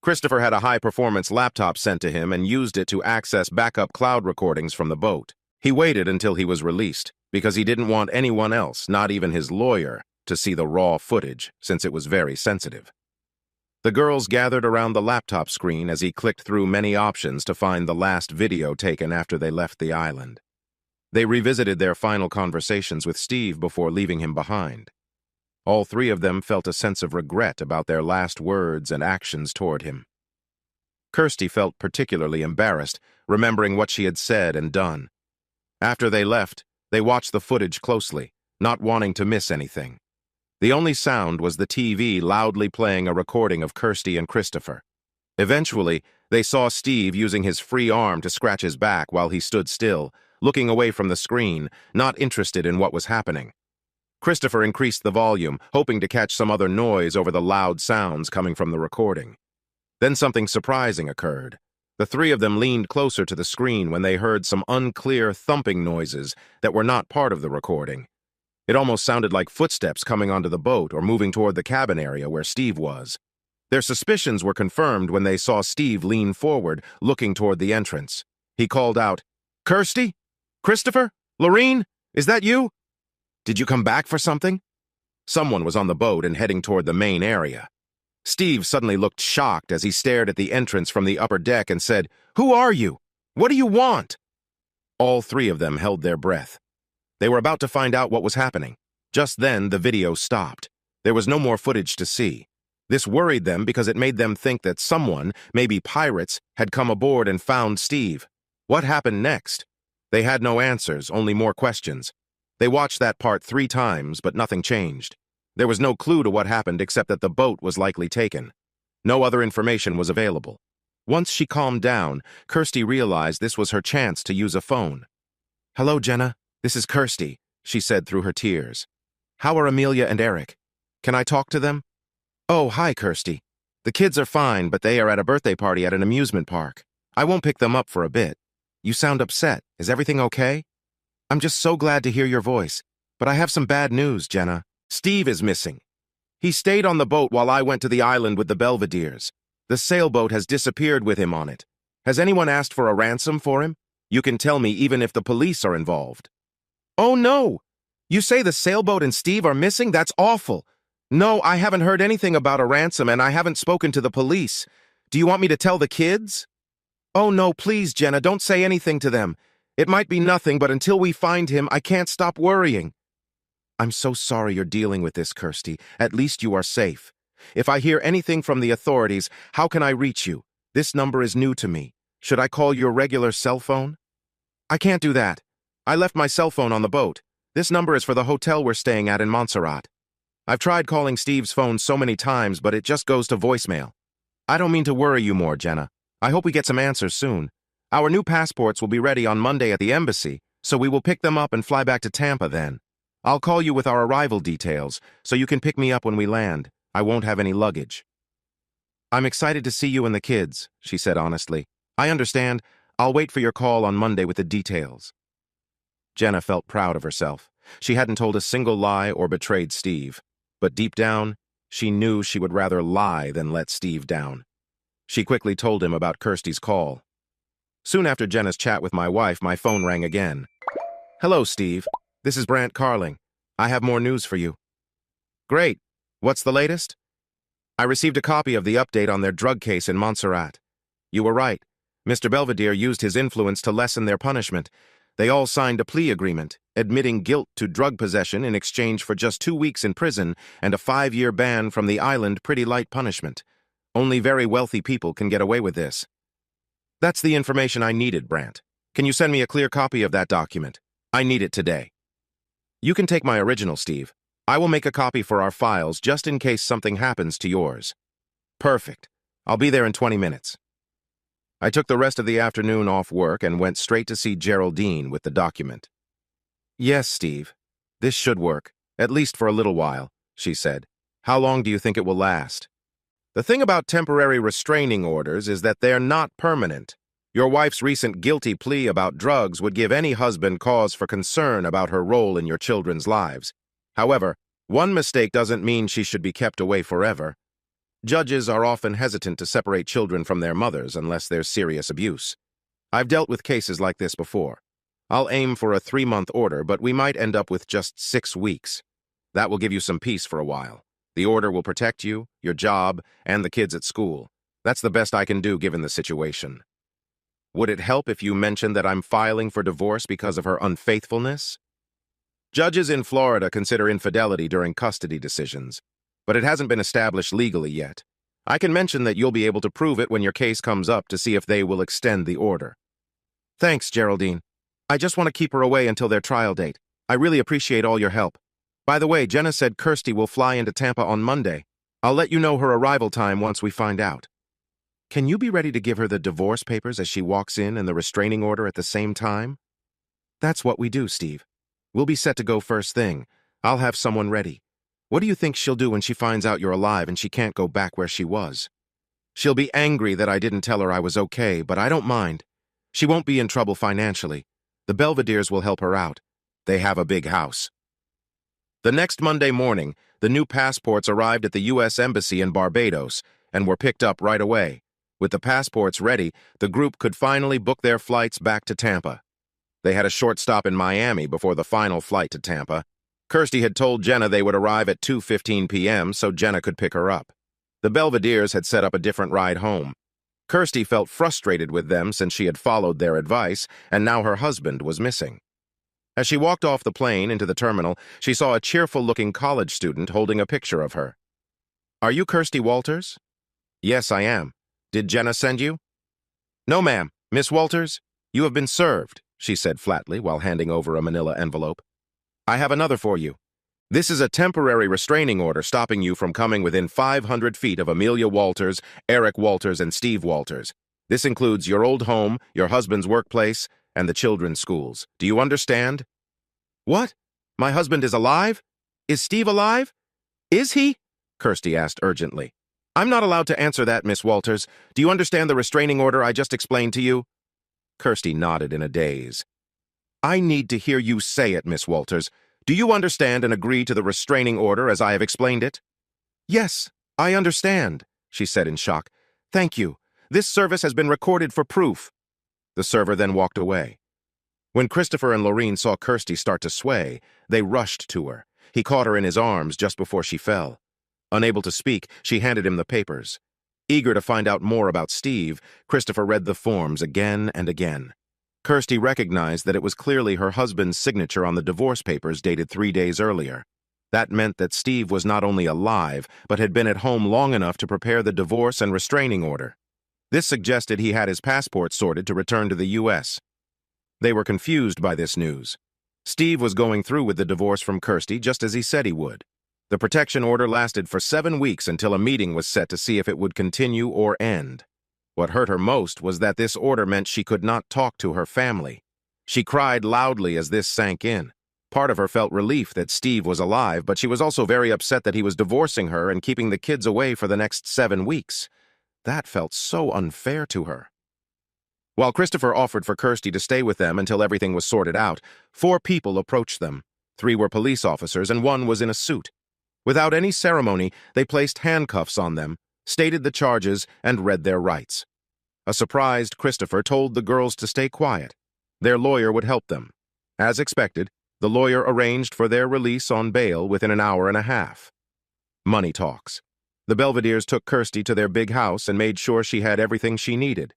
Speaker 1: Christopher had a high-performance laptop sent to him and used it to access backup cloud recordings from the boat. He waited until he was released, because he didn't want anyone else, not even his lawyer, to see the raw footage, since it was very sensitive. The girls gathered around the laptop screen as he clicked through many options to find the last video taken after they left the island. They revisited their final conversations with Steve before leaving him behind. All three of them felt a sense of regret about their last words and actions toward him. Kirsty felt particularly embarrassed, remembering what she had said and done. After they left, they watched the footage closely, not wanting to miss anything. The only sound was the TV loudly playing a recording of Kirsty and Christopher. Eventually, they saw Steve using his free arm to scratch his back while he stood still, looking away from the screen, not interested in what was happening. Christopher increased the volume, hoping to catch some other noise over the loud sounds coming from the recording. Then something surprising occurred. The three of them leaned closer to the screen when they heard some unclear thumping noises that were not part of the recording. It almost sounded like footsteps coming onto the boat or moving toward the cabin area where Steve was. Their suspicions were confirmed when they saw Steve lean forward, looking toward the entrance. He called out, "Kirsty? Christopher? Lorene? Is that you? Did you come back for something?" Someone was on the boat and heading toward the main area. Steve suddenly looked shocked as he stared at the entrance from the upper deck and said, "Who are you? What do you want?" All three of them held their breath. They were about to find out what was happening. Just then, the video stopped. There was no more footage to see. This worried them because it made them think that someone, maybe pirates, had come aboard and found Steve. What happened next? They had no answers, only more questions. They watched that part 3 times, but nothing changed. There was no clue to what happened except that the boat was likely taken. No other information was available. Once she calmed down, Kirsty realized this was her chance to use a phone. "Hello, Jenna. This is Kirsty," she said through her tears. "How are Amelia and Eric? Can I talk to them?" "Oh, hi, Kirsty. The kids are fine, but they are at a birthday party at an amusement park. I won't pick them up for a bit. You sound upset. Is everything okay?" "I'm just so glad to hear your voice. But I have some bad news, Jenna. Steve is missing. He stayed on the boat while I went to the island with the Belvederes. The sailboat has disappeared with him on it. Has anyone asked for a ransom for him? You can tell me even if the police are involved." "Oh, no! You say the sailboat and Steve are missing? That's awful. No, I haven't heard anything about a ransom and I haven't spoken to the police. Do you want me to tell the kids?" "Oh, no, please, Jenna, don't say anything to them. It might be nothing, but until we find him, I can't stop worrying." "I'm so sorry you're dealing with this, Kirsty. At least you are safe. If I hear anything from the authorities, how can I reach you? This number is new to me. Should I call your regular cell phone?" "I can't do that. I left my cell phone on the boat. This number is for the hotel we're staying at in Montserrat. I've tried calling Steve's phone so many times, but it just goes to voicemail. I don't mean to worry you more, Jenna. I hope we get some answers soon. Our new passports will be ready on Monday at the embassy, so we will pick them up and fly back to Tampa then. I'll call you with our arrival details, so you can pick me up when we land. I won't have any luggage." "I'm excited to see you and the kids," she said honestly. "I understand. I'll wait for your call on Monday with the details." Jenna felt proud of herself. She hadn't told a single lie or betrayed Steve. But deep down, she knew she would rather lie than let Steve down. She quickly told him about Kirsty's call. Soon after Jenna's chat with my wife, my phone rang again. "Hello, Steve. This is Brant Carling. I have more news for you." "Great. What's the latest?" "I received a copy of the update on their drug case in Montserrat. You were right. Mr. Belvedere used his influence to lessen their punishment. They all signed a plea agreement, admitting guilt to drug possession in exchange for just 2 weeks in prison and a 5-year ban from the island, pretty light punishment. Only very wealthy people can get away with this." "That's the information I needed, Brant. Can you send me a clear copy of that document? I need it today." "You can take my original, Steve. I will make a copy for our files just in case something happens to yours." Perfect. I'll be there in 20 minutes. I took the rest of the afternoon off work and went straight to see Geraldine with the document. Yes, Steve. This should work, at least for a little while, she said. How long do you think it will last? The thing about temporary restraining orders is that they're not permanent. Your wife's recent guilty plea about drugs would give any husband cause for concern about her role in your children's lives. However, one mistake doesn't mean she should be kept away forever. Judges are often hesitant to separate children from their mothers unless there's serious abuse. I've dealt with cases like this before. I'll aim for a 3-month order, but we might end up with just 6 weeks. That will give you some peace for a while. The order will protect you, your job, and the kids at school. That's the best I can do given the situation. Would it help if you mentioned that I'm filing for divorce because of her unfaithfulness? Judges in Florida consider infidelity during custody decisions, but it hasn't been established legally yet. I can mention that you'll be able to prove it when your case comes up to see if they will extend the order. Thanks, Geraldine. I just want to keep her away until their trial date. I really appreciate all your help. By the way, Jenna said Kirsty will fly into Tampa on Monday. I'll let you know her arrival time once we find out. Can you be ready to give her the divorce papers as she walks in and the restraining order at the same time? That's what we do, Steve. We'll be set to go first thing. I'll have someone ready. What do you think she'll do when she finds out you're alive and she can't go back where she was? She'll be angry that I didn't tell her I was okay, but I don't mind. She won't be in trouble financially. The Belvederes will help her out. They have a big house. The next Monday morning, the new passports arrived at the U.S. Embassy in Barbados and were picked up right away. With the passports ready, the group could finally book their flights back to Tampa. They had a short stop in Miami before the final flight to Tampa. Kirsty had told Jenna they would arrive at 2:15 p.m. so Jenna could pick her up. The Belvederes had set up a different ride home. Kirsty felt frustrated with them since she had followed their advice, and now her husband was missing. As she walked off the plane into the terminal, she saw a cheerful-looking college student holding a picture of her. Are you Kirsty Walters? Yes, I am. Did Jenna send you? No, ma'am. Miss Walters, you have been served, she said flatly while handing over a manila envelope. I have another for you. This is a temporary restraining order stopping you from coming within 500 feet of Amelia Walters, Eric Walters, and Steve Walters. This includes your old home, your husband's workplace, and the children's schools. Do you understand? What? My husband is alive? Is Steve alive? Is he? Kirsty asked urgently. I'm not allowed to answer that, Miss Walters. Do you understand the restraining order I just explained to you? Kirsty nodded in a daze. I need to hear you say it, Miss Walters. Do you understand and agree to the restraining order as I have explained it? Yes, I understand, she said in shock. Thank you. This service has been recorded for proof. The server then walked away. When Christopher and Lorene saw Kirsty start to sway, they rushed to her. He caught her in his arms just before she fell. Unable to speak, she handed him the papers. Eager to find out more about Steve, Christopher read the forms again and again. Kirsty recognized that it was clearly her husband's signature on the divorce papers dated 3 days earlier. That meant that Steve was not only alive, but had been at home long enough to prepare the divorce and restraining order. This suggested he had his passport sorted to return to the U.S. They were confused by this news. Steve was going through with the divorce from Kirsty just as he said he would. The protection order lasted for 7 weeks until a meeting was set to see if it would continue or end. What hurt her most was that this order meant she could not talk to her family. She cried loudly as this sank in. Part of her felt relief that Steve was alive, but she was also very upset that he was divorcing her and keeping the kids away for the next 7 weeks. That felt so unfair to her. While Christopher offered for Kirsty to stay with them until everything was sorted out, 4 people approached them. 3 were police officers and 1 was in a suit. Without any ceremony, they placed handcuffs on them, stated the charges, and read their rights. A surprised Christopher told the girls to stay quiet. Their lawyer would help them. As expected, the lawyer arranged for their release on bail within an hour and a half. Money talks. The Belvederes took Kirsty to their big house and made sure she had everything she needed.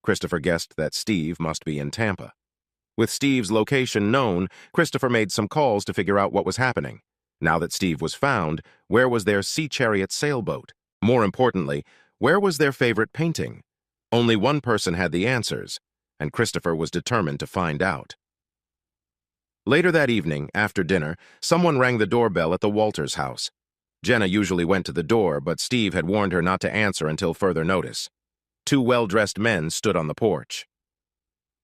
Speaker 1: Christopher guessed that Steve must be in Tampa. With Steve's location known, Christopher made some calls to figure out what was happening. Now that Steve was found, where was their Sea Chariot sailboat? More importantly, where was their favorite painting? Only one person had the answers, and Christopher was determined to find out. Later that evening, after dinner, someone rang the doorbell at the Walters house. Jenna usually went to the door, but Steve had warned her not to answer until further notice. Two well-dressed men stood on the porch.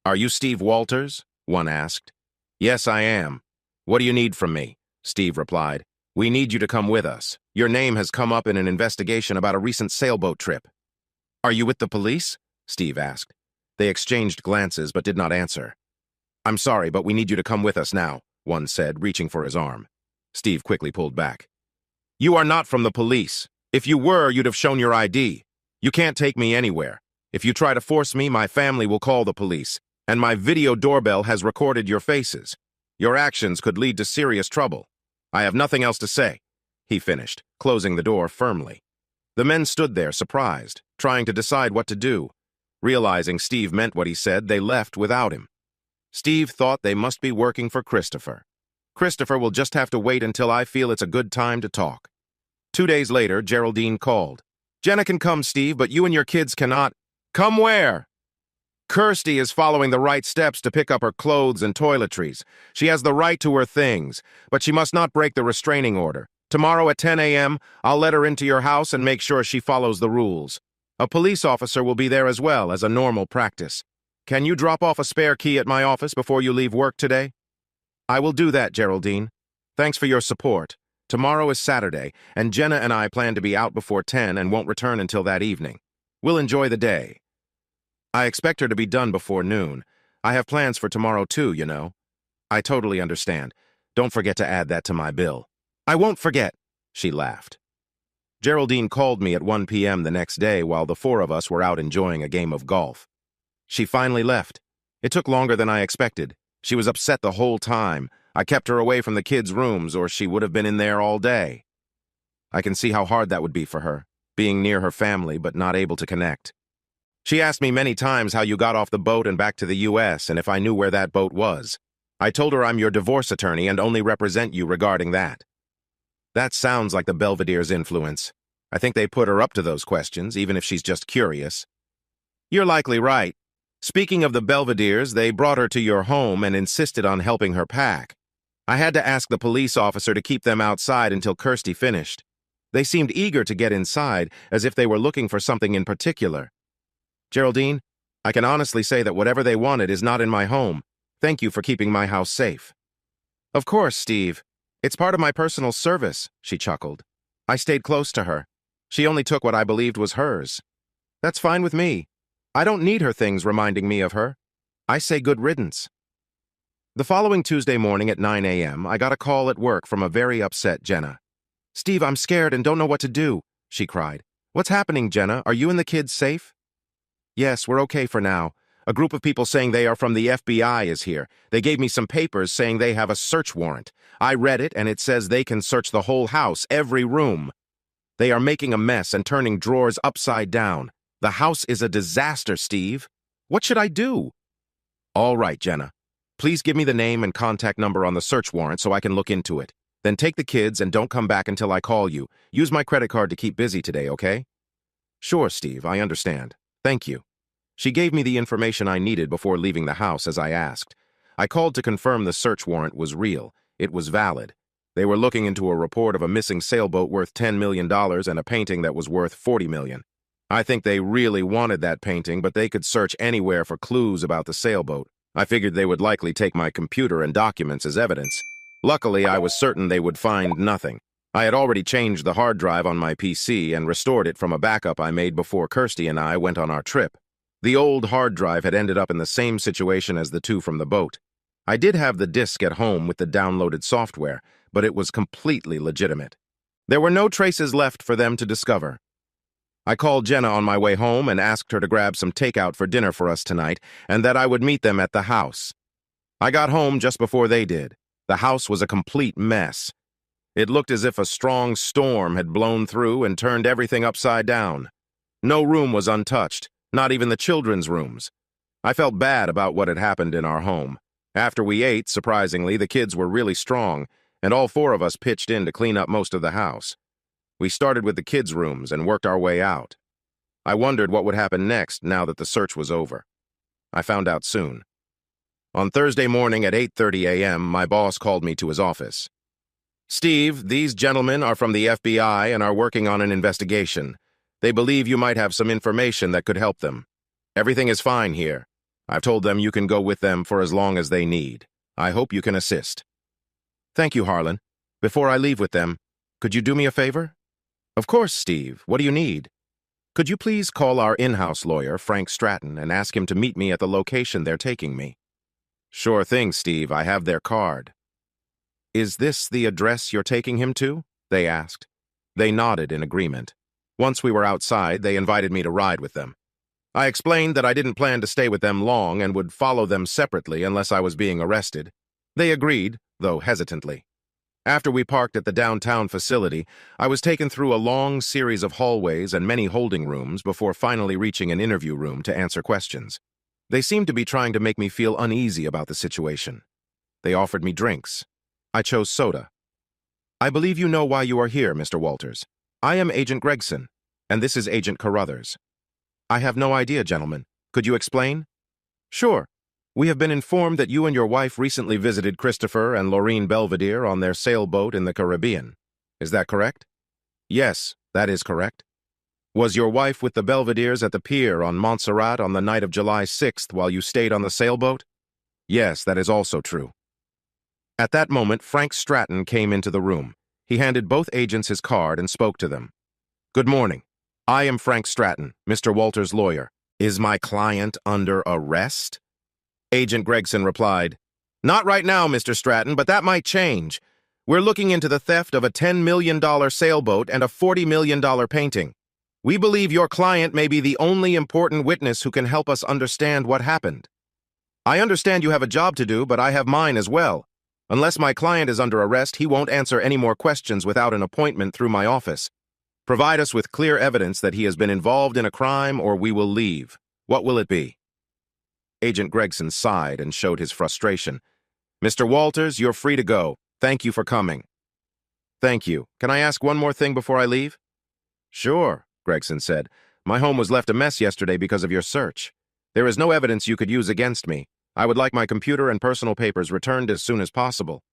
Speaker 1: "Are you Steve Walters?" one asked. "Yes, I am. What do you need from me?" Steve replied. "We need you to come with us. Your name has come up in an investigation about a recent sailboat trip." "Are you with the police?" Steve asked. They exchanged glances but did not answer. "I'm sorry, but we need you to come with us now," one said, reaching for his arm. Steve quickly pulled back. "You are not from the police. If you were, you'd have shown your ID. You can't take me anywhere. If you try to force me, my family will call the police, and my video doorbell has recorded your faces. Your actions could lead to serious trouble. I have nothing else to say," he finished, closing the door firmly. The men stood there, surprised, trying to decide what to do. Realizing Steve meant what he said, they left without him. Steve thought they must be working for Christopher. "Christopher will just have to wait until I feel it's a good time to talk." 2 days later, Geraldine called. "Jenna can come, Steve, but you and your kids cannot." "Come where?" "Kirsty is following the right steps to pick up her clothes and toiletries. She has the right to her things, but she must not break the restraining order. Tomorrow at 10 a.m., I'll let her into your house and make sure she follows the rules. A police officer will be there as well as a normal practice. Can you drop off a spare key at my office before you leave work today?" "I will do that, Geraldine. Thanks for your support. Tomorrow is Saturday, and Jenna and I plan to be out before 10 and won't return until that evening. We'll enjoy the day. I expect her to be done before noon. I have plans for tomorrow too, you know." "I totally understand. Don't forget to add that to my bill." "I won't forget," she laughed. Geraldine called me at 1 p.m. the next day while the four of us were out enjoying a game of golf. She finally left. It took longer than I expected. She was upset the whole time. I kept her away from the kids' rooms, or she would have been in there all day. I can see how hard that would be for her, being near her family but not able to connect. She asked me many times how you got off the boat and back to the U.S. and if I knew where that boat was. I told her I'm your divorce attorney and only represent you regarding that. That sounds like the Belvedere's influence. I think they put her up to those questions, even if she's just curious. You're likely right. Speaking of the Belvederes, they brought her to your home and insisted on helping her pack. I had to ask the police officer to keep them outside until Kirsty finished. They seemed eager to get inside, as if they were looking for something in particular. Geraldine, I can honestly say that whatever they wanted is not in my home. Thank you for keeping my house safe. Of course, Steve. It's part of my personal service, she chuckled. I stayed close to her. She only took what I believed was hers. That's fine with me. I don't need her things reminding me of her. I say good riddance. The following Tuesday morning at 9 a.m., I got a call at work from a very upset Jenna. Steve, I'm scared and don't know what to do, she cried. What's happening, Jenna? Are you and the kids safe? Yes, we're okay for now. A group of people saying they are from the FBI is here. They gave me some papers saying they have a search warrant. I read it, and it says they can search the whole house, every room. They are making a mess and turning drawers upside down. The house is a disaster, Steve. What should I do? All right, Jenna. Please give me the name and contact number on the search warrant so I can look into it. Then take the kids and don't come back until I call you. Use my credit card to keep busy today, okay? Sure, Steve, I understand. Thank you. She gave me the information I needed before leaving the house as I asked. I called to confirm the search warrant was real. It was valid. They were looking into a report of a missing sailboat worth $10 million and a painting that was worth $40 million. I think they really wanted that painting, but they could search anywhere for clues about the sailboat. I figured they would likely take my computer and documents as evidence. Luckily, I was certain they would find nothing. I had already changed the hard drive on my PC and restored it from a backup I made before Kirsty and I went on our trip. The old hard drive had ended up in the same situation as the two from the boat. I did have the disk at home with the downloaded software, but it was completely legitimate. There were no traces left for them to discover. I called Jenna on my way home and asked her to grab some takeout for dinner for us tonight and that I would meet them at the house. I got home just before they did. The house was a complete mess. It looked as if a strong storm had blown through and turned everything upside down. No room was untouched, not even the children's rooms. I felt bad about what had happened in our home. After we ate, surprisingly, the kids were really strong, and all four of us pitched in to clean up most of the house. We started with the kids' rooms and worked our way out. I wondered what would happen next now that the search was over. I found out soon. On Thursday morning at 8:30 a.m., my boss called me to his office. Steve, these gentlemen are from the FBI and are working on an investigation. They believe you might have some information that could help them. Everything is fine here. I've told them you can go with them for as long as they need. I hope you can assist. Thank you, Harlan. Before I leave with them, could you do me a favor? Of course, Steve. What do you need? Could you please call our in-house lawyer, Frank Stratton, and ask him to meet me at the location they're taking me? Sure thing, Steve. I have their card. Is this the address you're taking him to? They asked. They nodded in agreement. Once we were outside, they invited me to ride with them. I explained that I didn't plan to stay with them long and would follow them separately unless I was being arrested. They agreed, though hesitantly. After we parked at the downtown facility, I was taken through a long series of hallways and many holding rooms before finally reaching an interview room to answer questions. They seemed to be trying to make me feel uneasy about the situation. They offered me drinks. I chose soda. I believe you know why you are here, Mr. Walters. I am Agent Gregson, and this is Agent Carruthers. I have no idea, gentlemen. Could you explain? Sure. We have been informed that you and your wife recently visited Christopher and Laureen Belvedere on their sailboat in the Caribbean. Is that correct? Yes, that is correct. Was your wife with the Belvederes at the pier on Montserrat on the night of July 6th while you stayed on the sailboat? Yes, that is also true. At that moment, Frank Stratton came into the room. He handed both agents his card and spoke to them. Good morning. I am Frank Stratton, Mr. Walters' lawyer. Is my client under arrest? Agent Gregson replied, Not right now, Mr. Stratton, but that might change. We're looking into the theft of a $10 million sailboat and a $40 million painting. We believe your client may be the only important witness who can help us understand what happened. I understand you have a job to do, but I have mine as well. Unless my client is under arrest, he won't answer any more questions without an appointment through my office. Provide us with clear evidence that he has been involved in a crime or we will leave. What will it be? Agent Gregson sighed and showed his frustration. Mr. Walters, you're free to go. Thank you for coming. Thank you. Can I ask one more thing before I leave? Sure, Gregson said. My home was left a mess yesterday because of your search. There is no evidence you could use against me. I would like my computer and personal papers returned as soon as possible.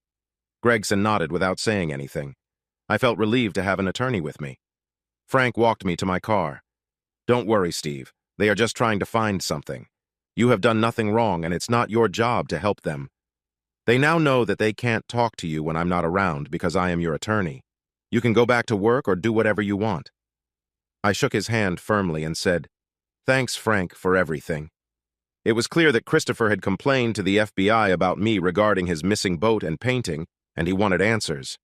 Speaker 1: Gregson nodded without saying anything. I felt relieved to have an attorney with me. Frank walked me to my car. Don't worry, Steve. They are just trying to find something. You have done nothing wrong, and it's not your job to help them. They now know that they can't talk to you when I'm not around because I am your attorney. You can go back to work or do whatever you want. I shook his hand firmly and said, Thanks, Frank, for everything. It was clear that Christopher had complained to the FBI about me regarding his missing boat and painting, and he wanted answers.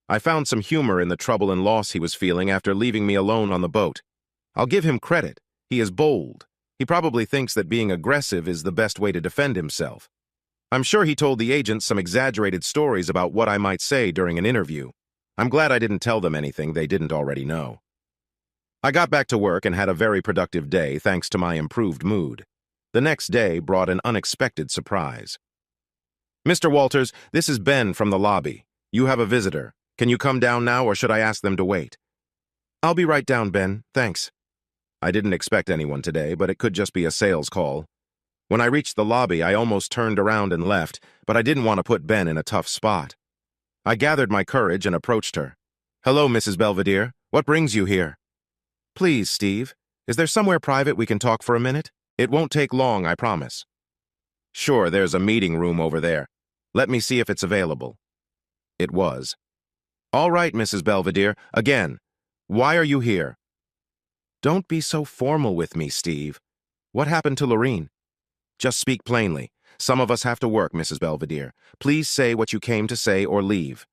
Speaker 1: I found some humor in the trouble and loss he was feeling after leaving me alone on the boat. I'll give him credit. He is bold. He probably thinks that being aggressive is the best way to defend himself. I'm sure he told the agents some exaggerated stories about what I might say during an interview. I'm glad I didn't tell them anything they didn't already know. I got back to work and had a very productive day thanks to my improved mood. The next day brought an unexpected surprise. Mr. Walters, this is Ben from the lobby. You have a visitor. Can you come down now or should I ask them to wait? I'll be right down, Ben. Thanks. I didn't expect anyone today, but it could just be a sales call. When I reached the lobby, I almost turned around and left, but I didn't want to put Ben in a tough spot. I gathered my courage and approached her. Hello, Mrs. Belvedere. What brings you here? Please, Steve. Is there somewhere private we can talk for a minute? It won't take long, I promise. Sure, there's a meeting room over there. Let me see if it's available. It was. All right, Mrs. Belvedere. Again, why are you here? Don't be so formal with me, Steve. What happened to Laureen? Just speak plainly. Some of us have to work, Mrs. Belvedere. Please say what you came to say or leave.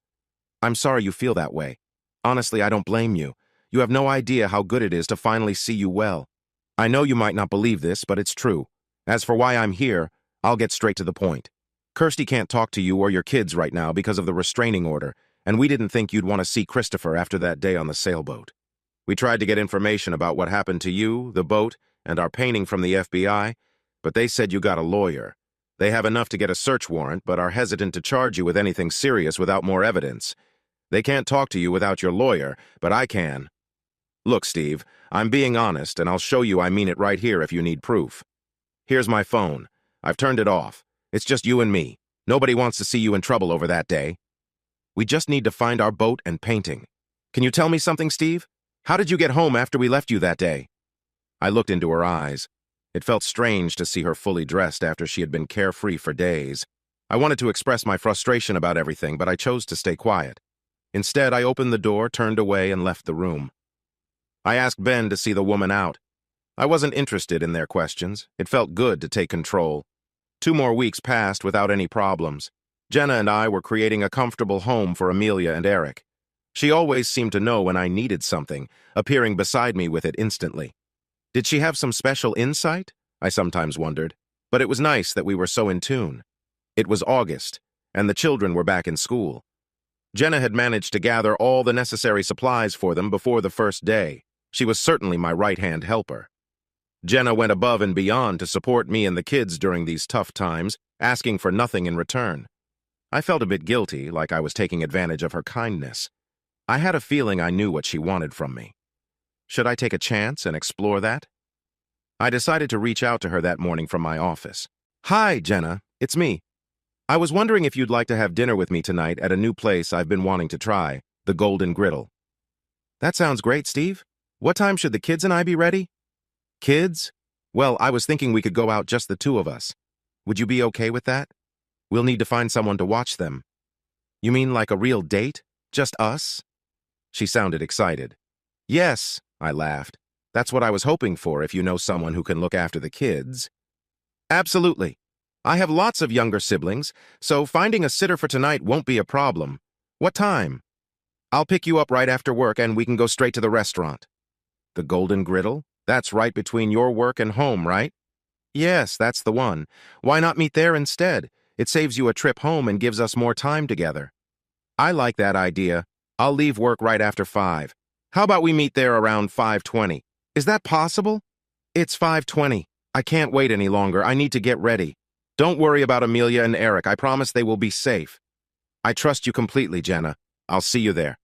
Speaker 1: I'm sorry you feel that way. Honestly, I don't blame you. You have no idea how good it is to finally see you well. I know you might not believe this, but it's true. As for why I'm here, I'll get straight to the point. Kirsty can't talk to you or your kids right now because of the restraining order, and we didn't think you'd want to see Christopher after that day on the sailboat. We tried to get information about what happened to you, the boat, and our painting from the FBI, but they said you got a lawyer. They have enough to get a search warrant, but are hesitant to charge you with anything serious without more evidence. They can't talk to you without your lawyer, but I can. Look, Steve, I'm being honest, and I'll show you I mean it right here if you need proof. Here's my phone. I've turned it off. It's just you and me. Nobody wants to see you in trouble over that day. We just need to find our boat and painting. Can you tell me something, Steve? How did you get home after we left you that day? I looked into her eyes. It felt strange to see her fully dressed after she had been carefree for days. I wanted to express my frustration about everything, but I chose to stay quiet. Instead, I opened the door, turned away, and left the room. I asked Ben to see the woman out. I wasn't interested in their questions. It felt good to take control. 2 more weeks passed without any problems. Jenna and I were creating a comfortable home for Amelia and Eric. She always seemed to know when I needed something, appearing beside me with it instantly. Did she have some special insight? I sometimes wondered. But it was nice that we were so in tune. It was August, and the children were back in school. Jenna had managed to gather all the necessary supplies for them before the first day. She was certainly my right-hand helper. Jenna went above and beyond to support me and the kids during these tough times, asking for nothing in return. I felt a bit guilty, like I was taking advantage of her kindness. I had a feeling I knew what she wanted from me. Should I take a chance and explore that? I decided to reach out to her that morning from my office. Hi, Jenna. It's me. I was wondering if you'd like to have dinner with me tonight at a new place I've been wanting to try, the Golden Griddle. That sounds great, Steve. What time should the kids and I be ready? Kids? Well, I was thinking we could go out just the 2 of us. Would you be okay with that? We'll need to find someone to watch them. You mean like a real date? Just us? She sounded excited. Yes, I laughed. That's what I was hoping for if you know someone who can look after the kids. Absolutely. I have lots of younger siblings, so finding a sitter for tonight won't be a problem. What time? I'll pick you up right after work and we can go straight to the restaurant. The Golden Griddle? That's right between your work and home, right? Yes, that's the one. Why not meet there instead? It saves you a trip home and gives us more time together. I like that idea. I'll leave work right after 5. How about we meet there around 5:20? Is that possible? It's 5:20. I can't wait any longer. I need to get ready. Don't worry about Amelia and Eric. I promise they will be safe. I trust you completely, Jenna. I'll see you there.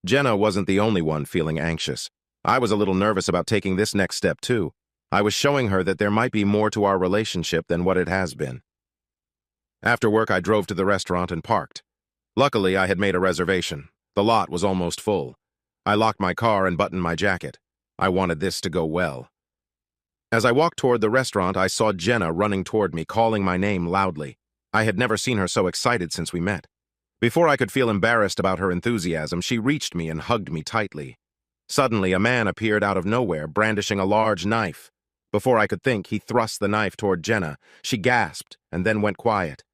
Speaker 1: Jenna wasn't the only one feeling anxious. I was a little nervous about taking this next step, too. I was showing her that there might be more to our relationship than what it has been. After work, I drove to the restaurant and parked. Luckily, I had made a reservation. The lot was almost full. I locked my car and buttoned my jacket. I wanted this to go well. As I walked toward the restaurant, I saw Jenna running toward me, calling my name loudly. I had never seen her so excited since we met. Before I could feel embarrassed about her enthusiasm, she reached me and hugged me tightly. Suddenly, a man appeared out of nowhere, brandishing a large knife. Before I could think, he thrust the knife toward Jenna. She gasped and then went quiet.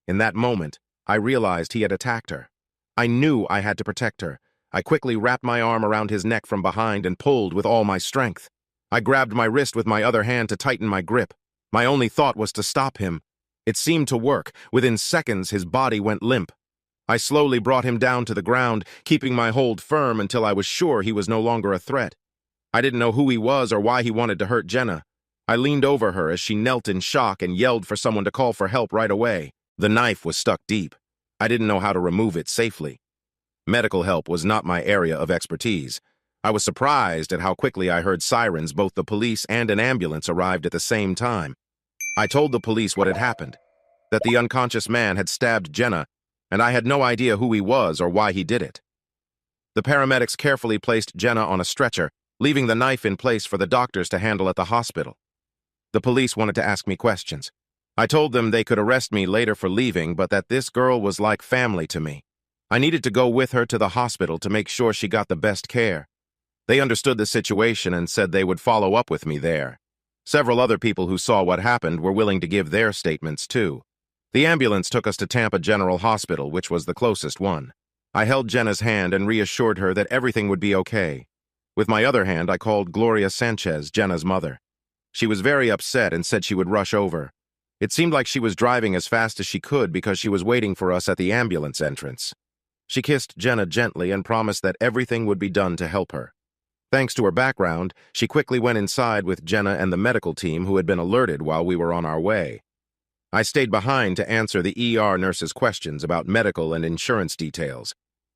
Speaker 1: In that moment, I realized he had attacked her. I knew I had to protect her. I quickly wrapped my arm around his neck from behind and pulled with all my strength. I grabbed my wrist with my other hand to tighten my grip. My only thought was to stop him. It seemed to work. Within seconds, his body went limp. I slowly brought him down to the ground, keeping my hold firm until I was sure he was no longer a threat. I didn't know who he was or why he wanted to hurt Jenna. I leaned over her as she knelt in shock and yelled for someone to call for help right away. The knife was stuck deep. I didn't know how to remove it safely. Medical help was not my area of expertise. I was surprised at how quickly I heard sirens. Both the police and an ambulance arrived at the same time. I told the police what had happened, that the unconscious man had stabbed Jenna, and I had no idea who he was or why he did it. The paramedics carefully placed Jenna on a stretcher, leaving the knife in place for the doctors to handle at the hospital. The police wanted to ask me questions. I told them they could arrest me later for leaving, but that this girl was like family to me. I needed to go with her to the hospital to make sure she got the best care. They understood the situation and said they would follow up with me there. Several other people who saw what happened were willing to give their statements too. The ambulance took us to Tampa General Hospital, which was the closest one. I held Jenna's hand and reassured her that everything would be okay. With my other hand, I called Gloria Sanchez, Jenna's mother. She was very upset and said she would rush over. It seemed like she was driving as fast as she could because she was waiting for us at the ambulance entrance. She kissed Jenna gently and promised that everything would be done to help her. Thanks to her background, she quickly went inside with Jenna and the medical team who had been alerted while we were on our way. I stayed behind to answer the ER nurse's questions about medical and insurance details.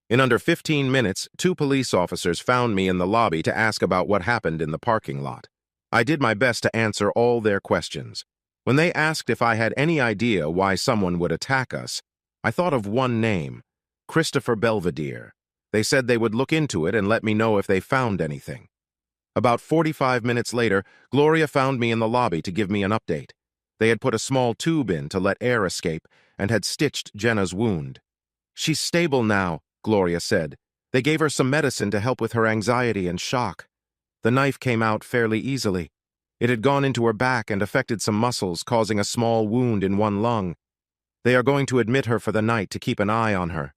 Speaker 1: In under 15 minutes, 2 police officers found me in the lobby to ask about what happened in the parking lot. I did my best to answer all their questions. When they asked if I had any idea why someone would attack us, I thought of one name, Christopher Belvedere. They said they would look into it and let me know if they found anything. About 45 minutes later, Gloria found me in the lobby to give me an update. They had put a small tube in to let air escape and had stitched Jenna's wound. "She's stable now," Gloria said. "They gave her some medicine to help with her anxiety and shock. The knife came out fairly easily. It had gone into her back and affected some muscles, causing a small wound in one lung. They are going to admit her for the night to keep an eye on her.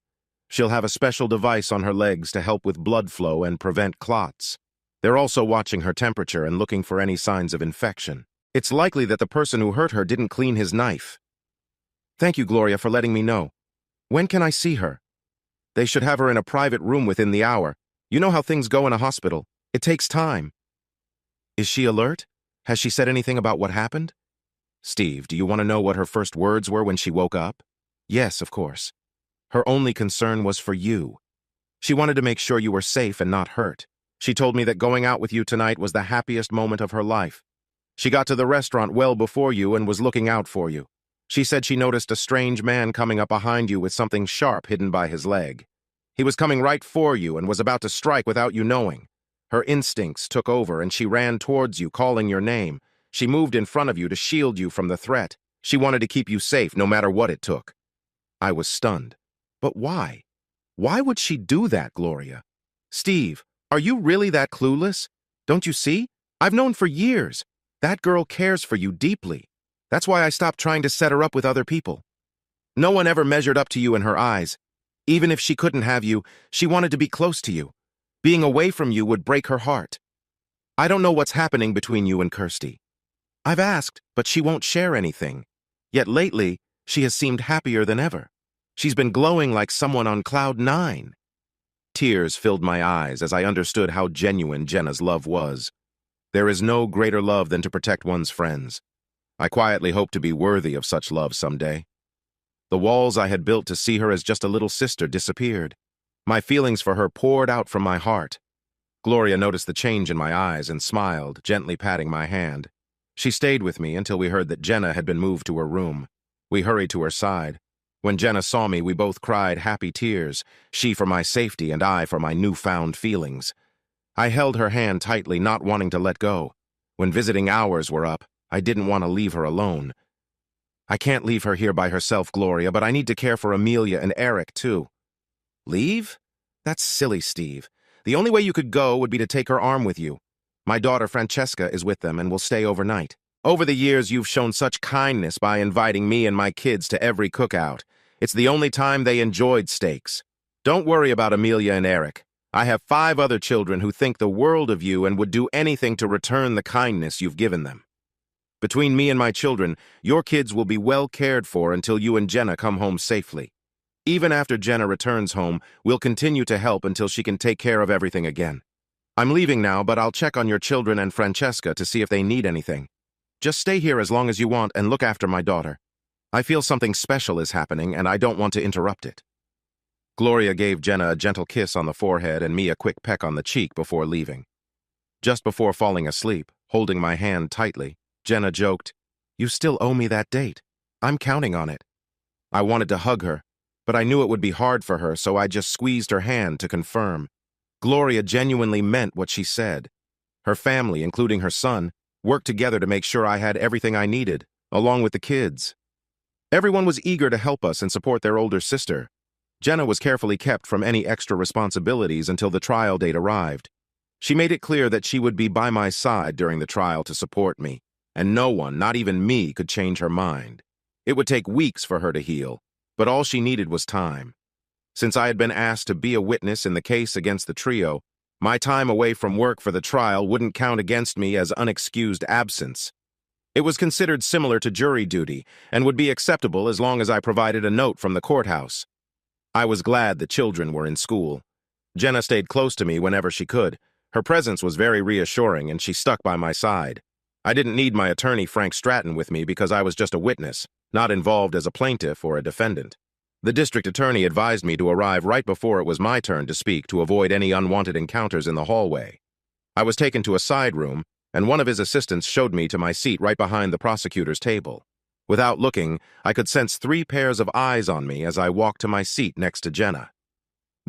Speaker 1: She'll have a special device on her legs to help with blood flow and prevent clots. They're also watching her temperature and looking for any signs of infection. It's likely that the person who hurt her didn't clean his knife." "Thank you, Gloria, for letting me know. When can I see her?" "They should have her in a private room within the hour. You know how things go in a hospital. It takes time." "Is she alert? Has she said anything about what happened?" "Steve, do you want to know what her first words were when she woke up?" "Yes, of course. Her only concern was for you. She wanted to make sure you were safe and not hurt. She told me that going out with you tonight was the happiest moment of her life. She got to the restaurant well before you and was looking out for you. She said she noticed a strange man coming up behind you with something sharp hidden by his leg. He was coming right for you and was about to strike without you knowing. Her instincts took over and she ran towards you, calling your name. She moved in front of you to shield you from the threat. She wanted to keep you safe no matter what it took." I was stunned. "But why? Why would she do that, Gloria? Steve, are you really that clueless? Don't you see? I've known for years. That girl cares for you deeply. That's why I stopped trying to set her up with other people. No one ever measured up to you in her eyes. Even if she couldn't have you, she wanted to be close to you. Being away from you would break her heart. I don't know what's happening between you and Kirsty. I've asked, but she won't share anything. Yet lately, she has seemed happier than ever. She's been glowing like someone on cloud 9. Tears filled my eyes as I understood how genuine Jenna's love was. There is no greater love than to protect one's friends. I quietly hoped to be worthy of such love someday. The walls I had built to see her as just a little sister disappeared. My feelings for her poured out from my heart. Gloria noticed the change in my eyes and smiled, gently patting my hand. She stayed with me until we heard that Jenna had been moved to her room. We hurried to her side. When Jenna saw me, we both cried happy tears, she for my safety and I for my newfound feelings. I held her hand tightly, not wanting to let go. When visiting hours were up, I didn't want to leave her alone. "I can't leave her here by herself, Gloria, but I need to care for Amelia and Eric, too." "Leave? That's silly, Steve. The only way you could go would be to take her arm with you. My daughter Francesca is with them and will stay overnight. Over the years, you've shown such kindness by inviting me and my kids to every cookout. It's the only time they enjoyed steaks. Don't worry about Amelia and Eric. I have 5 other children who think the world of you and would do anything to return the kindness you've given them. Between me and my children, your kids will be well cared for until you and Jenna come home safely. Even after Jenna returns home, we'll continue to help until she can take care of everything again. I'm leaving now, but I'll check on your children and Francesca to see if they need anything. Just stay here as long as you want and look after my daughter. I feel something special is happening and I don't want to interrupt it." Gloria gave Jenna a gentle kiss on the forehead and me a quick peck on the cheek before leaving. Just before falling asleep, holding my hand tightly, Jenna joked, "You still owe me that date. I'm counting on it." I wanted to hug her, but I knew it would be hard for her, so I just squeezed her hand to confirm. Gloria genuinely meant what she said. Her family, including her son, worked together to make sure I had everything I needed, along with the kids. Everyone was eager to help us and support their older sister. Jenna was carefully kept from any extra responsibilities until the trial date arrived. She made it clear that she would be by my side during the trial to support me, and no one, not even me, could change her mind. It would take weeks for her to heal, but all she needed was time. Since I had been asked to be a witness in the case against the trio, my time away from work for the trial wouldn't count against me as unexcused absence. It was considered similar to jury duty and would be acceptable as long as I provided a note from the courthouse. I was glad the children were in school. Jenna stayed close to me whenever she could. Her presence was very reassuring and she stuck by my side. I didn't need my attorney Frank Stratton with me because I was just a witness, not involved as a plaintiff or a defendant. The district attorney advised me to arrive right before it was my turn to speak to avoid any unwanted encounters in the hallway. I was taken to a side room, and one of his assistants showed me to my seat right behind the prosecutor's table. Without looking, I could sense 3 pairs of eyes on me as I walked to my seat next to Jenna.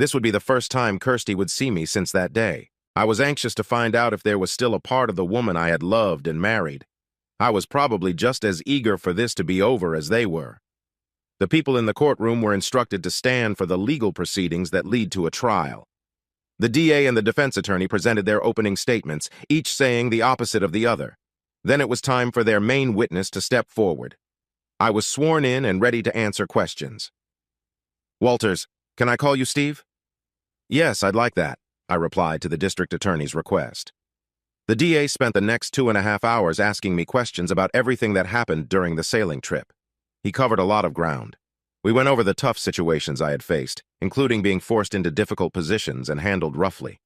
Speaker 1: This would be the first time Kirsty would see me since that day. I was anxious to find out if there was still a part of the woman I had loved and married. I was probably just as eager for this to be over as they were. The people in the courtroom were instructed to stand for the legal proceedings that lead to a trial. The DA and the defense attorney presented their opening statements, each saying the opposite of the other. Then it was time for their main witness to step forward. I was sworn in and ready to answer questions. "Walters, can I call you Steve?" "Yes, I'd like that," I replied to the district attorney's request. The DA spent the next 2.5 hours asking me questions about everything that happened during the sailing trip. He covered a lot of ground. We went over the tough situations I had faced, including being forced into difficult positions and handled roughly.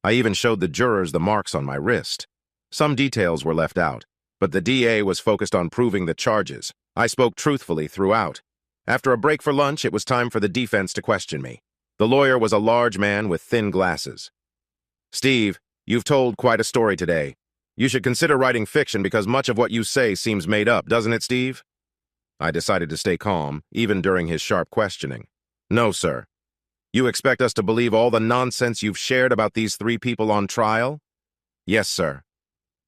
Speaker 1: I even showed the jurors the marks on my wrist. Some details were left out, but the DA was focused on proving the charges. I spoke truthfully throughout. After a break for lunch, it was time for the defense to question me. The lawyer was a large man with thin glasses. "Steve, you've told quite a story today. You should consider writing fiction because much of what you say seems made up, doesn't it, Steve?" I decided to stay calm, even during his sharp questioning. "No, sir. You expect us to believe all the nonsense you've shared about these 3 people on trial?" "Yes, sir."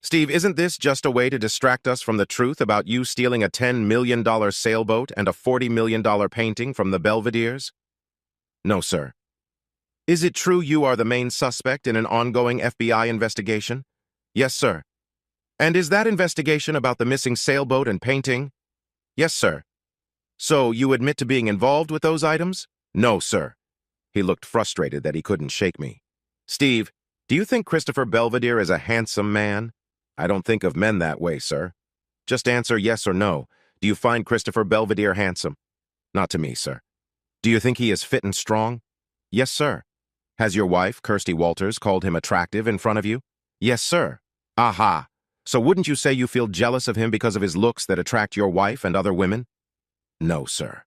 Speaker 1: "Steve, isn't this just a way to distract us from the truth about you stealing a $10 million sailboat and a $40 million painting from the Belvederes?" "No, sir." "Is it true you are the main suspect in an ongoing FBI investigation?" "Yes, sir." "And is that investigation about the missing sailboat and painting?" "Yes, sir." "So you admit to being involved with those items?" "No, sir." He looked frustrated that he couldn't shake me. "Steve, do you think Christopher Belvedere is a handsome man?" "I don't think of men that way, sir." "Just answer yes or no. Do you find Christopher Belvedere handsome?" "Not to me, sir." "Do you think he is fit and strong?" "Yes, sir." "Has your wife, Kirsty Walters, called him attractive in front of you?" "Yes, sir." "Aha. So wouldn't you say you feel jealous of him because of his looks that attract your wife and other women?" "No, sir."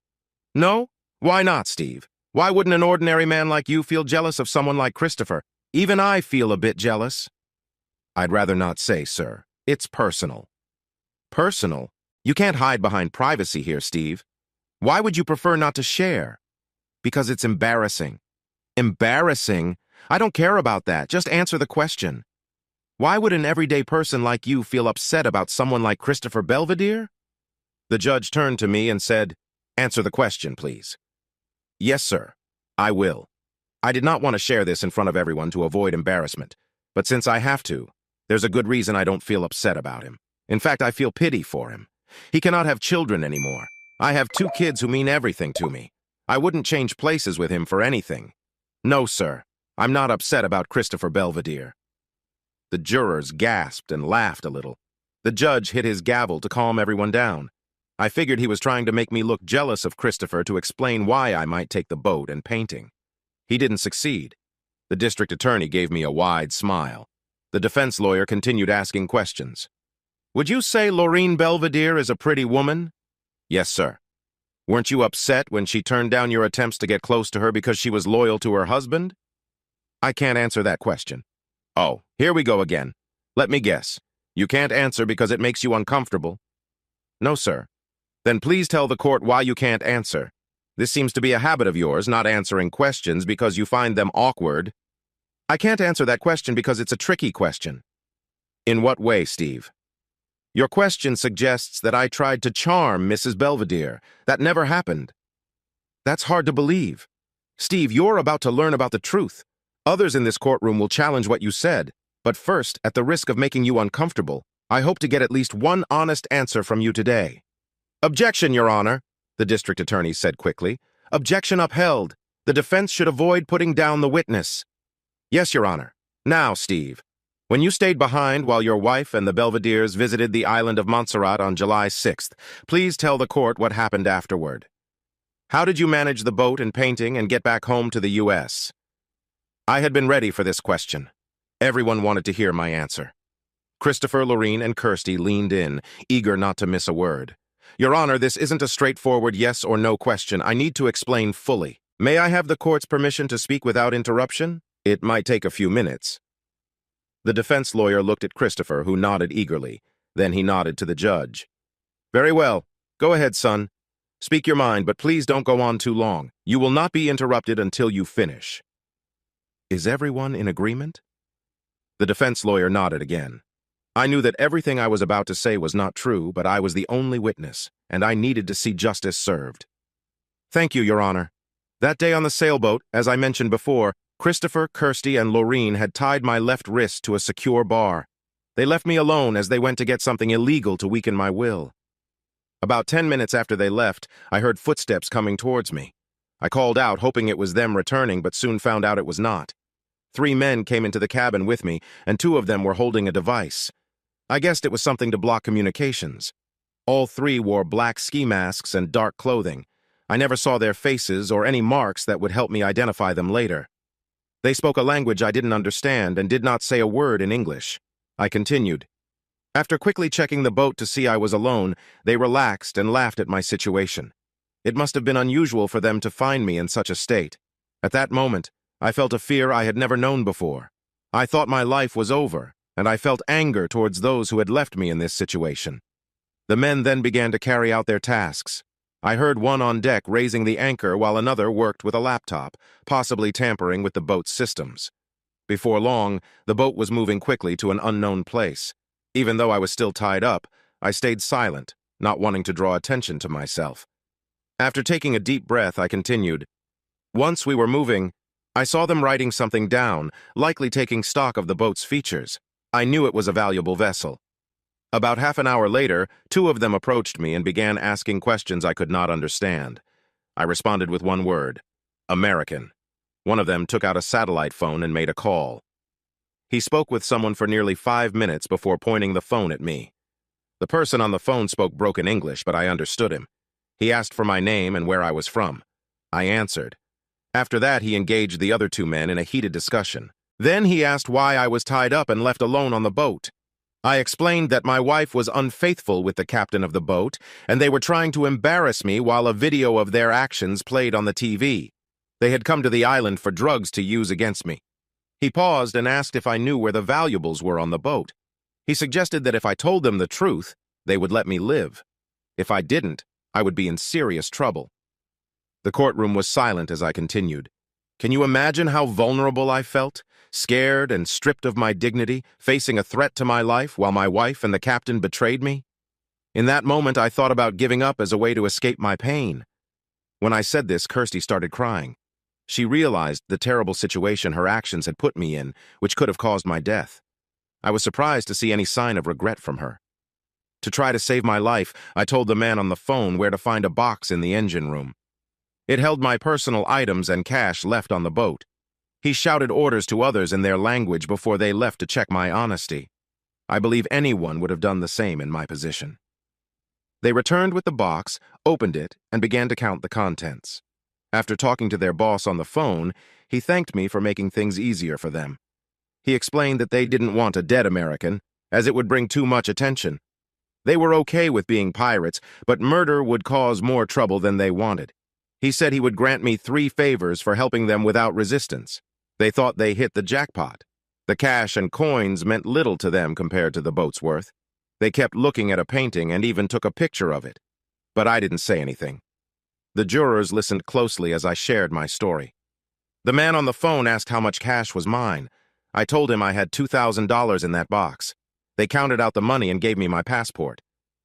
Speaker 1: "No? Why not, Steve? Why wouldn't an ordinary man like you feel jealous of someone like Christopher? Even I feel a bit jealous." "I'd rather not say, sir. It's personal." "Personal? You can't hide behind privacy here, Steve. Why would you prefer not to share?" "Because it's embarrassing." "Embarrassing? I don't care about that. Just answer the question. Why would an everyday person like you feel upset about someone like Christopher Belvedere?" The judge turned to me and said, "Answer the question, please." "Yes, sir. I will." I did not want to share this in front of everyone to avoid embarrassment, but since I have to, there's a good reason I don't feel upset about him. In fact, I feel pity for him. He cannot have children anymore. I have 2 kids who mean everything to me. I wouldn't change places with him for anything. No, sir. I'm not upset about Christopher Belvedere. The jurors gasped and laughed a little. The judge hit his gavel to calm everyone down. I figured he was trying to make me look jealous of Christopher to explain why I might take the boat and painting. He didn't succeed. The district attorney gave me a wide smile. The defense lawyer continued asking questions. "Would you say Laureen Belvedere is a pretty woman?" "Yes, sir." "Weren't you upset when she turned down your attempts to get close to her because she was loyal to her husband?" "I can't answer that question." "Oh, here we go again. Let me guess. You can't answer because it makes you uncomfortable?" "No, sir." "Then please tell the court why you can't answer. This seems to be a habit of yours, not answering questions because you find them awkward." "I can't answer that question because it's a tricky question." "In what way, Steve?" "Your question suggests that I tried to charm Mrs. Belvedere. That never happened." "That's hard to believe. Steve, you're about to learn about the truth. Others in this courtroom will challenge what you said. But first, at the risk of making you uncomfortable, I hope to get at least one honest answer from you today." "Objection, Your Honor," the district attorney said quickly. "Objection upheld. The defense should avoid putting down the witness." "Yes, Your Honor. Now, Steve, when you stayed behind while your wife and the Belvederes visited the island of Montserrat on July 6th, please tell the court what happened afterward. How did you manage the boat and painting and get back home to the U.S.? I had been ready for this question. Everyone wanted to hear my answer. Christopher, Laureen, and Kirsty leaned in, eager not to miss a word. "Your Honor, this isn't a straightforward yes or no question. I need to explain fully. May I have the court's permission to speak without interruption? It might take a few minutes." The defense lawyer looked at Christopher, who nodded eagerly. Then he nodded to the judge. "Very well. Go ahead, son. Speak your mind, but please don't go on too long. You will not be interrupted until you finish." Is everyone in agreement? The defense lawyer nodded again. I knew that everything I was about to say was not true, but I was the only witness, and I needed to see justice served. Thank you, Your Honor. That day on the sailboat, as I mentioned before, Christopher, Kirsty, and Laureen had tied my left wrist to a secure bar. They left me alone as they went to get something illegal to weaken my will. About 10 minutes after they left, I heard footsteps coming towards me. I called out, hoping it was them returning, but soon found out it was not. 3 men came into the cabin with me, and 2 of them were holding a device. I guessed it was something to block communications. All 3 wore black ski masks and dark clothing. I never saw their faces or any marks that would help me identify them later. They spoke a language I didn't understand and did not say a word in English. I continued. After quickly checking the boat to see I was alone, they relaxed and laughed at my situation. It must have been unusual for them to find me in such a state. At that moment, I felt a fear I had never known before. I thought my life was over, and I felt anger towards those who had left me in this situation. The men then began to carry out their tasks. I heard one on deck raising the anchor while another worked with a laptop, possibly tampering with the boat's systems. Before long, the boat was moving quickly to an unknown place. Even though I was still tied up, I stayed silent, not wanting to draw attention to myself. After taking a deep breath, I continued. Once we were moving, I saw them writing something down, likely taking stock of the boat's features. I knew it was a valuable vessel. About half an hour later, 2 of them approached me and began asking questions I could not understand. I responded with one word, American. One of them took out a satellite phone and made a call. He spoke with someone for nearly 5 minutes before pointing the phone at me. The person on the phone spoke broken English, but I understood him. He asked for my name and where I was from. I answered. After that, he engaged the other 2 men in a heated discussion. Then he asked why I was tied up and left alone on the boat. I explained that my wife was unfaithful with the captain of the boat, and they were trying to embarrass me while a video of their actions played on the TV. They had come to the island for drugs to use against me. He paused and asked if I knew where the valuables were on the boat. He suggested that if I told them the truth, they would let me live. If I didn't, I would be in serious trouble. The courtroom was silent as I continued. Can you imagine how vulnerable I felt? Scared and stripped of my dignity, facing a threat to my life while my wife and the captain betrayed me? In that moment, I thought about giving up as a way to escape my pain. When I said this, Kirsty started crying. She realized the terrible situation her actions had put me in, which could have caused my death. I was surprised to see any sign of regret from her. To try to save my life, I told the man on the phone where to find a box in the engine room. It held my personal items and cash left on the boat. He shouted orders to others in their language before they left to check my honesty. I believe anyone would have done the same in my position. They returned with the box, opened it, and began to count the contents. After talking to their boss on the phone, he thanked me for making things easier for them. He explained that they didn't want a dead American, as it would bring too much attention. They were okay with being pirates, but murder would cause more trouble than they wanted. He said he would grant me 3 favors for helping them without resistance. They thought they hit the jackpot. The cash and coins meant little to them compared to the boat's worth. They kept looking at a painting and even took a picture of it. But I didn't say anything. The jurors listened closely as I shared my story. The man on the phone asked how much cash was mine. I told him I had $2,000 in that box. They counted out the money and gave me my passport.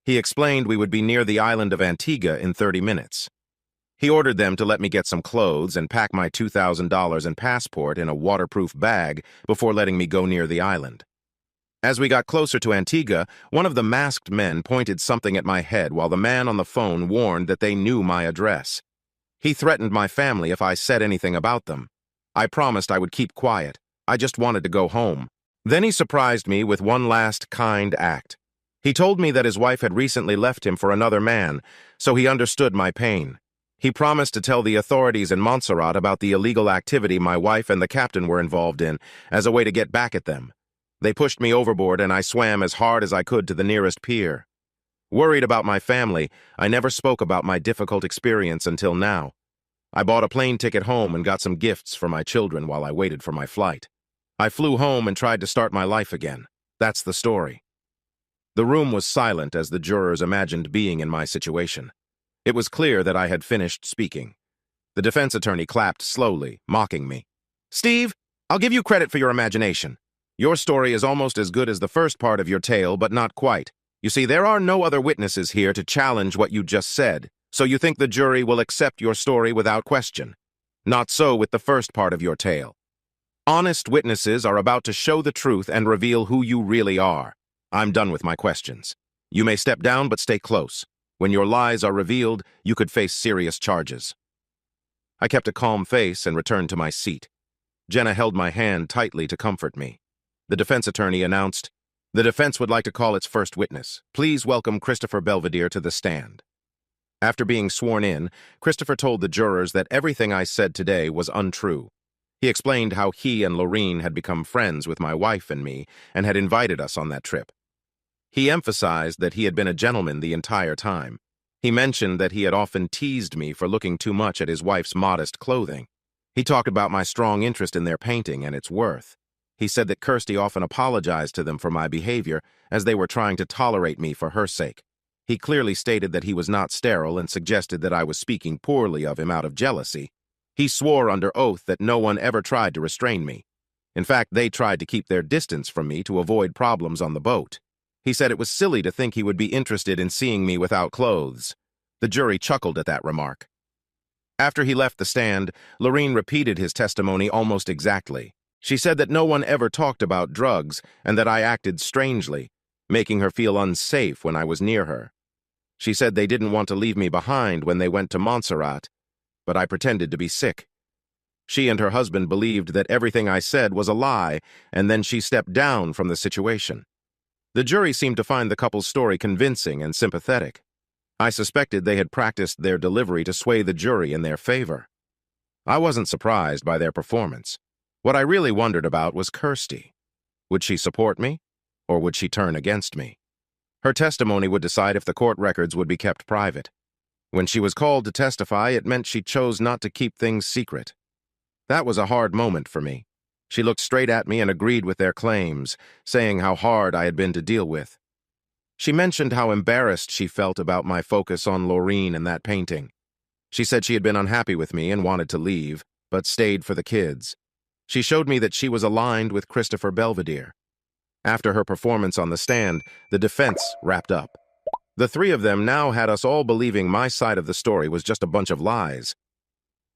Speaker 1: He explained we would be near the island of Antigua in 30 minutes. He ordered them to let me get some clothes and pack my $2,000 and passport in a waterproof bag before letting me go near the island. As we got closer to Antigua, one of the masked men pointed something at my head while the man on the phone warned that they knew my address. He threatened my family if I said anything about them. I promised I would keep quiet. I just wanted to go home. Then he surprised me with one last kind act. He told me that his wife had recently left him for another man, so he understood my pain. He promised to tell the authorities in Montserrat about the illegal activity my wife and the captain were involved in as a way to get back at them. They pushed me overboard and I swam as hard as I could to the nearest pier. Worried about my family, I never spoke about my difficult experience until now. I bought a plane ticket home and got some gifts for my children while I waited for my flight. I flew home and tried to start my life again. That's the story. The room was silent as the jurors imagined being in my situation. It was clear that I had finished speaking. The defense attorney clapped slowly, mocking me. "Steve, I'll give you credit for your imagination. Your story is almost as good as the first part of your tale, but not quite. You see, there are no other witnesses here to challenge what you just said, so you think the jury will accept your story without question. Not so with the first part of your tale. Honest witnesses are about to show the truth and reveal who you really are. I'm done with my questions. You may step down, but stay close. When your lies are revealed, you could face serious charges. I kept a calm face and returned to my seat. Jenna held my hand tightly to comfort me. The defense attorney announced, "The defense would like to call its first witness. Please welcome Christopher Belvedere to the stand." After being sworn in, Christopher told the jurors that everything I said today was untrue. He explained how he and Lorene had become friends with my wife and me and had invited us on that trip. He emphasized that he had been a gentleman the entire time. He mentioned that he had often teased me for looking too much at his wife's modest clothing. He talked about my strong interest in their painting and its worth. He said that Kirsty often apologized to them for my behavior, as they were trying to tolerate me for her sake. He clearly stated that he was not sterile and suggested that I was speaking poorly of him out of jealousy. He swore under oath that no one ever tried to restrain me. In fact, they tried to keep their distance from me to avoid problems on the boat. He said it was silly to think he would be interested in seeing me without clothes. The jury chuckled at that remark. After he left the stand, Lorene repeated his testimony almost exactly. She said that no one ever talked about drugs and that I acted strangely, making her feel unsafe when I was near her. She said they didn't want to leave me behind when they went to Montserrat, but I pretended to be sick. She and her husband believed that everything I said was a lie, and then she stepped down from the situation. The jury seemed to find the couple's story convincing and sympathetic. I suspected they had practiced their delivery to sway the jury in their favor. I wasn't surprised by their performance. What I really wondered about was Kirsty. Would she support me, or would she turn against me? Her testimony would decide if the court records would be kept private. When she was called to testify, it meant she chose not to keep things secret. That was a hard moment for me. She looked straight at me and agreed with their claims, saying how hard I had been to deal with. She mentioned how embarrassed she felt about my focus on Lorene and that painting. She said she had been unhappy with me and wanted to leave, but stayed for the kids. She showed me that she was aligned with Christopher Belvedere. After her performance on the stand, the defense wrapped up. The three of them now had us all believing my side of the story was just a bunch of lies.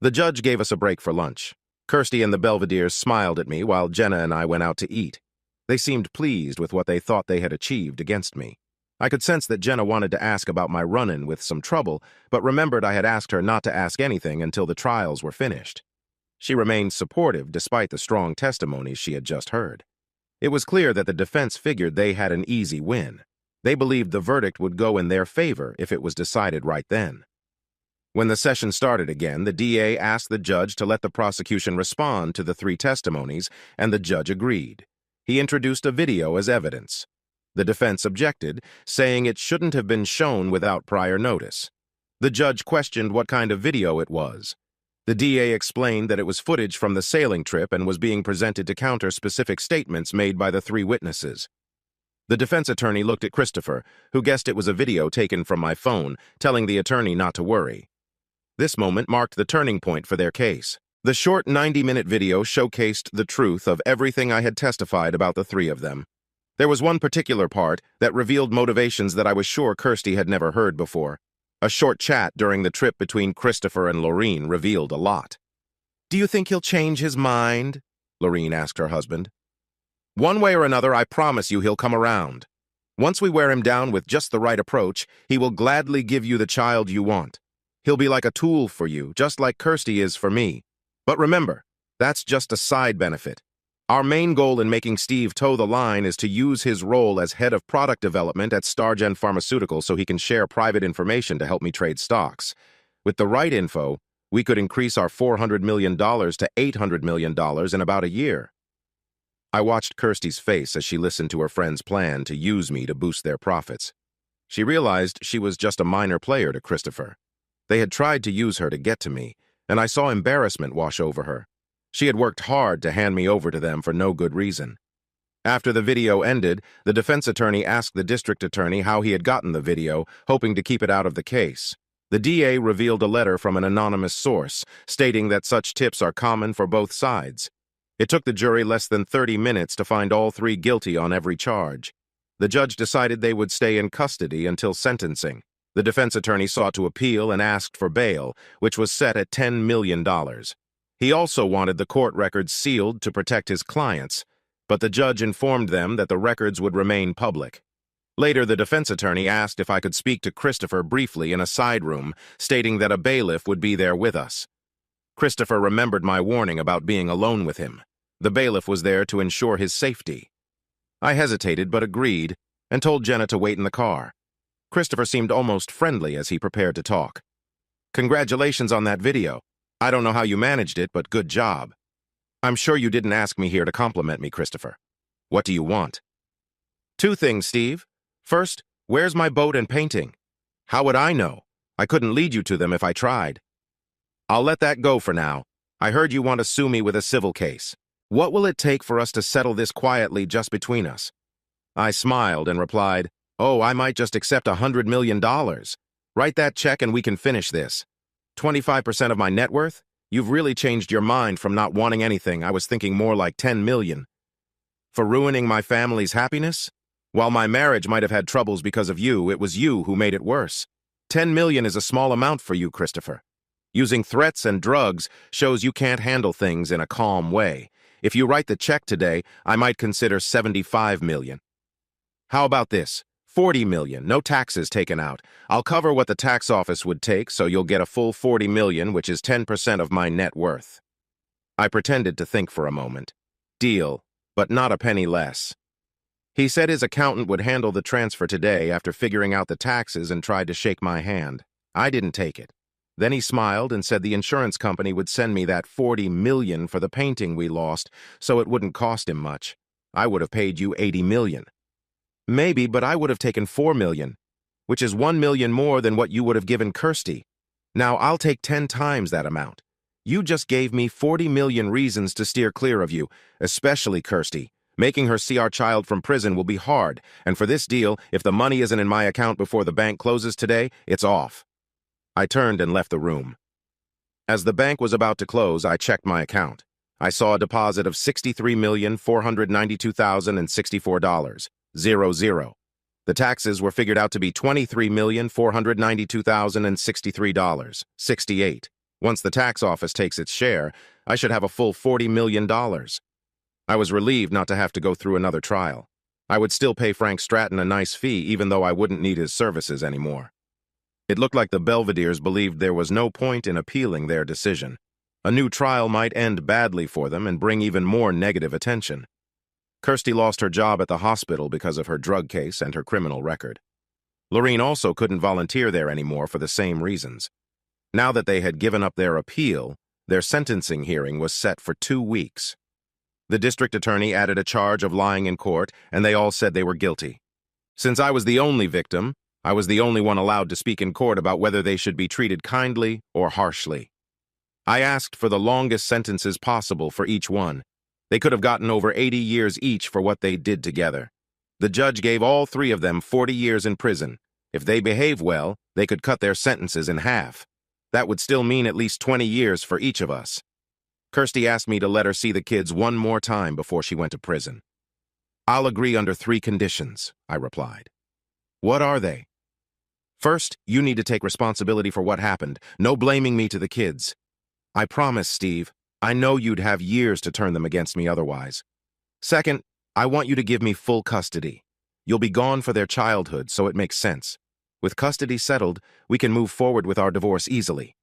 Speaker 1: The judge gave us a break for lunch. Kirsty and the Belvederes smiled at me while Jenna and I went out to eat. They seemed pleased with what they thought they had achieved against me. I could sense that Jenna wanted to ask about my run-in with some trouble, but remembered I had asked her not to ask anything until the trials were finished. She remained supportive despite the strong testimonies she had just heard. It was clear that the defense figured they had an easy win. They believed the verdict would go in their favor if it was decided right then. When the session started again, the DA asked the judge to let the prosecution respond to the three testimonies, and the judge agreed. He introduced a video as evidence. The defense objected, saying it shouldn't have been shown without prior notice. The judge questioned what kind of video it was. The DA explained that it was footage from the sailing trip and was being presented to counter specific statements made by the three witnesses. The defense attorney looked at Christopher, who guessed it was a video taken from my phone, telling the attorney not to worry. This moment marked the turning point for their case. The short 90-minute video showcased the truth of everything I had testified about the three of them. There was one particular part that revealed motivations that I was sure Kirsty had never heard before. A short chat during the trip between Christopher and Lorene revealed a lot. "Do you think he'll change his mind?" Lorene asked her husband. "One way or another, I promise you he'll come around. Once we wear him down with just the right approach, he will gladly give you the child you want. He'll be like a tool for you, just like Kirsty is for me. But remember, that's just a side benefit. Our main goal in making Steve toe the line is to use his role as head of product development at Stargen Pharmaceuticals so he can share private information to help me trade stocks. With the right info, we could increase our $400 million to $800 million in about a year." I watched Kirsty's face as she listened to her friend's plan to use me to boost their profits. She realized she was just a minor player to Christopher. They had tried to use her to get to me, and I saw embarrassment wash over her. She had worked hard to hand me over to them for no good reason. After the video ended, the defense attorney asked the district attorney how he had gotten the video, hoping to keep it out of the case. The DA revealed a letter from an anonymous source, stating that such tips are common for both sides. It took the jury less than 30 minutes to find all three guilty on every charge. The judge decided they would stay in custody until sentencing. The defense attorney sought to appeal and asked for bail, which was set at $10 million. He also wanted the court records sealed to protect his clients, but the judge informed them that the records would remain public. Later, the defense attorney asked if I could speak to Christopher briefly in a side room, stating that a bailiff would be there with us. Christopher remembered my warning about being alone with him. The bailiff was there to ensure his safety. I hesitated but agreed and told Jenna to wait in the car. Christopher seemed almost friendly as he prepared to talk. "Congratulations on that video. I don't know how you managed it, but good job. I'm sure you didn't ask me here to compliment me, Christopher. What do you want?" "Two things, Steve. First, where's my boat and painting?" "How would I know? I couldn't lead you to them if I tried." "I'll let that go for now. I heard you want to sue me with a civil case. What will it take for us to settle this quietly just between us?" I smiled and replied, "Oh, I might just accept $100 million. Write that check and we can finish this. 25% of my net worth? You've really changed your mind from not wanting anything. I was thinking more like 10 million. For ruining my family's happiness? While my marriage might have had troubles because of you, it was you who made it worse. 10 million is a small amount for you, Christopher. Using threats and drugs shows you can't handle things in a calm way. If you write the check today, I might consider 75 million. How about this? 40 million, no taxes taken out. I'll cover what the tax office would take, so you'll get a full 40 million, which is 10% of my net worth." I pretended to think for a moment. Deal, but not a penny less. He said his accountant would handle the transfer today after figuring out the taxes and tried to shake my hand. I didn't take it. Then he smiled and said the insurance company would send me that 40 million for the painting we lost, so it wouldn't cost him much. I would have paid you 80 million. Maybe, but I would have taken 4 million, which is 1 million more than what you would have given Kirsty. Now I'll take 10 times that amount. You just gave me 40 million reasons to steer clear of you, especially Kirsty. Making her see our child from prison will be hard, and for this deal, if the money isn't in my account before the bank closes today, it's off. I turned and left the room. As the bank was about to close, I checked my account. I saw a deposit of $63,492,064. 00. The taxes were figured out to be $23,492,063. 68. Once the tax office takes its share, I should have a full $40 million. I was relieved not to have to go through another trial. I would still pay Frank Stratton a nice fee even though I wouldn't need his services anymore. It looked like the Belvederes believed there was no point in appealing their decision. A new trial might end badly for them and bring even more negative attention. Kirsty lost her job at the hospital because of her drug case and her criminal record. Lorene also couldn't volunteer there anymore for the same reasons. Now that they had given up their appeal, their sentencing hearing was set for 2 weeks. The district attorney added a charge of lying in court, and they all said they were guilty. Since I was the only victim, I was the only one allowed to speak in court about whether they should be treated kindly or harshly. I asked for the longest sentences possible for each one. They could have gotten over 80 years each for what they did together. The judge gave all 3 of them 40 years in prison. If they behave well, they could cut their sentences in half. That would still mean at least 20 years for each of us. Kirsty asked me to let her see the kids one more time before she went to prison. "I'll agree under 3 conditions," I replied. "What are they?" "First, you need to take responsibility for what happened. No blaming me to the kids." "I promise, Steve. I know you'd have years to turn them against me otherwise." "Second, I want you to give me full custody. You'll be gone for their childhood, so it makes sense. With custody settled, we can move forward with our divorce easily.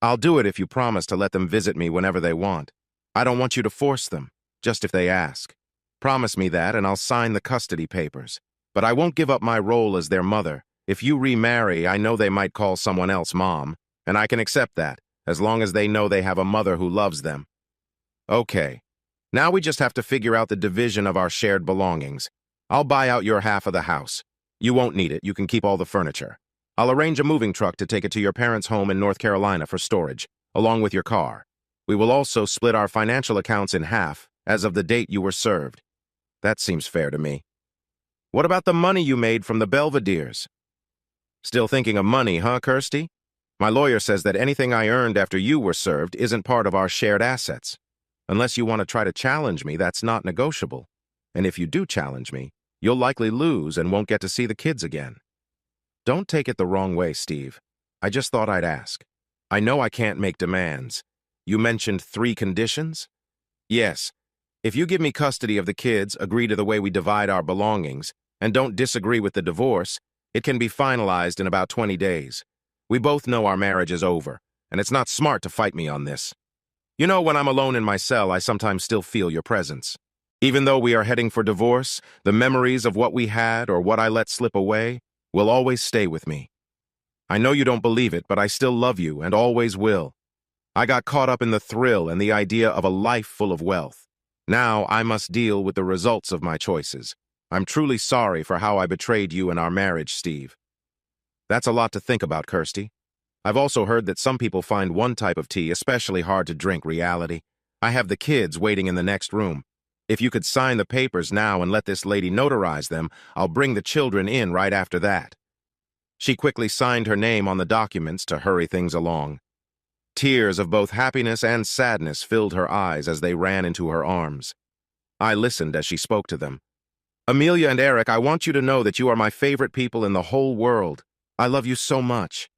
Speaker 1: I'll do it if you promise to let them visit me whenever they want. I don't want you to force them, just if they ask. Promise me that and I'll sign the custody papers. But I won't give up my role as their mother. If you remarry, I know they might call someone else mom, and I can accept that, as long as they know they have a mother who loves them." "Okay. Now we just have to figure out the division of our shared belongings. I'll buy out your half of the house. You won't need it. You can keep all the furniture. I'll arrange a moving truck to take it to your parents' home in North Carolina for storage, along with your car. We will also split our financial accounts in half as of the date you were served." "That seems fair to me." "What about the money you made from the Belvederes?" "Still thinking of money, huh, Kirsty? My lawyer says that anything I earned after you were served isn't part of our shared assets. Unless you want to try to challenge me, that's not negotiable. And if you do challenge me, you'll likely lose and won't get to see the kids again. Don't take it the wrong way, Steve. I just thought I'd ask. I know I can't make demands. You mentioned 3 conditions? Yes. If you give me custody of the kids, agree to the way we divide our belongings, and don't disagree with the divorce, it can be finalized in about 20 days. We both know our marriage is over, and it's not smart to fight me on this. You know, when I'm alone in my cell, I sometimes still feel your presence. Even though we are heading for divorce, the memories of what we had or what I let slip away will always stay with me. I know you don't believe it, but I still love you and always will. I got caught up in the thrill and the idea of a life full of wealth. Now I must deal with the results of my choices. I'm truly sorry for how I betrayed you and our marriage, Steve. That's a lot to think about, Kirsty. I've also heard that some people find one type of tea especially hard to drink, reality. I have the kids waiting in the next room. If you could sign the papers now and let this lady notarize them, I'll bring the children in right after that. She quickly signed her name on the documents to hurry things along. Tears of both happiness and sadness filled her eyes as they ran into her arms. I listened as she spoke to them. Amelia and Eric, I want you to know that you are my favorite people in the whole world. I love you so much.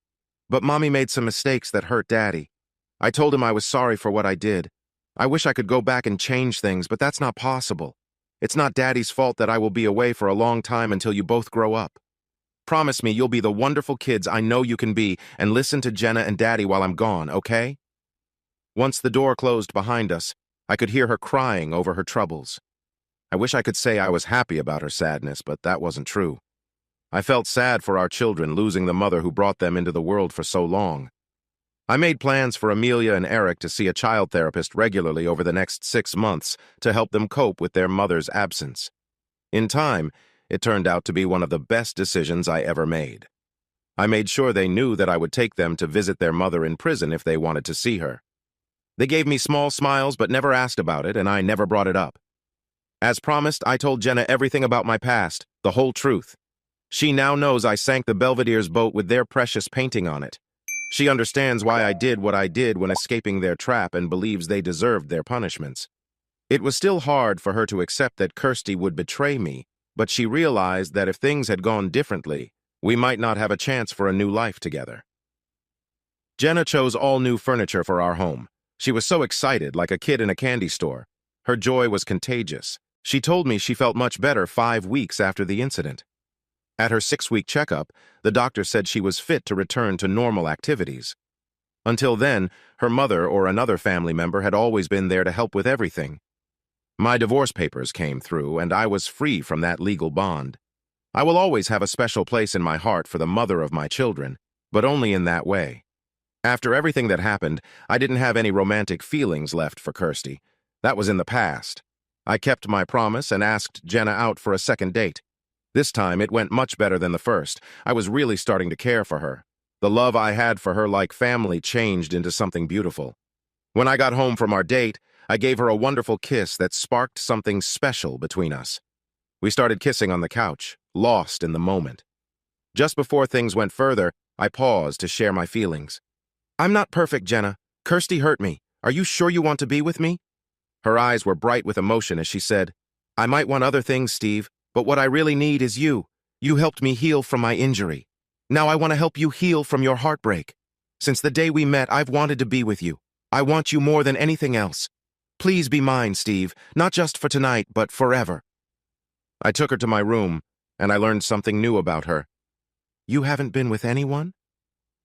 Speaker 1: But Mommy made some mistakes that hurt Daddy. I told him I was sorry for what I did. I wish I could go back and change things, but that's not possible. It's not Daddy's fault that I will be away for a long time until you both grow up. Promise me you'll be the wonderful kids I know you can be and listen to Jenna and Daddy while I'm gone, okay? Once the door closed behind us, I could hear her crying over her troubles. I wish I could say I was happy about her sadness, but that wasn't true. I felt sad for our children losing the mother who brought them into the world for so long. I made plans for Amelia and Eric to see a child therapist regularly over the next 6 months to help them cope with their mother's absence. In time, it turned out to be one of the best decisions I ever made. I made sure they knew that I would take them to visit their mother in prison if they wanted to see her. They gave me small smiles but never asked about it, and I never brought it up. As promised, I told Jenna everything about my past, the whole truth. She now knows I sank the Belvedere's boat with their precious painting on it. She understands why I did what I did when escaping their trap and believes they deserved their punishments. It was still hard for her to accept that Kirsty would betray me, but she realized that if things had gone differently, we might not have a chance for a new life together. Jenna chose all new furniture for our home. She was so excited, like a kid in a candy store. Her joy was contagious. She told me she felt much better 5 weeks after the incident. At her 6-week checkup, the doctor said she was fit to return to normal activities. Until then, her mother or another family member had always been there to help with everything. My divorce papers came through, and I was free from that legal bond. I will always have a special place in my heart for the mother of my children, but only in that way. After everything that happened, I didn't have any romantic feelings left for Kirsty. That was in the past. I kept my promise and asked Jenna out for a second date. This time, it went much better than the first. I was really starting to care for her. The love I had for her like family changed into something beautiful. When I got home from our date, I gave her a wonderful kiss that sparked something special between us. We started kissing on the couch, lost in the moment. Just before things went further, I paused to share my feelings. I'm not perfect, Jenna. Kirsty hurt me. Are you sure you want to be with me? Her eyes were bright with emotion as she said, I might want other things, Steve, but what I really need is you. You helped me heal from my injury. Now I want to help you heal from your heartbreak. Since the day we met, I've wanted to be with you. I want you more than anything else. Please be mine, Steve, not just for tonight, but forever. I took her to my room, and I learned something new about her. You haven't been with anyone?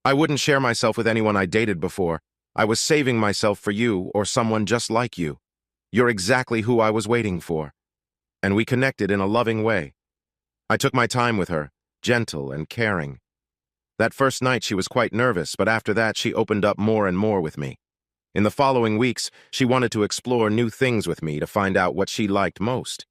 Speaker 1: I wouldn't share myself with anyone I dated before. I was saving myself for you or someone just like you. You're exactly who I was waiting for. And we connected in a loving way. I took my time with her, gentle and caring. That first night she was quite nervous, but after that she opened up more and more with me. In the following weeks, she wanted to explore new things with me to find out what she liked most.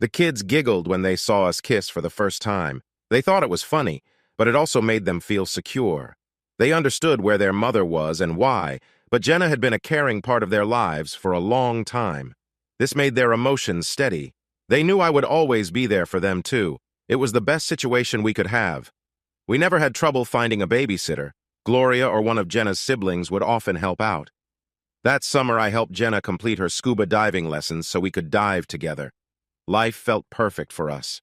Speaker 1: The kids giggled when they saw us kiss for the first time. They thought it was funny, but it also made them feel secure. They understood where their mother was and why, but Jenna had been a caring part of their lives for a long time. This made their emotions steady. They knew I would always be there for them, too. It was the best situation we could have. We never had trouble finding a babysitter. Gloria or one of Jenna's siblings would often help out. That summer, I helped Jenna complete her scuba diving lessons so we could dive together. Life felt perfect for us.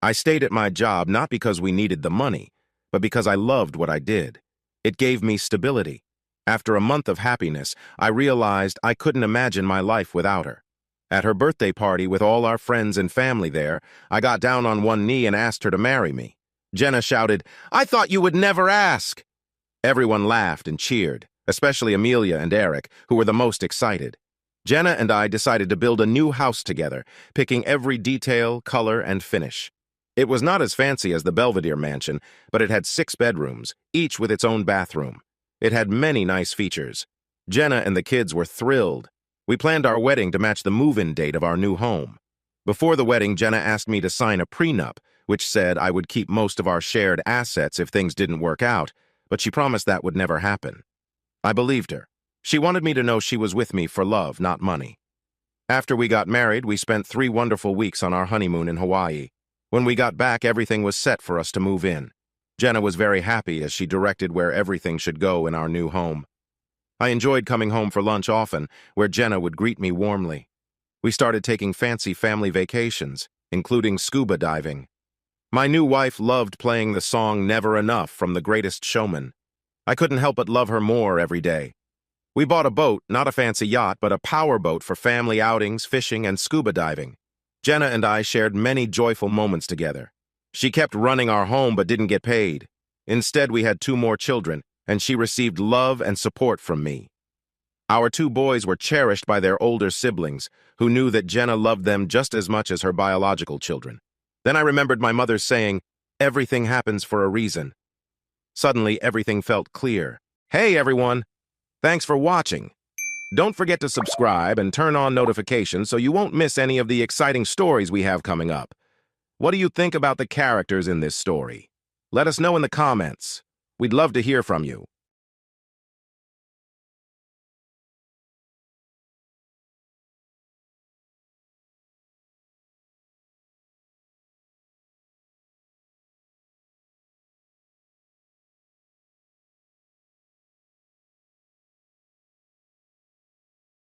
Speaker 1: I stayed at my job not because we needed the money, but because I loved what I did. It gave me stability. After a month of happiness, I realized I couldn't imagine my life without her. At her birthday party with all our friends and family there, I got down on one knee and asked her to marry me. Jenna shouted, "I thought you would never ask!" Everyone laughed and cheered, especially Amelia and Eric, who were the most excited. Jenna and I decided to build a new house together, picking every detail, color, and finish. It was not as fancy as the Belvedere mansion, but it had 6 bedrooms, each with its own bathroom. It had many nice features. Jenna and the kids were thrilled. We planned our wedding to match the move-in date of our new home. Before the wedding, Jenna asked me to sign a prenup, which said I would keep most of our shared assets if things didn't work out, but she promised that would never happen. I believed her. She wanted me to know she was with me for love, not money. After we got married, we spent 3 wonderful weeks on our honeymoon in Hawaii. When we got back, everything was set for us to move in. Jenna was very happy as she directed where everything should go in our new home. I enjoyed coming home for lunch often, where Jenna would greet me warmly. We started taking fancy family vacations, including scuba diving. My new wife loved playing the song Never Enough from The Greatest Showman. I couldn't help but love her more every day. We bought a boat, not a fancy yacht, but a power boat for family outings, fishing, and scuba diving. Jenna and I shared many joyful moments together. She kept running our home but didn't get paid. Instead, we had 2 more children, and she received love and support from me. Our 2 boys were cherished by their older siblings, who knew that Jenna loved them just as much as her biological children. Then I remembered my mother saying, "Everything happens for a reason." Suddenly, everything felt clear. Hey, everyone! Thanks for watching. Don't forget to subscribe and turn on notifications so you won't miss any of the exciting stories we have coming up. What do you think about the characters in this story? Let us know in the comments. We'd love to hear from you.